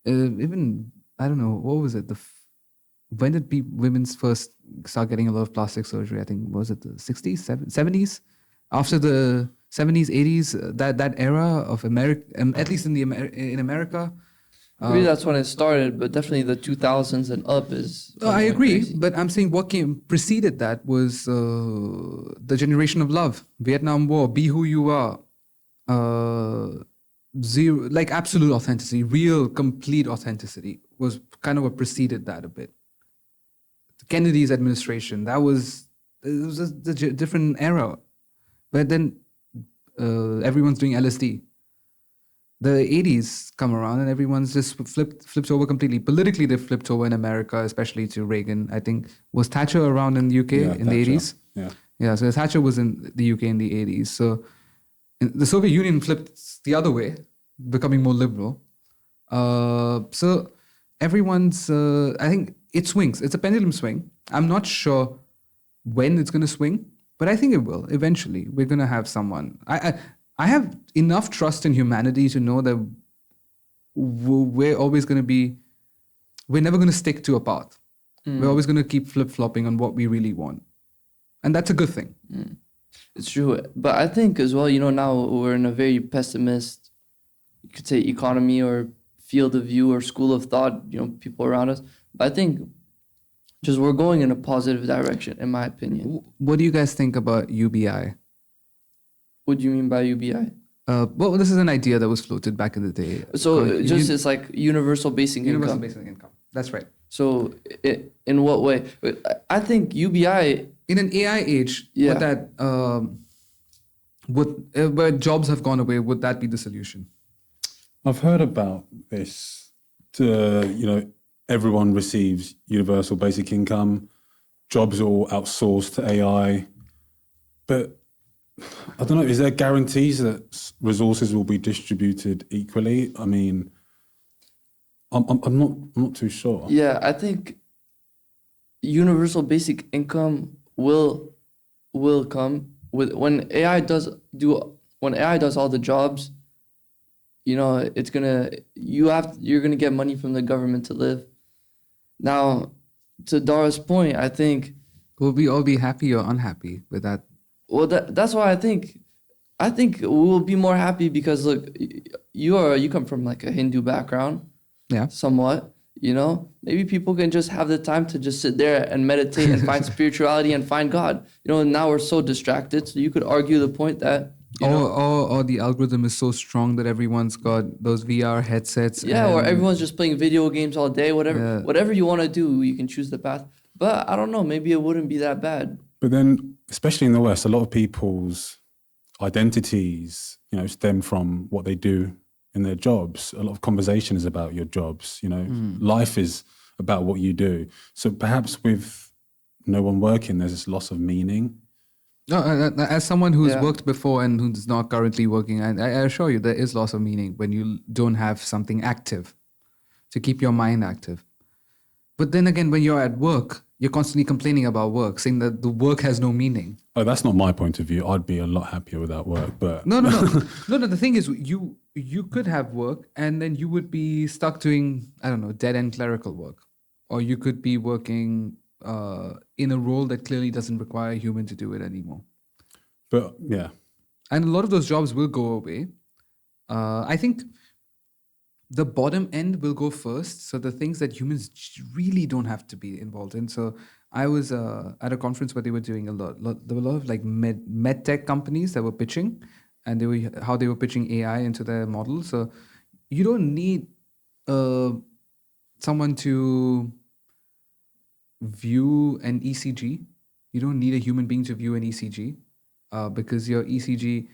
even, I don't know, what was it? When did women's first start getting a lot of plastic surgery? I think, was it the 60s, 70s? After the 70s, 80s, that era of America, at least in America. Maybe that's when it started, but definitely the 2000s and up is... I agree, but I'm saying what preceded that was the generation of love, Vietnam War, be who you are, zero, like absolute authenticity, real, complete authenticity was kind of what preceded that a bit. Kennedy's administration, it was a different era. But then everyone's doing LSD. The 80s come around and everyone's just flipped over completely. Politically, they flipped over in America, especially to Reagan. I think, was Thatcher around in the UK in the 80s? Yeah, so Thatcher was in the UK in the 80s. So the Soviet Union flipped the other way, becoming more liberal. So everyone's, I think it swings. It's a pendulum swing. I'm not sure when it's going to swing, but I think it will. Eventually, we're going to have someone. I have enough trust in humanity to know that we're always going to be, we're never going to stick to a path. We're always going to keep flip-flopping on what we really want. And that's a good thing. It's true. But I think as well, now we're in a very pessimist, you could say, economy or field of view or school of thought, people around us. But I think just we're going in a positive direction, in my opinion. What do you guys think about UBI? What do you mean by UBI? Well, this is an idea that was floated back in the day. So it's like universal basic income. Universal basic income. That's right. So in what way? I think UBI... In an AI age, would that, where jobs have gone away, would that be the solution? I've heard about this. Everyone receives universal basic income. Jobs are all outsourced to AI. But I don't know, is there guarantees that resources will be distributed equally? I mean, I'm not too sure. Yeah, I think universal basic income will come with when AI does all the jobs. You're gonna get money from the government to live. Now, to Dara's point, I think will we all be happy or unhappy with that? Well, that's why I think we will be more happy because look, you come from like a Hindu background, somewhat. Maybe people can just have the time to just sit there and meditate and find spirituality and find God. Now we're so distracted. So you could argue the point that or the algorithm is so strong that everyone's got those VR headsets. Or everyone's just playing video games all day. Whatever you want to do, you can choose the path. But I don't know. Maybe it wouldn't be that bad. But then, especially in the West, a lot of people's identities, stem from what they do in their jobs. A lot of conversation is about your jobs. Life is about what you do. So perhaps with no one working, there's this loss of meaning. No, as someone who's worked before and who's not currently working, I assure you there is loss of meaning when you don't have something active to keep your mind active. But then again, when you're at work, you're constantly complaining about work, saying that the work has no meaning. Oh, that's not my point of view. I'd be a lot happier without work. But No. The thing is, you could have work, and then you would be stuck doing, I don't know, dead end clerical work, or you could be working in a role that clearly doesn't require a human to do it anymore. But yeah, And a lot of those jobs will go away. I think the bottom end will go first. So the things that humans really don't have to be involved in. So I was at a conference where they were doing there were a lot of like med tech companies that were pitching, and how they were pitching AI into their model. So you don't need someone to view an ECG. You don't need a human being to view an ECG because your ECG,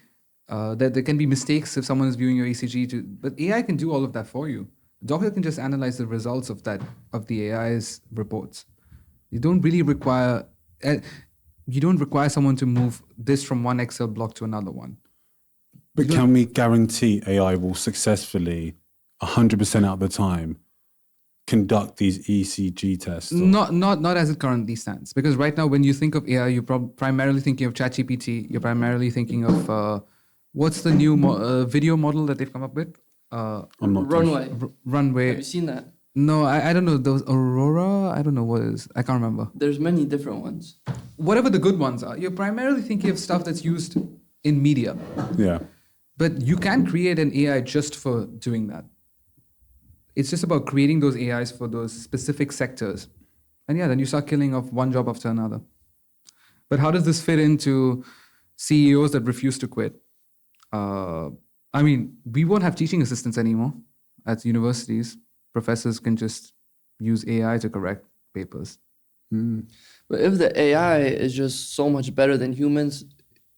there can be mistakes if someone is viewing your ECG. But AI can do all of that for you. The doctor can just analyze the results of the AI's reports. You don't really require someone to move this from one Excel block to another one. but can we guarantee AI will successfully, 100% out of the time, conduct these ECG tests? Not as it currently stands. Because right now, when you think of AI, you're primarily thinking of ChatGPT. You're primarily thinking of what's the new video model that they've come up with? I'm not Runway. Runway. Have you seen that? No, I don't know. Those Aurora, I don't know what it is. I can't remember. There's many different ones. Whatever the good ones are, you're primarily thinking of stuff that's used in media. Yeah. But you can create an AI just for doing that. It's just about creating those AIs for those specific sectors. And yeah, then you start killing off one job after another. But how does this fit into CEOs that refuse to quit? I mean, we won't have teaching assistants anymore at universities. Professors can just use AI to correct papers. But if the AI is just so much better than humans,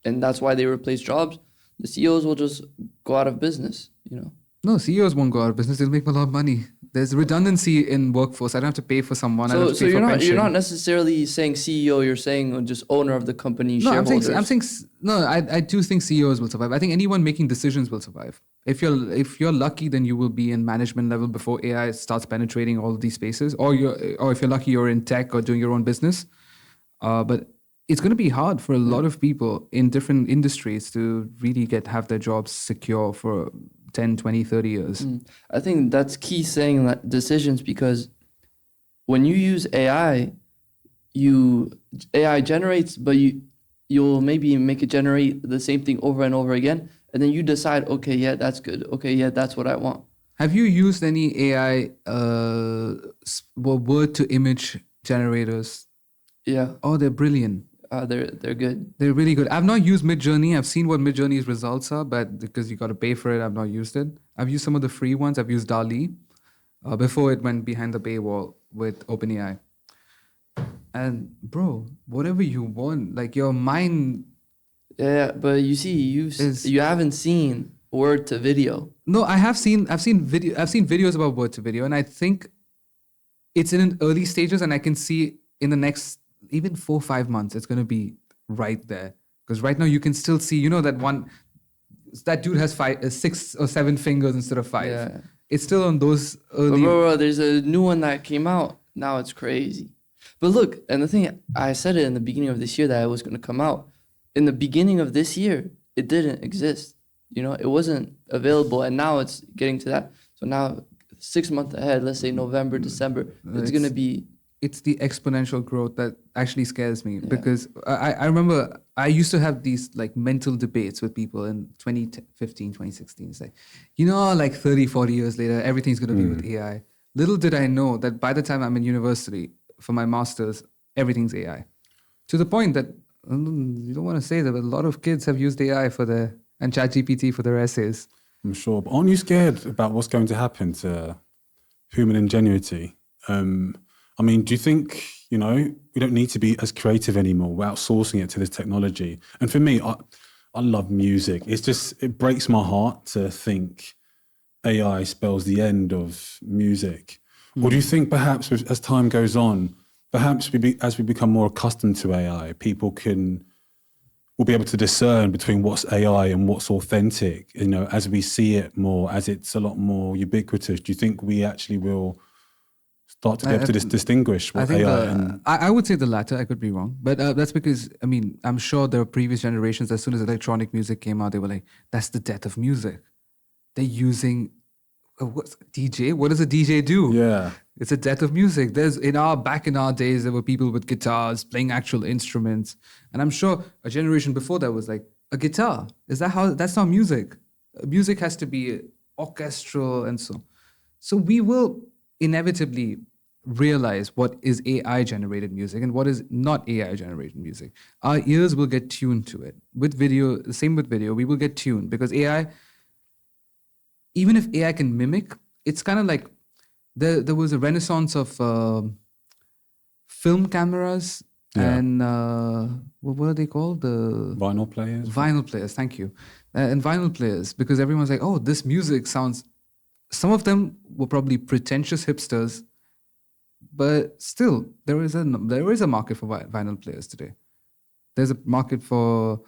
and that's why they replace jobs, the CEOs will just go out of business, you know? No, CEOs won't go out of business. They'll make a lot of money. There's redundancy in workforce. I don't have to pay for someone. I don't have to So pay for pension. you're not necessarily saying CEO, you're saying just owner of the company, shareholders. I do think CEOs will survive. I think anyone making decisions will survive. If you're lucky, then you will be in management level before AI starts penetrating all of these spaces. Or if you're lucky, you're in tech or doing your own business. But it's going to be hard for a lot of people in different industries to really have their jobs secure for 10, 20, 30 years. I think that's key saying that decisions, because when you use AI, AI generates, but you'll maybe make it generate the same thing over and over again. And then you decide, okay, yeah, that's good. Okay, yeah, that's what I want. Have you used any AI word to image generators? Yeah. Oh, they're brilliant. They're good. They're really good. I've not used Midjourney. I've seen what Midjourney's results are, but because you got to pay for it, I've not used it. I've used some of the free ones. I've used DALL-E before it went behind the paywall with OpenAI. And bro, whatever you want, like your mind. Yeah, but you see, you haven't seen word to video. No, I've seen videos about word to video, and I think it's in early stages, and I can see in the next even 4 or 5 months, it's going to be right there. Because right now you can still see, that dude has 6 or 7 fingers instead of 5. Yeah. It's still on those early. Bro, there's a new one that came out. Now it's crazy. But look, and the thing, I said it in the beginning of this year that it was going to come out. In the beginning of this year, it didn't exist. It wasn't available, and now it's getting to that. So now 6 months ahead, let's say November, December, it's going to be... It's the exponential growth that actually scares me, because I remember I used to have these like mental debates with people in 2015, 2016. It's like, like 30, 40 years later, everything's going to be with AI. Little did I know that by the time I'm in university for my master's, everything's AI. To the point that, you don't want to say that, but a lot of kids have used AI and ChatGPT for their essays. I'm sure. But aren't you scared about what's going to happen to human ingenuity? I mean, do you think, we don't need to be as creative anymore? We're outsourcing it to this technology. And for me, I love music. It breaks my heart to think AI spells the end of music. Or do you think perhaps as time goes on, perhaps as we become more accustomed to AI, people can we'll be able to discern between what's AI and what's authentic, you know, as we see it more, as it's a lot more ubiquitous? Do you think we actually will start to be able to distinguish I what think AI and... I would say the latter. I could be wrong, but that's because I mean I'm sure there are previous generations. As soon as electronic music came out, they were like, "That's the death of music." They're using what's DJ? What does a DJ do? Yeah. It's a death of music. Back in our days, there were people with guitars playing actual instruments, and I'm sure a generation before that was like, a guitar. Is that how? That's not music. Music has to be orchestral and so. So we will inevitably realize what is AI generated music and what is not AI generated music. Our ears will get tuned to it. With video, same with video, we will get tuned because AI, even if AI can mimic, it's kind of like there was a renaissance of film cameras and what are they called? The Vinyl players? Vinyl players, thank you. And vinyl players, because everyone's like, oh, this music sounds... Some of them were probably pretentious hipsters, but still, there is a market for vinyl players today. There's a market for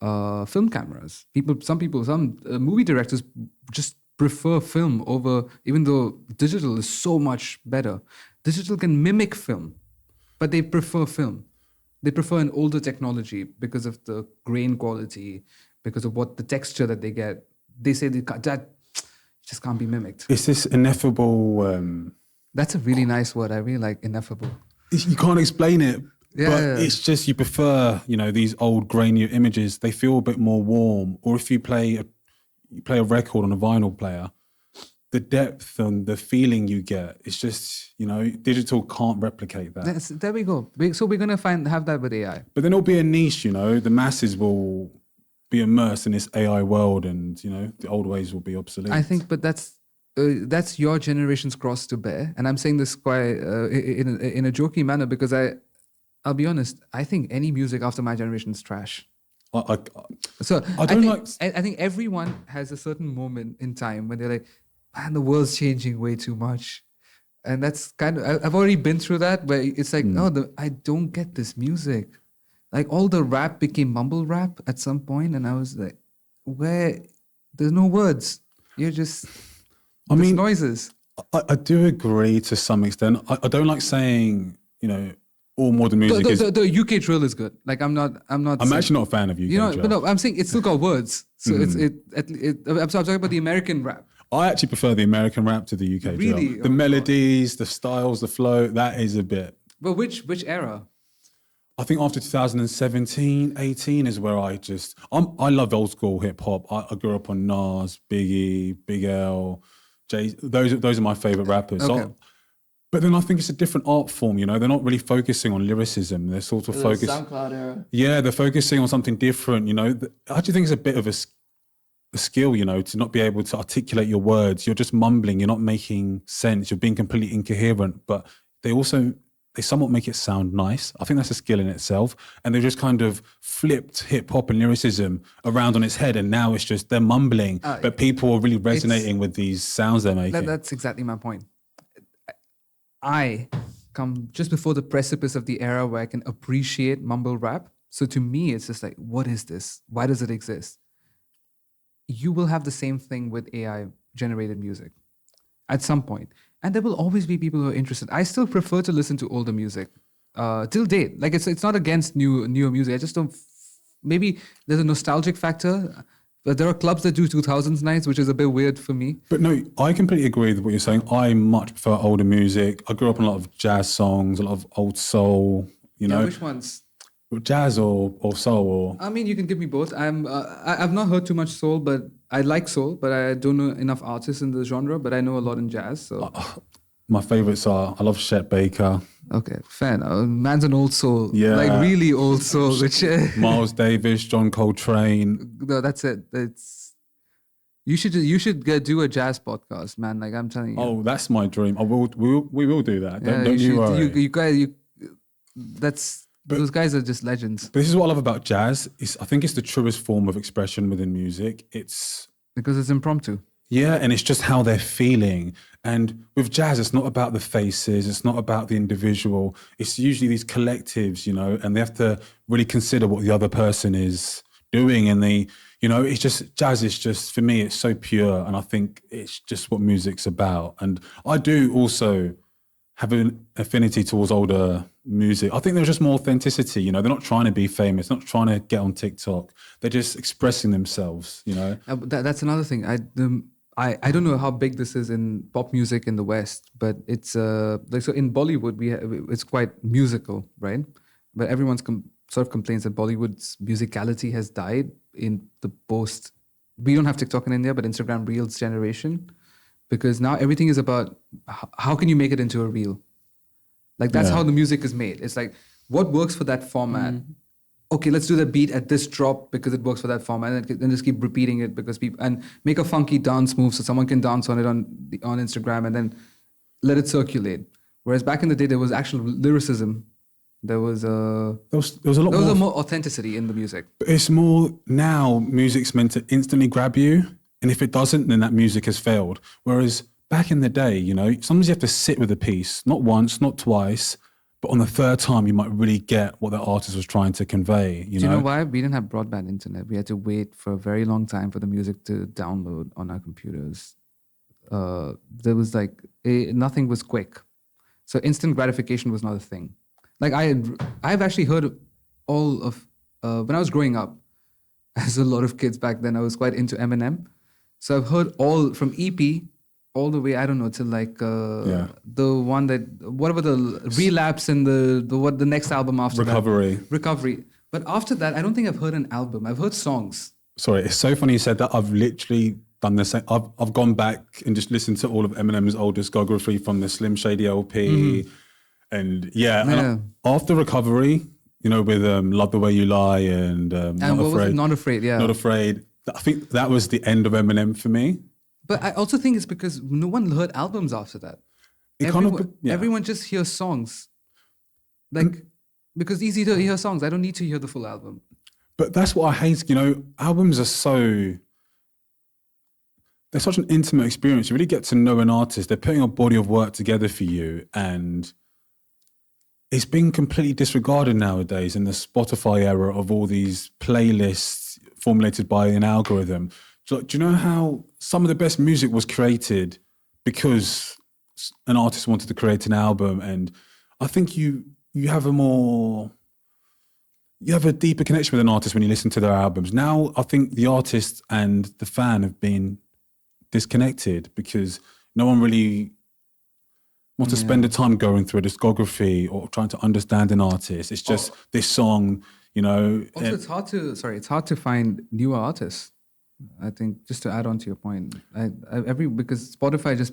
film cameras. Some movie directors just prefer film over, even though digital is so much better. Digital can mimic film, but they prefer film. They prefer an older technology because of the grain quality, because of what the texture that they get. They say that just can't be mimicked. It's this ineffable... That's a really nice word. I really like ineffable. You can't explain it, Yeah. but it's just you prefer, you know, these old grainy images. They feel a bit more warm. Or if you play a record on a vinyl player, the depth and the feeling you get, it's just, you know, digital can't replicate that. There we go. So we're going to have that with AI. But then it'll be a niche, you know. The masses will be immersed in this AI world and, you know, the old ways will be obsolete. I think, but that's your generation's cross to bear. And I'm saying this quite in a jokey manner because I'll be honest, I think any music after my generation is trash. I think everyone has a certain moment in time when they're like, man, the world's changing way too much. And that's kind of, I've already been through that where it's like, I don't get this music. Like all the rap became mumble rap at some point, and I was like, there's no words. You're just noises. I do agree to some extent. I don't like saying, you know, all modern music is... The UK drill is good. Like I'm actually not a fan of UK drill. But no, I'm saying it's still got words. So I'm talking about the American rap. I actually prefer the American rap to the UK Really? drill. The melodies, the styles, the flow, that is a bit... But which era? I think after 2017, 18 is where I love old school hip hop. I grew up on Nas, Biggie, Big L, Jay. Those are my favorite rappers. Okay. So, but then I think it's a different art form, you know. They're not really focusing on lyricism. They're sort of focused... SoundCloud era. Yeah, they're focusing on something different, you know. I actually think it's a bit of a skill, you know, to not be able to articulate your words. You're just mumbling. You're not making sense. You're being completely incoherent. But they somewhat make it sound nice. I think that's a skill in itself. And they just kind of flipped hip hop and lyricism around on its head. And now it's just, they're mumbling, but people are really resonating with these sounds they're making. That's exactly my point. I come just before the precipice of the era where I can appreciate mumble rap. So to me, it's just like, what is this? Why does it exist? You will have the same thing with AI generated music at some point. And there will always be people who are interested. I still prefer to listen to older music till date. Like it's not against newer music. I just don't. Maybe there's a nostalgic factor. But there are clubs that do 2000s nights, which is a bit weird for me. But no, I completely agree with what you're saying. I much prefer older music. I grew up on a lot of jazz songs, a lot of old soul. You know, which ones? Jazz or soul or... I mean, you can give me both. I've not heard too much soul, but I like soul, but I don't know enough artists in the genre, but I know a lot in jazz. So my favorites are, I love Chet Baker. Okay, fair enough. Man's an old soul. Yeah. Like really old soul. Which Miles Davis, John Coltrane. No, that's it. You should do a jazz podcast, man. Like I'm telling you. Oh, that's my dream. We will do that. Don't you worry. You guys, those guys are just legends. But this is what I love about jazz. I think it's the truest form of expression within music. It's because it's impromptu. Yeah, and it's just how they're feeling. And with jazz, it's not about the faces, it's not about the individual. It's usually these collectives, and they have to really consider what the other person is doing. And it's just, jazz is just, for me, it's so pure. And I think it's just what music's about. And I do also have an affinity towards older music. I think there's just more authenticity, they're not trying to be famous, not trying to get on TikTok. They're just expressing themselves, That's another thing. I don't know how big this is in pop music in the West, but it's so in Bollywood it's quite musical, right? But everyone's sort of complains that Bollywood's musicality has died in the post. We don't have TikTok in India, but Instagram Reels generation, because now everything is about how can you make it into a reel. Like that's how the music is made. It's like what works for that format. Okay, let's do the beat at this drop because it works for that format, and then just keep repeating it because people, and make a funky dance move so someone can dance on it on Instagram, and then let it circulate. Whereas back in the day, there was actual lyricism. There was a more authenticity in the music. But it's more now. Music's meant to instantly grab you, and if it doesn't, then that music has failed. Whereas back in the day, sometimes you have to sit with a piece, not once, not twice. But on the third time, you might really get what the artist was trying to convey. Do you know why? We didn't have broadband internet. We had to wait for a very long time for the music to download on our computers. There was nothing was quick. So instant gratification was not a thing. Like I've actually heard all of, when I was growing up, as a lot of kids back then, I was quite into Eminem. So I've heard all from EP all the way, I don't know, till the one that, whatever the Relapse and the next album after Recovery. But after that, I don't think I've heard an album. I've heard songs. Sorry, it's so funny you said that. I've literally done the same. I've gone back and just listened to all of Eminem's old discography from the Slim Shady LP. And and after Recovery, with Love the Way You Lie and Not what Afraid. Was it? Not Afraid, yeah. Not Afraid. I think that was the end of Eminem for me. But I also think it's because no one heard albums after that. Everyone just hears songs. Because it's easy to hear songs. I don't need to hear the full album. But that's what I hate. Albums are they're such an intimate experience. You really get to know an artist. They're putting a body of work together for you. And it's being completely disregarded nowadays in the Spotify era of all these playlists formulated by an algorithm. Do you know how some of the best music was created because an artist wanted to create an album? And I think you have a deeper connection with an artist when you listen to their albums. Now, I think the artist and the fan have been disconnected because no one really wants to spend the time going through a discography or trying to understand an artist. It's just this song, Also, it's hard to find newer artists. I think just to add on to your point, because Spotify just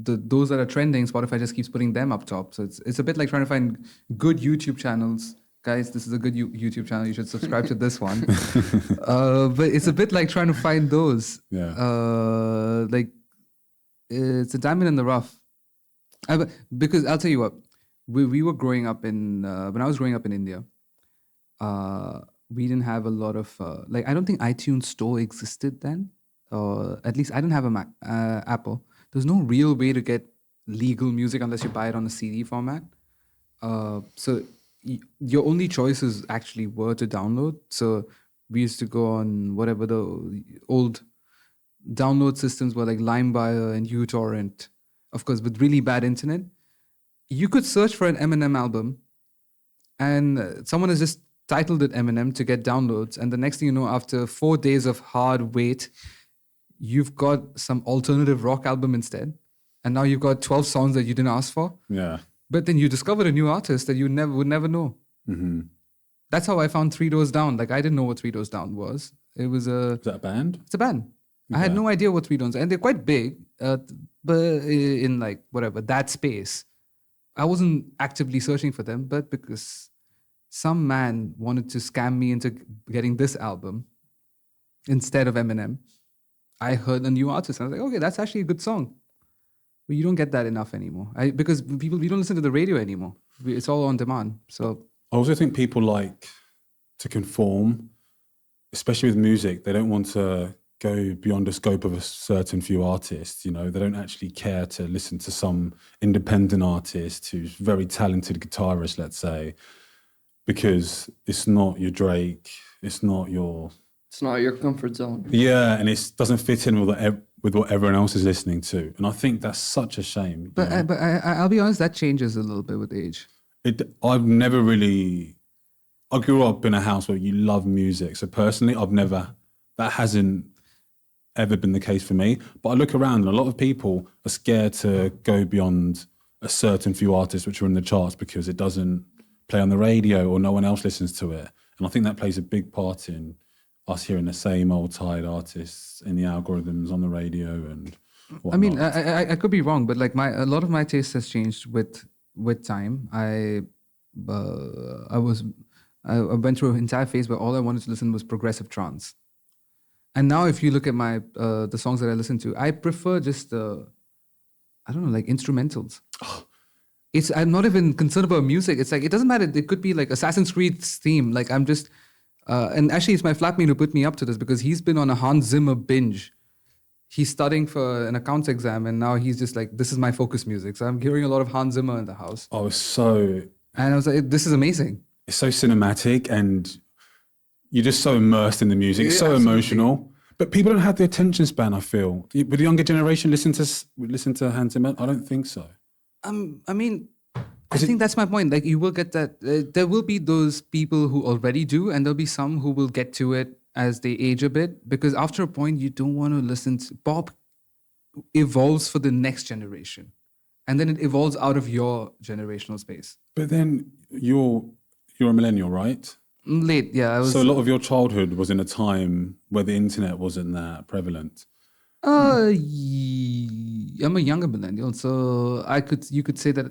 those that are trending, Spotify just keeps putting them up top. So it's a bit like trying to find good YouTube channels. Guys, this is a good YouTube channel. You should subscribe to this one. But it's a bit like trying to find those. Yeah. It's a diamond in the rough. Because I'll tell you what, we were growing up in when I was growing up in India. We didn't have a lot of I don't think iTunes Store existed then, or at least I didn't have a Mac, Apple. There's no real way to get legal music unless you buy it on a CD format. So your only choices actually were to download. So we used to go on whatever the old download systems were, like LimeWire and uTorrent. Of course, with really bad internet, you could search for an Eminem album, and someone has just titled it Eminem to get downloads, and the next thing you know, after 4 days of hard wait, you've got some alternative rock album instead, and now you've got 12 songs that you didn't ask for. Yeah. But then you discovered a new artist that you would never know. Mm-hmm. That's how I found Three Doors Down. I didn't know what Three Doors Down was. It was Is that a band? It's a band. Okay. I had no idea what Three Doors, and they're quite big, but in that space, I wasn't actively searching for them, but because some man wanted to scam me into getting this album instead of Eminem, I heard a new artist. And I was like, okay, that's actually a good song. But you don't get that enough anymore. Because we don't listen to the radio anymore. It's all on demand. So I also think people like to conform, especially with music. They don't want to go beyond the scope of a certain few artists. You know, they don't actually care to listen to some independent artist who's very talented guitarist, let's say, because it's not your Drake, it's not your comfort zone. Yeah, and it doesn't fit in with what everyone else is listening to, and I think that's such a shame. But I'll be honest, that changes a little bit with age. I've never really. I grew up in a house where you love music, so personally, that hasn't ever been the case for me. But I look around, and a lot of people are scared to go beyond a certain few artists which are in the charts because it doesn't play on the radio or no one else listens to it, and I think that plays a big part in us hearing the same old tired artists in the algorithms on the radio and whatnot. I mean, I could be wrong, but like a lot of my taste has changed with time. I went through an entire phase where all I wanted to listen was progressive trance, and now if you look at my the songs that I listen to, I prefer just I don't know, like instrumentals. I'm not even concerned about music. It's like it doesn't matter. It could be like Assassin's Creed's theme. Like I'm just. And actually, it's my flatmate who put me up to this because he's been on a Hans Zimmer binge. He's studying for an accounts exam, and now he's just like, this is my focus music. So I'm hearing a lot of Hans Zimmer in the house. And I was like, this is amazing. It's so cinematic, and you're just so immersed in the music. It's so absolutely. emotional. But people don't have the attention span, I feel. Would the younger generation listen to Hans Zimmer? I don't think so. I mean... I think that's my point. Like you will get that. There will be those people who already do, and there'll be some who will get to it as they age a bit. Because after a point, you don't want to listen to pop. Evolves for the next generation, and then it evolves out of your generational space. But then you're a millennial, right? Late, yeah. I was, so a lot of your childhood was in a time where the internet wasn't that prevalent. I'm a younger millennial, so you could say that.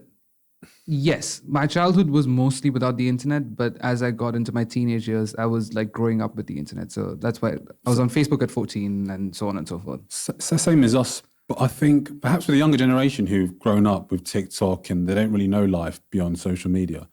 Yes, my childhood was mostly without the internet, but as I got into my teenage years, I was like growing up with the internet. So that's why I was on Facebook at 14 and so on and so forth. Same as us. But I think perhaps with the younger generation who've grown up with TikTok and they don't really know life beyond social media,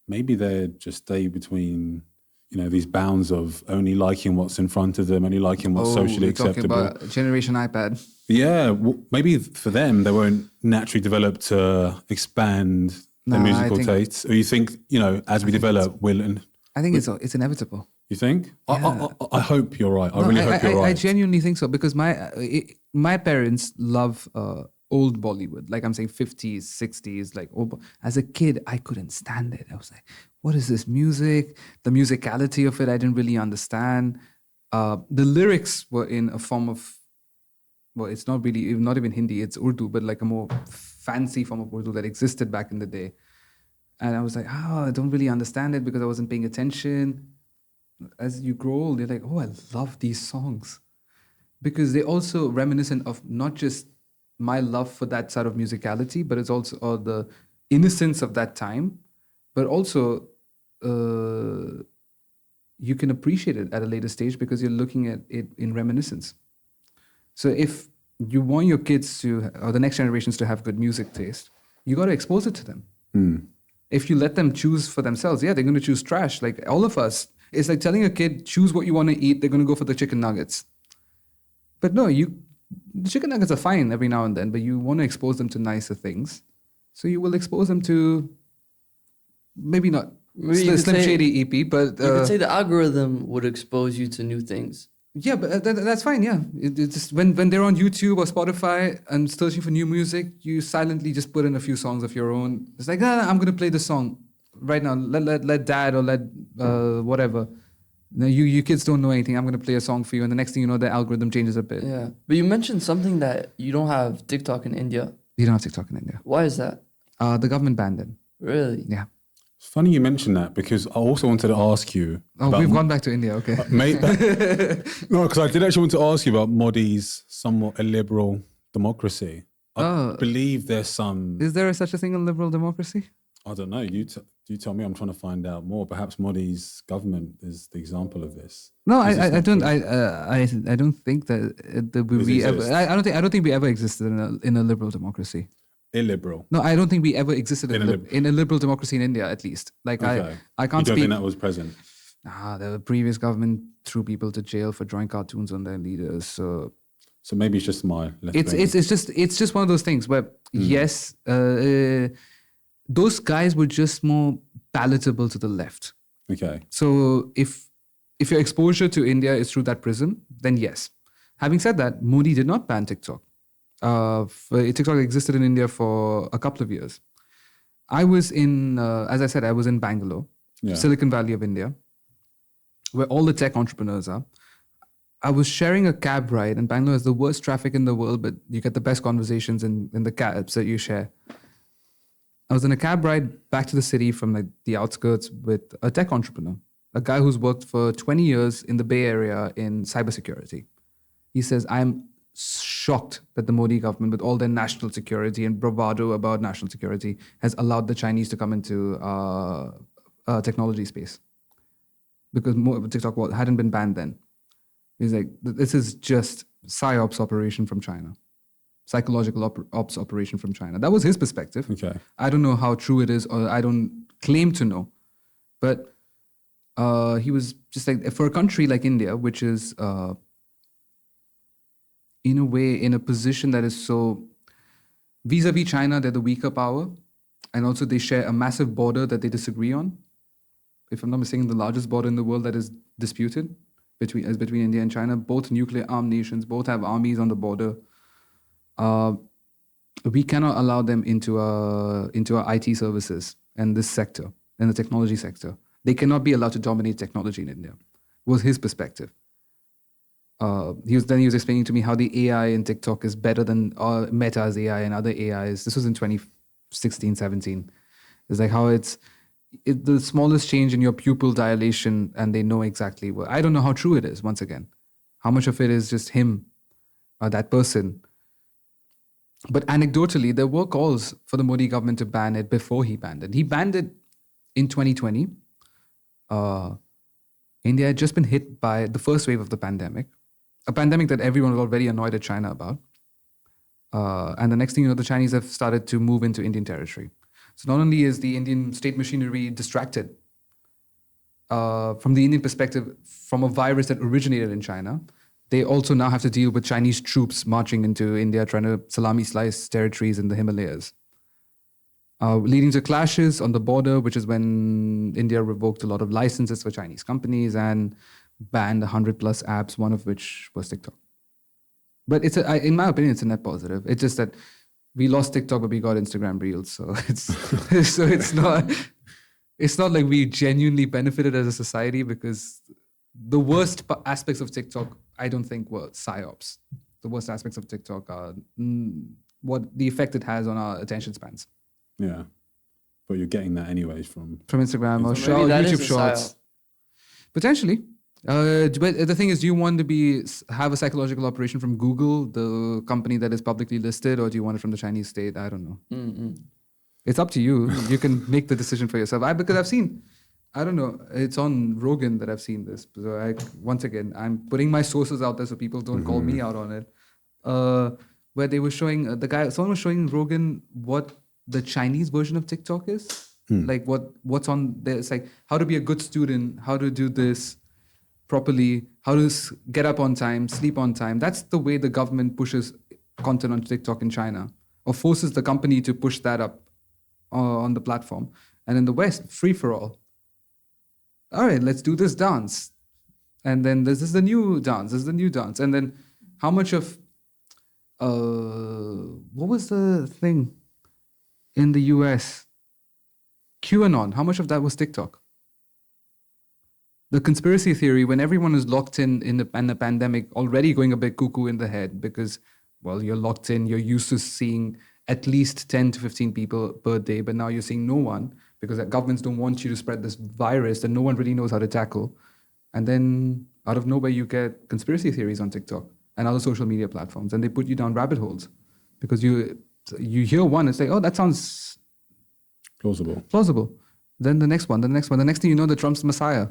maybe they just stay between, these bounds of only liking what's in front of them, only liking what's socially acceptable. Talking about Generation iPad. Yeah, maybe for them, they won't naturally develop to expand their musical tastes. Or you think, as we develop, I think it's inevitable. You think? Yeah. I hope you're right. I really hope you're right. I genuinely think so because my parents love old Bollywood. Like I'm saying 50s, 60s. Like as a kid, I couldn't stand it. I was like, what is this music? The musicality of it, I didn't really understand. The lyrics were in a form of, well, it's not even Hindi, it's Urdu, but like a more fancy form of Urdu that existed back in the day. And I was like, I don't really understand it because I wasn't paying attention. As you grow old, you're like, I love these songs. Because they're also reminiscent of not just my love for that sort of musicality, but it's also the innocence of that time. But also, you can appreciate it at a later stage because you're looking at it in reminiscence. So if you want your kids or the next generations to have good music taste, you got to expose it to them. If you let them choose for themselves, they're going to choose trash. Like all of us, it's like telling a kid, choose what you want to eat. They're going to go for the chicken nuggets. But no, the chicken nuggets are fine every now and then, but you want to expose them to nicer things. So you will expose them to maybe not Slim Shady EP, but... you could say the algorithm would expose you to new things. Yeah, but that's fine, yeah. It's just when they're on YouTube or Spotify and searching for new music, you silently just put in a few songs of your own. It's like, I'm going to play this song right now. Let dad or let whatever. No, you kids don't know anything. I'm going to play a song for you. And the next thing you know, the algorithm changes a bit. Yeah. But you mentioned something that you don't have TikTok in India. You don't have TikTok in India. Why is that? The government banned it. Really? Yeah. It's funny you mentioned that because I also wanted to ask you. We've gone back to India, okay. No, because I did actually want to ask you about Modi's somewhat illiberal democracy. I believe there's some... Is there such a thing in liberal democracy? I don't know. You tell me. I'm trying to find out more. Perhaps Modi's government is the example of this. No, I don't think that we ever... I don't think we ever existed in a liberal democracy. Illiberal. No, I don't think we ever existed in a liberal democracy in India, at least. Like okay. I can't you don't speak. think that was present? The previous government threw people to jail for drawing cartoons on their leaders. So maybe it's just my left it's brain. it's just one of those things where yes, those guys were just more palatable to the left. Okay. So if your exposure to India is through that prism, then yes. Having said that, Modi did not ban TikTok. TikTok existed in India for a couple of years. I was as I said, I was in Bangalore, Silicon Valley of India, where all the tech entrepreneurs are. I was sharing a cab ride, and Bangalore has the worst traffic in the world, but you get the best conversations in the cabs that you share. I was in a cab ride back to the city from like the outskirts with a tech entrepreneur, a guy who's worked for 20 years in the Bay Area in cybersecurity. He says, I'm shocked that the Modi government, with all their national security and bravado about national security, has allowed the Chinese to come into technology space. Because TikTok hadn't been banned then. He's like, this is just PSYOPs operation from China. Psychological ops operation from China. That was his perspective. Okay. I don't know how true it is, or I don't claim to know. But he was just like, for a country like India, which is in a way in a position that is so vis-a-vis China, they're the weaker power. And also they share a massive border that they disagree on. If I'm not mistaken, the largest border in the world that is disputed between India and China. Both nuclear armed nations, both have armies on the border. We cannot allow them into our IT services and this sector, in the technology sector. They cannot be allowed to dominate technology in India, was his perspective. He was explaining to me how the AI in TikTok is better than Meta's AI and other AIs. This was in 2016, 17. It's like how it's the smallest change in your pupil dilation, and they know exactly what. I don't know how true it is, once again. How much of it is just him, or that person. But anecdotally, there were calls for the Modi government to ban it before he banned it. He banned it in 2020. India had just been hit by the first wave of the pandemic, a pandemic that everyone was already annoyed at China about. And the next thing you know, the Chinese have started to move into Indian territory. So not only is the Indian state machinery distracted from the Indian perspective from a virus that originated in China, they also now have to deal with Chinese troops marching into India, trying to salami slice territories in the Himalayas, leading to clashes on the border, which is when India revoked a lot of licenses for Chinese companies and banned 100 plus apps, one of which was TikTok. But in my opinion, it's a net positive. It's just that we lost TikTok, but we got Instagram Reels. So it's not like we genuinely benefited as a society, because the worst aspects of TikTok, I don't think, were PSYOPs. The worst aspects of TikTok are what the effect it has on our attention spans. Yeah. But you're getting that anyways from Instagram or So maybe that is YouTube a Shorts. psyop. Potentially. But the thing is, do you want to have a psychological operation from Google, the company that is publicly listed, or do you want it from the Chinese state? I don't know. Mm-mm. It's up to you. You can make the decision for yourself. Because I've seen, I don't know, it's on Rogan that I've seen this. So once again, I'm putting my sources out there so people don't call me out on it. Where they were showing, someone was showing Rogan what the Chinese version of TikTok is. Like what's on there. It's like how to be a good student, how to do this properly, how to get up on time, sleep on time. That's the way the government pushes content on TikTok in China, or forces the company to push that up on the platform. And in the West, free for all. All right, let's do this dance. And then this is the new dance. And then how much of, what was the thing in the US? QAnon, how much of that was TikTok? The conspiracy theory, when everyone is locked in the pandemic, already going a bit cuckoo in the head because, well, you're locked in, you're used to seeing at least 10 to 15 people per day, but now you're seeing no one because the governments don't want you to spread this virus that no one really knows how to tackle. And then out of nowhere, you get conspiracy theories on TikTok and other social media platforms, and they put you down rabbit holes because you hear one and say, oh, that sounds plausible. Then the next one. The next thing you know, the Trump's Messiah.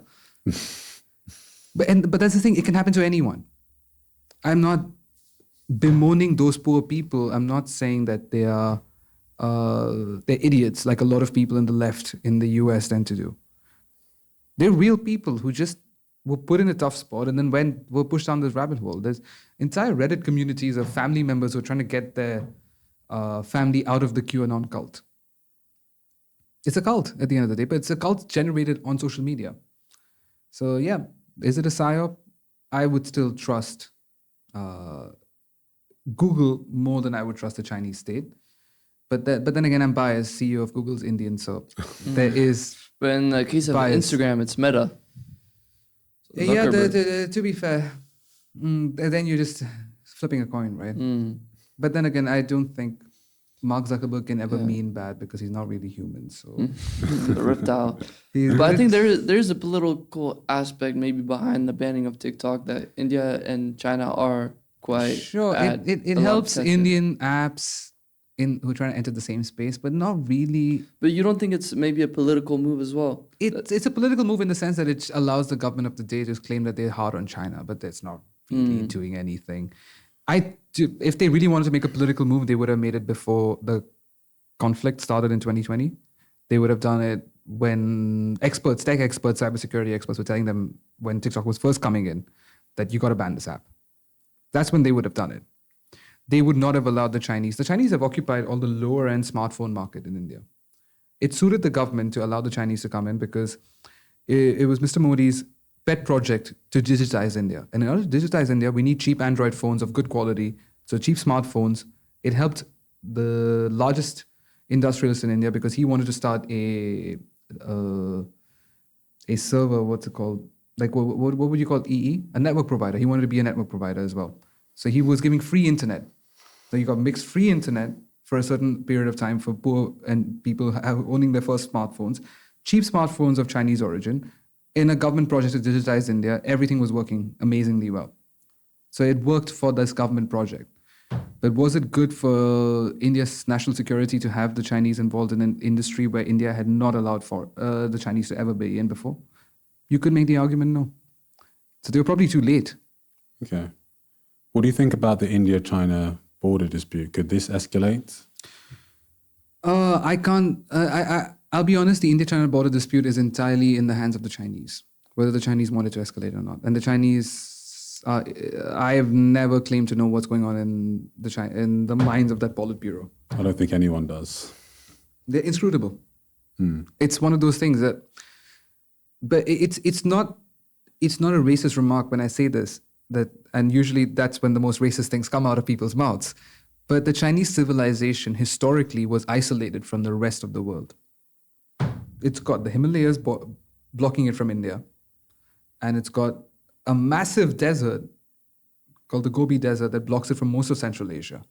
But that's the thing, it can happen to anyone. I'm not bemoaning those poor people. I'm not saying that they're idiots like a lot of people in the left in the US tend to do. They're real people who just were put in a tough spot and then were pushed down this rabbit hole. There's entire Reddit communities of family members who are trying to get their family out of the QAnon cult. It's a cult at the end of the day, but it's a cult generated on social media. So yeah, is it a psyop? I would still trust Google more than I would trust the Chinese state. But then again, I'm biased, CEO of Google's Indian, so there is. But in the case of bias. Instagram, it's Meta. Yeah, Zuckerberg. to be fair, then you're just flipping a coin, right? But then again, I don't think Mark Zuckerberg can ever mean bad because he's not really human. So The reptile. But I think there's a political aspect maybe behind the banning of TikTok that India and China are quite sure, at it a lot of helps tension. Indian apps who are trying to enter the same space, but not really. But you don't think it's maybe a political move as well? It's a political move in the sense that it allows the government of the day to claim that they're hard on China, but that's not really doing anything. If they really wanted to make a political move, they would have made it before the conflict started in 2020. They would have done it when tech experts, cybersecurity experts were telling them when TikTok was first coming in that you got to ban this app. That's when they would have done it. They would not have allowed the Chinese. The Chinese have occupied all the lower end smartphone market in India. It suited the government to allow the Chinese to come in because it was Mr. Modi's pet project to digitize India. And in order to digitize India, we need cheap Android phones of good quality. So cheap smartphones. It helped the largest industrialist in India because he wanted to start a server, what's it called? Like, what would you call EE? A network provider. He wanted to be a network provider as well. So he was giving free internet. So you got mixed free internet for a certain period of time for poor and people owning their first smartphones. Cheap smartphones of Chinese origin. In a government project to digitize India, everything was working amazingly well. So it worked for this government project. But was it good for India's national security to have the Chinese involved in an industry where India had not allowed for the Chinese to ever be in before? You could make the argument no. So they were probably too late. Okay. What do you think about the India-China border dispute? Could this escalate? I can't. I'll be honest. The India-China border dispute is entirely in the hands of the Chinese, whether the Chinese want it to escalate or not. And the Chinese, I have never claimed to know what's going on in the minds of that Politburo. I don't think anyone does. They're inscrutable. It's one of those things that, but it's not a racist remark when I say this. And usually that's when the most racist things come out of people's mouths. But the Chinese civilization historically was isolated from the rest of the world. It's got the Himalayas blocking it from India. And it's got a massive desert called the Gobi Desert that blocks it from most of Central Asia.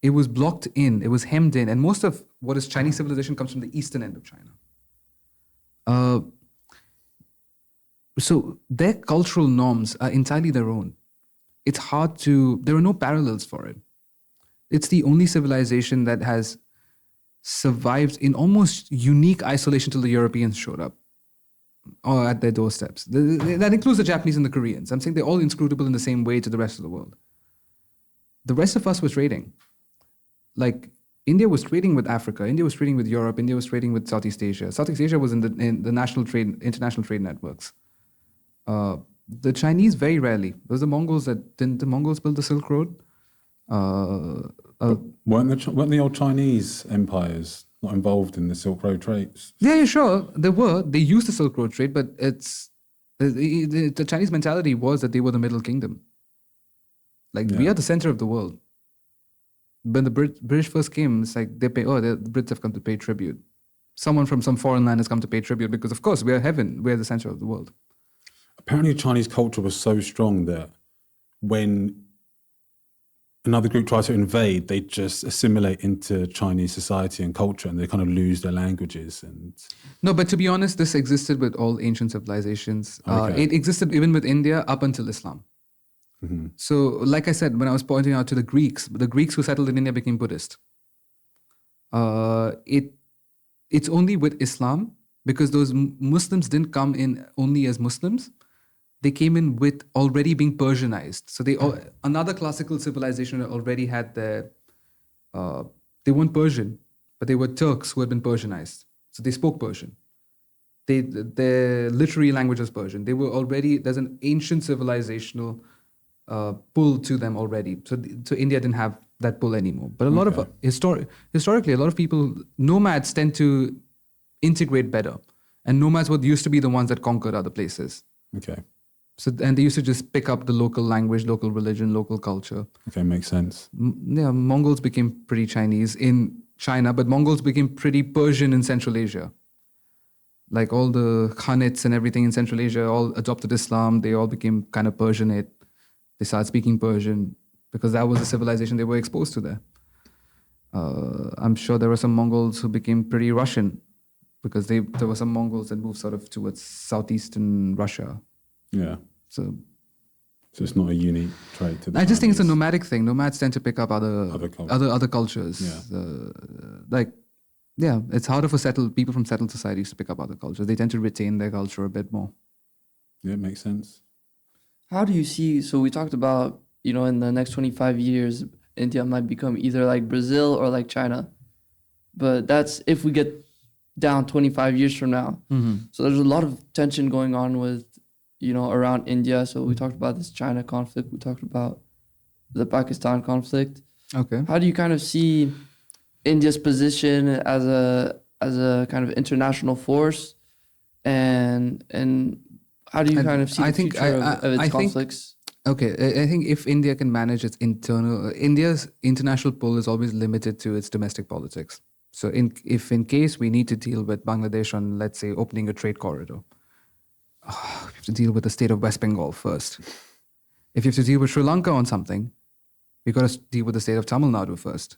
It was blocked in, it was hemmed in. And most of what is Chinese civilization comes from the eastern end of China. So their cultural norms are entirely their own. It's hard there are no parallels for it. It's the only civilization that has survived in almost unique isolation till the Europeans showed up or at their doorsteps. That includes the Japanese and the Koreans. I'm saying they're all inscrutable in the same way to the rest of the world. The rest of us was trading. Like India was trading with Africa, India was trading with Europe, India was trading with Southeast Asia. Southeast Asia was in the international trade networks. The Chinese very rarely. Those are the Mongols didn't the Mongols build the Silk Road? Weren't the old Chinese empires not involved in the Silk Road trades? Yeah, sure. They were. They used the Silk Road trade, but the Chinese mentality was that they were the Middle Kingdom. Like we are the center of the world. When the British first came, it's like the Brits have come to pay tribute. Someone from some foreign land has come to pay tribute because, of course, we are heaven. We are the center of the world. Apparently, Chinese culture was so strong that when another group tries to invade, they just assimilate into Chinese society and culture, and they kind of lose their languages. No, but to be honest, this existed with all ancient civilizations. Okay. It existed even with India up until Islam. Mm-hmm. So, like I said, when I was pointing out to the Greeks who settled in India became Buddhist. It's only with Islam, because those Muslims didn't come in only as Muslims. They came in with already being Persianized. So another classical civilization already had they weren't Persian, but they were Turks who had been Persianized. So they spoke Persian. their literary language was Persian. They were already, there's an ancient civilizational pull to them already. So India didn't have that pull anymore. But a lot of historically, a lot of people, nomads tend to integrate better. And nomads were used to be the ones that conquered other places. Okay. So, and they used to just pick up the local language, local religion, local culture. Okay, makes sense. Yeah, Mongols became pretty Chinese in China, but Mongols became pretty Persian in Central Asia. Like all the Khanates and everything in Central Asia all adopted Islam. They all became kind of Persianate. They started speaking Persian because that was the civilization they were exposed to there. I'm sure there were some Mongols who became pretty Russian because there were some Mongols that moved sort of towards southeastern Russia. Yeah. So it's not a unique trait to the I just think it's a Chinese. nomadic thing. Nomads tend to pick up other cultures. Yeah. It's harder for people from settled societies to pick up other cultures. They tend to retain their culture a bit more. Yeah, makes sense. How do you see, so we talked about, in the next 25 years, India might become either like Brazil or like China. But that's if we get down 25 years from now. Mm-hmm. So there's a lot of tension going on with, around India. So we talked about this China conflict. We talked about the Pakistan conflict. Okay. How do you kind of see India's position as a kind of international force, and how do you kind of see the future of its conflicts? I think if India can manage its India's international pull is always limited to its domestic politics. So if in case we need to deal with Bangladesh on, let's say, opening a trade corridor, we have to deal with the state of West Bengal first. If you have to deal with Sri Lanka on something, we've got to deal with the state of Tamil Nadu first.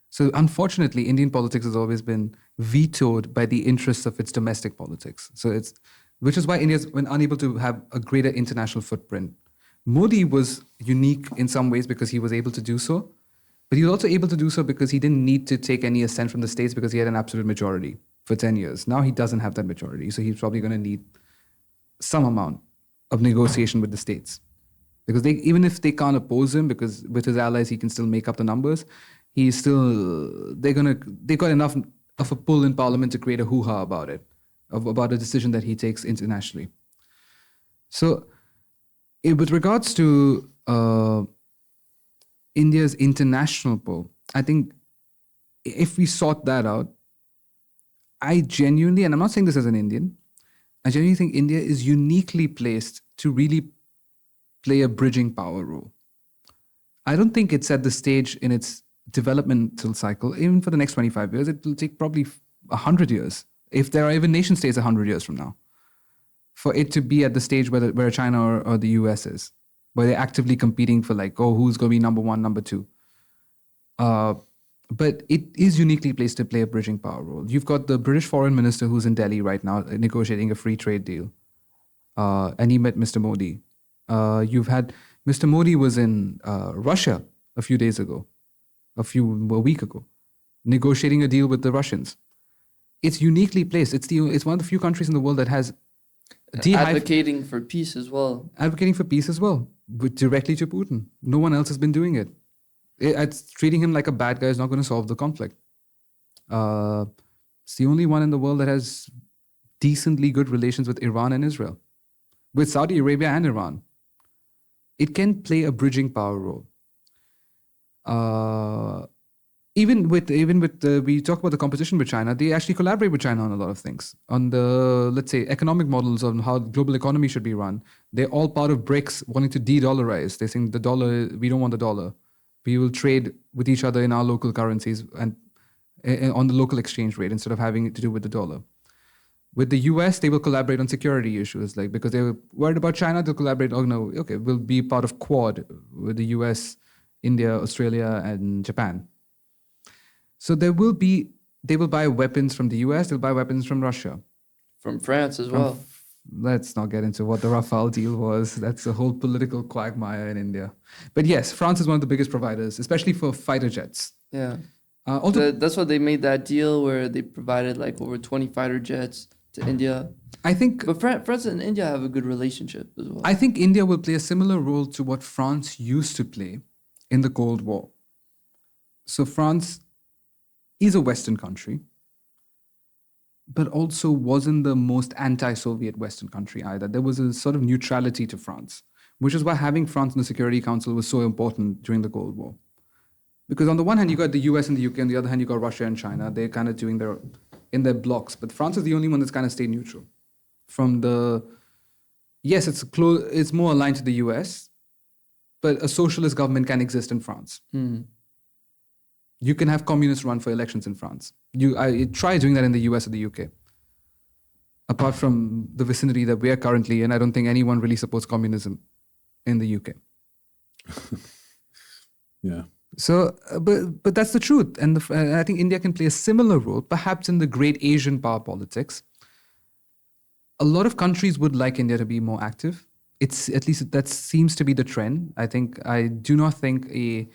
So unfortunately, Indian politics has always been vetoed by the interests of its domestic politics. Which is why India's been unable to have a greater international footprint. Modi was unique in some ways because he was able to do so, but he was also able to do so because he didn't need to take any assent from the states because he had an absolute majority for 10 years. Now he doesn't have that majority, so he's probably going to need some amount of negotiation with the states. Because even if they can't oppose him, because with his allies he can still make up the numbers, they've got enough of a pull in parliament to create a hoo-ha about it, about a decision that he takes internationally. So with regards to India's international pull, I think if we sort that out, I genuinely, and I'm not saying this as an Indian, I genuinely think India is uniquely placed to really play a bridging power role. I don't think it's at the stage in its developmental cycle, even for the next 25 years, it will take probably 100 years, if there are even nation states 100 years from now, for it to be at the stage where China or the US is, where they're actively competing for who's going to be number one, number two. But it is uniquely placed to play a bridging power role. You've got the British foreign minister who's in Delhi right now negotiating a free trade deal. And he met Mr. Modi. You've had Mr. Modi was in Russia a week ago, negotiating a deal with the Russians. It's uniquely placed. It's one of the few countries in the world that has advocating for peace as well. Advocating for peace as well, but directly to Putin. No one else has been doing it. It's treating him like a bad guy is not going to solve the conflict. It's the only one in the world that has decently good relations with Iran and Israel, with Saudi Arabia and Iran. It can play a bridging power role. Even with we talk about the competition with China, they actually collaborate with China on a lot of things. On the, let's say, economic models on how the global economy should be run, they're all part of BRICS wanting to de-dollarize. They're saying we don't want the dollar. We will trade with each other in our local currencies and on the local exchange rate instead of having it to do with the dollar. With the US, they will collaborate on security issues, because they were worried about China, they'll collaborate. Oh no, okay, we'll be part of Quad with the US, India, Australia, and Japan. So they will buy weapons from the US, they'll buy weapons from Russia. From France as well. Let's not get into what the Rafale deal was. That's a whole political quagmire in India. But yes, France is one of the biggest providers, especially for fighter jets. Yeah. That's why they made that deal where they provided over 20 fighter jets to India. I think... But France and India have a good relationship as well. I think India will play a similar role to what France used to play in the Cold War. So France is a Western country. but also wasn't the most anti-Soviet Western country either. There was a sort of neutrality to France, which is why having France in the Security Council was so important during the Cold War. Because on the one hand, you got the US and the UK, on the other hand, you got Russia and China. They're kind of doing in their blocks. But France is the only one that's kind of stayed neutral. Yes, it's more aligned to the US, but a socialist government can exist in France. You can have communists run for elections in France. I try doing that in the US or the UK. Apart from the vicinity that we are currently in, I don't think anyone really supports communism in the UK. Yeah. So, but that's the truth. And I think India can play a similar role, perhaps in the great Asian power politics. A lot of countries would like India to be more active. It's at least that seems to be the trend. I do not think the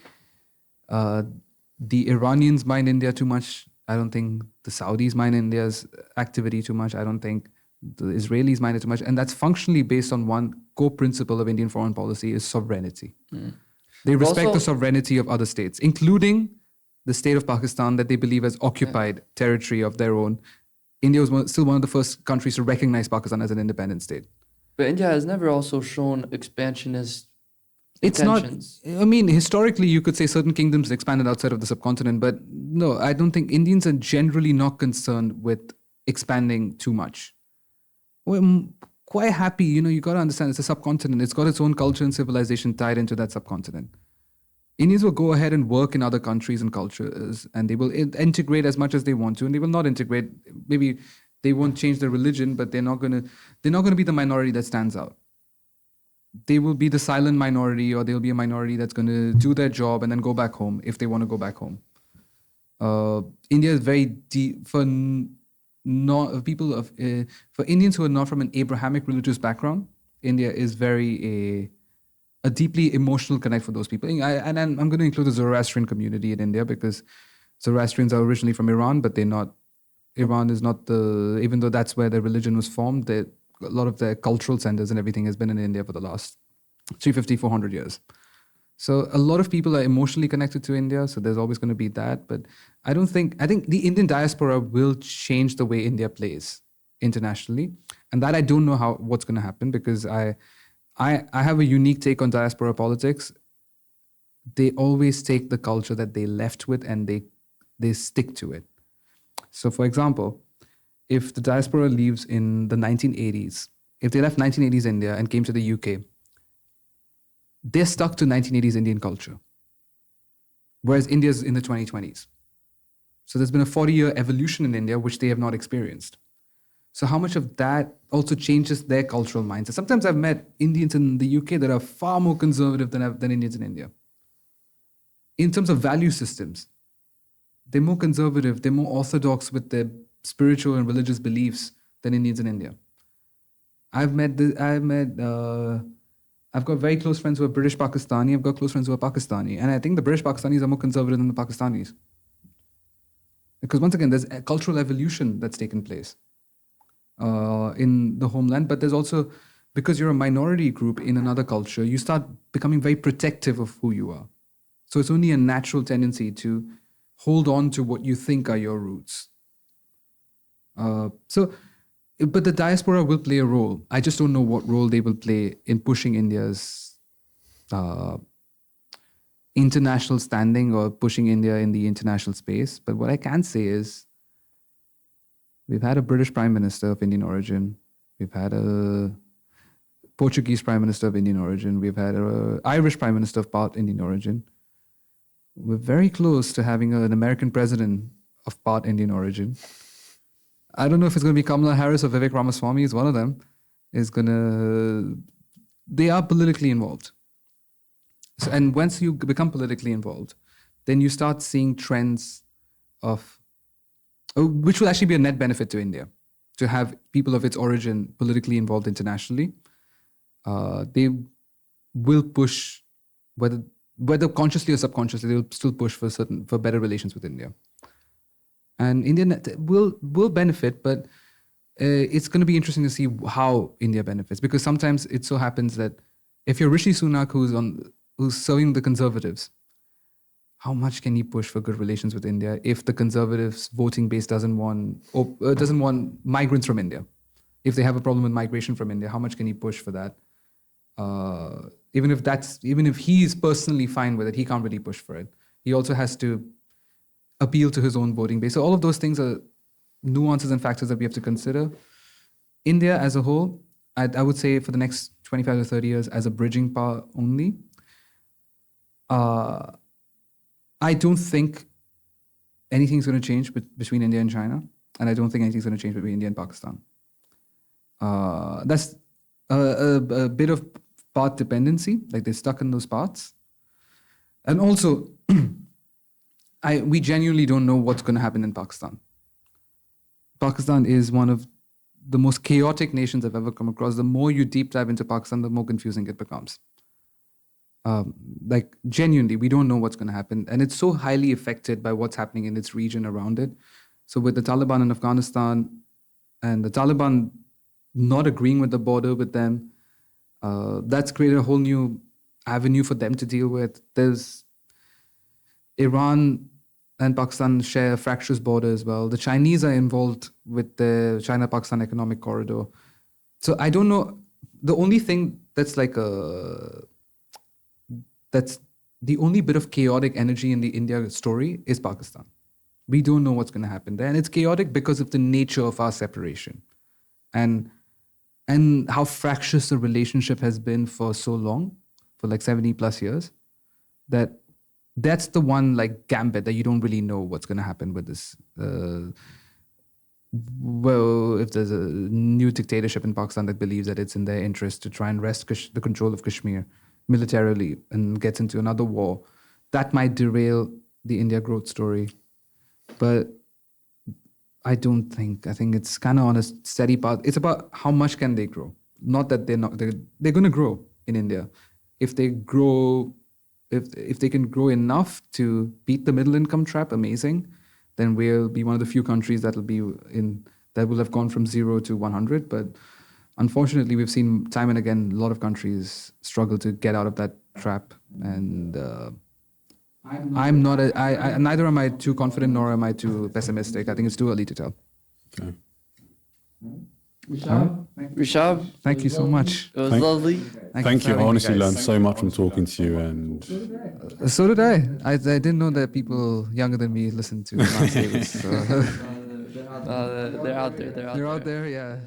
Iranians mind India too much. I don't think the Saudis mind India's activity too much. I don't think the Israelis mind it too much. And that's functionally based on one core principle of Indian foreign policy is sovereignty. They respect the sovereignty of other states, including the state of Pakistan that they believe has occupied territory of their own. India was still one of the first countries to recognize Pakistan as an independent state. But India has never also shown expansionist It's intentions. not, I mean, historically, you could say certain kingdoms expanded outside of the subcontinent, but no, I don't think Indians are generally not concerned with expanding too much. We're quite happy, you got to understand it's a subcontinent. It's got its own culture and civilization tied into that subcontinent. Indians will go ahead and work in other countries and cultures, and they will integrate as much as they want to, and they will not integrate. Maybe they won't change their religion, but they're not going to be the minority that stands out. They will be the silent minority, or they'll be a minority that's going to do their job and then go back home if they want to go back home. India is very deep for Indians who are not from an Abrahamic religious background. India is very a deeply emotional connect for those people. I'm going to include the Zoroastrian community in India because Zoroastrians are originally from Iran, but they're not. Iran is not even though that's where their religion was formed. A lot of their cultural centers and everything has been in India for the last 350, 400 years. So a lot of people are emotionally connected to India. So there's always going to be that. But I think the Indian diaspora will change the way India plays internationally. And that I don't know what's going to happen because I have a unique take on diaspora politics. They always take the culture that they left with and they stick to it. So for example, if the diaspora leaves in the 1980s, if they left 1980s India and came to the UK, they're stuck to 1980s Indian culture, whereas India's in the 2020s. So there's been a 40-year evolution in India, which they have not experienced. So how much of that also changes their cultural mindset? Sometimes I've met Indians in the UK that are far more conservative than Indians in India. In terms of value systems, they're more conservative, they're more orthodox with their spiritual and religious beliefs than Indians in India. I've got very close friends who are British Pakistani. I've got close friends who are Pakistani. And I think the British Pakistanis are more conservative than the Pakistanis. Because once again, there's a cultural evolution that's taken place in the homeland. But there's also, because you're a minority group in another culture, you start becoming very protective of who you are. So it's only a natural tendency to hold on to what you think are your roots. But the diaspora will play a role. I just don't know what role they will play in pushing India's international standing or pushing India in the international space. But what I can say is we've had a British Prime Minister of Indian origin. We've had a Portuguese Prime Minister of Indian origin. We've had an Irish Prime Minister of part Indian origin. We're very close to having an American president of part Indian origin. I don't know if it's going to be Kamala Harris or Vivek Ramaswamy. Is one of them. They are politically involved. So, and once you become politically involved, then you start seeing trends which will actually be a net benefit to India, to have people of its origin politically involved internationally. They will push, whether consciously or subconsciously, they will still push for better relations with India. And India will benefit, but it's going to be interesting to see how India benefits. Because sometimes it so happens that if you're Rishi Sunak, who's serving the Conservatives, how much can he push for good relations with India if the conservatives voting base doesn't want migrants from India? If they have a problem with migration from India, how much can he push for that? Even if he's personally fine with it, he can't really push for it. He also has to appeal to his own voting base. So all of those things are nuances and factors that we have to consider. India as a whole, I would say for the next 25 to 30 years as a bridging power only. I don't think anything's going to change between India and China, and I don't think anything's going to change between India and Pakistan. That's a bit of path dependency, like they're stuck in those paths. And also, we genuinely don't know what's going to happen in Pakistan. Pakistan is one of the most chaotic nations I've ever come across. The more you deep dive into Pakistan, the more confusing it becomes. Like genuinely, we don't know what's going to happen. And it's so highly affected by what's happening in its region around it. So with the Taliban in Afghanistan and the Taliban not agreeing with the border with them, that's created a whole new avenue for them to deal with. There's Iran and Pakistan share a fractious border as well. The Chinese are involved with the China-Pakistan economic corridor. So I don't know. The only thing that's that's the only bit of chaotic energy in the India story is Pakistan. We don't know what's going to happen there. And it's chaotic because of the nature of our separation and how fractious the relationship has been for so long, for like 70 plus years, that's the one like gambit that you don't really know what's going to happen with this. Well, if there's a new dictatorship in Pakistan that believes that it's in their interest to try and wrest the control of Kashmir militarily and gets into another war, that might derail the India growth story. But I think it's kind of on a steady path. It's about how much can they grow. Not that they're going to grow in India. If they grow, if they can grow enough to beat the middle income trap, amazing. Then we'll be one of the few countries that will have gone from 0 to 100. But unfortunately, we've seen time and again, a lot of countries struggle to get out of that trap. And neither am I too confident nor am I too pessimistic. I think it's too early to tell. Okay. Rishab, Thank you so much. it was lovely. Thank you. I for having me, honestly guys. learned so much from talking to you, and So did I. I didn't know that people younger than me listen to Miles Davis. So. They're out there. They're out there, yeah.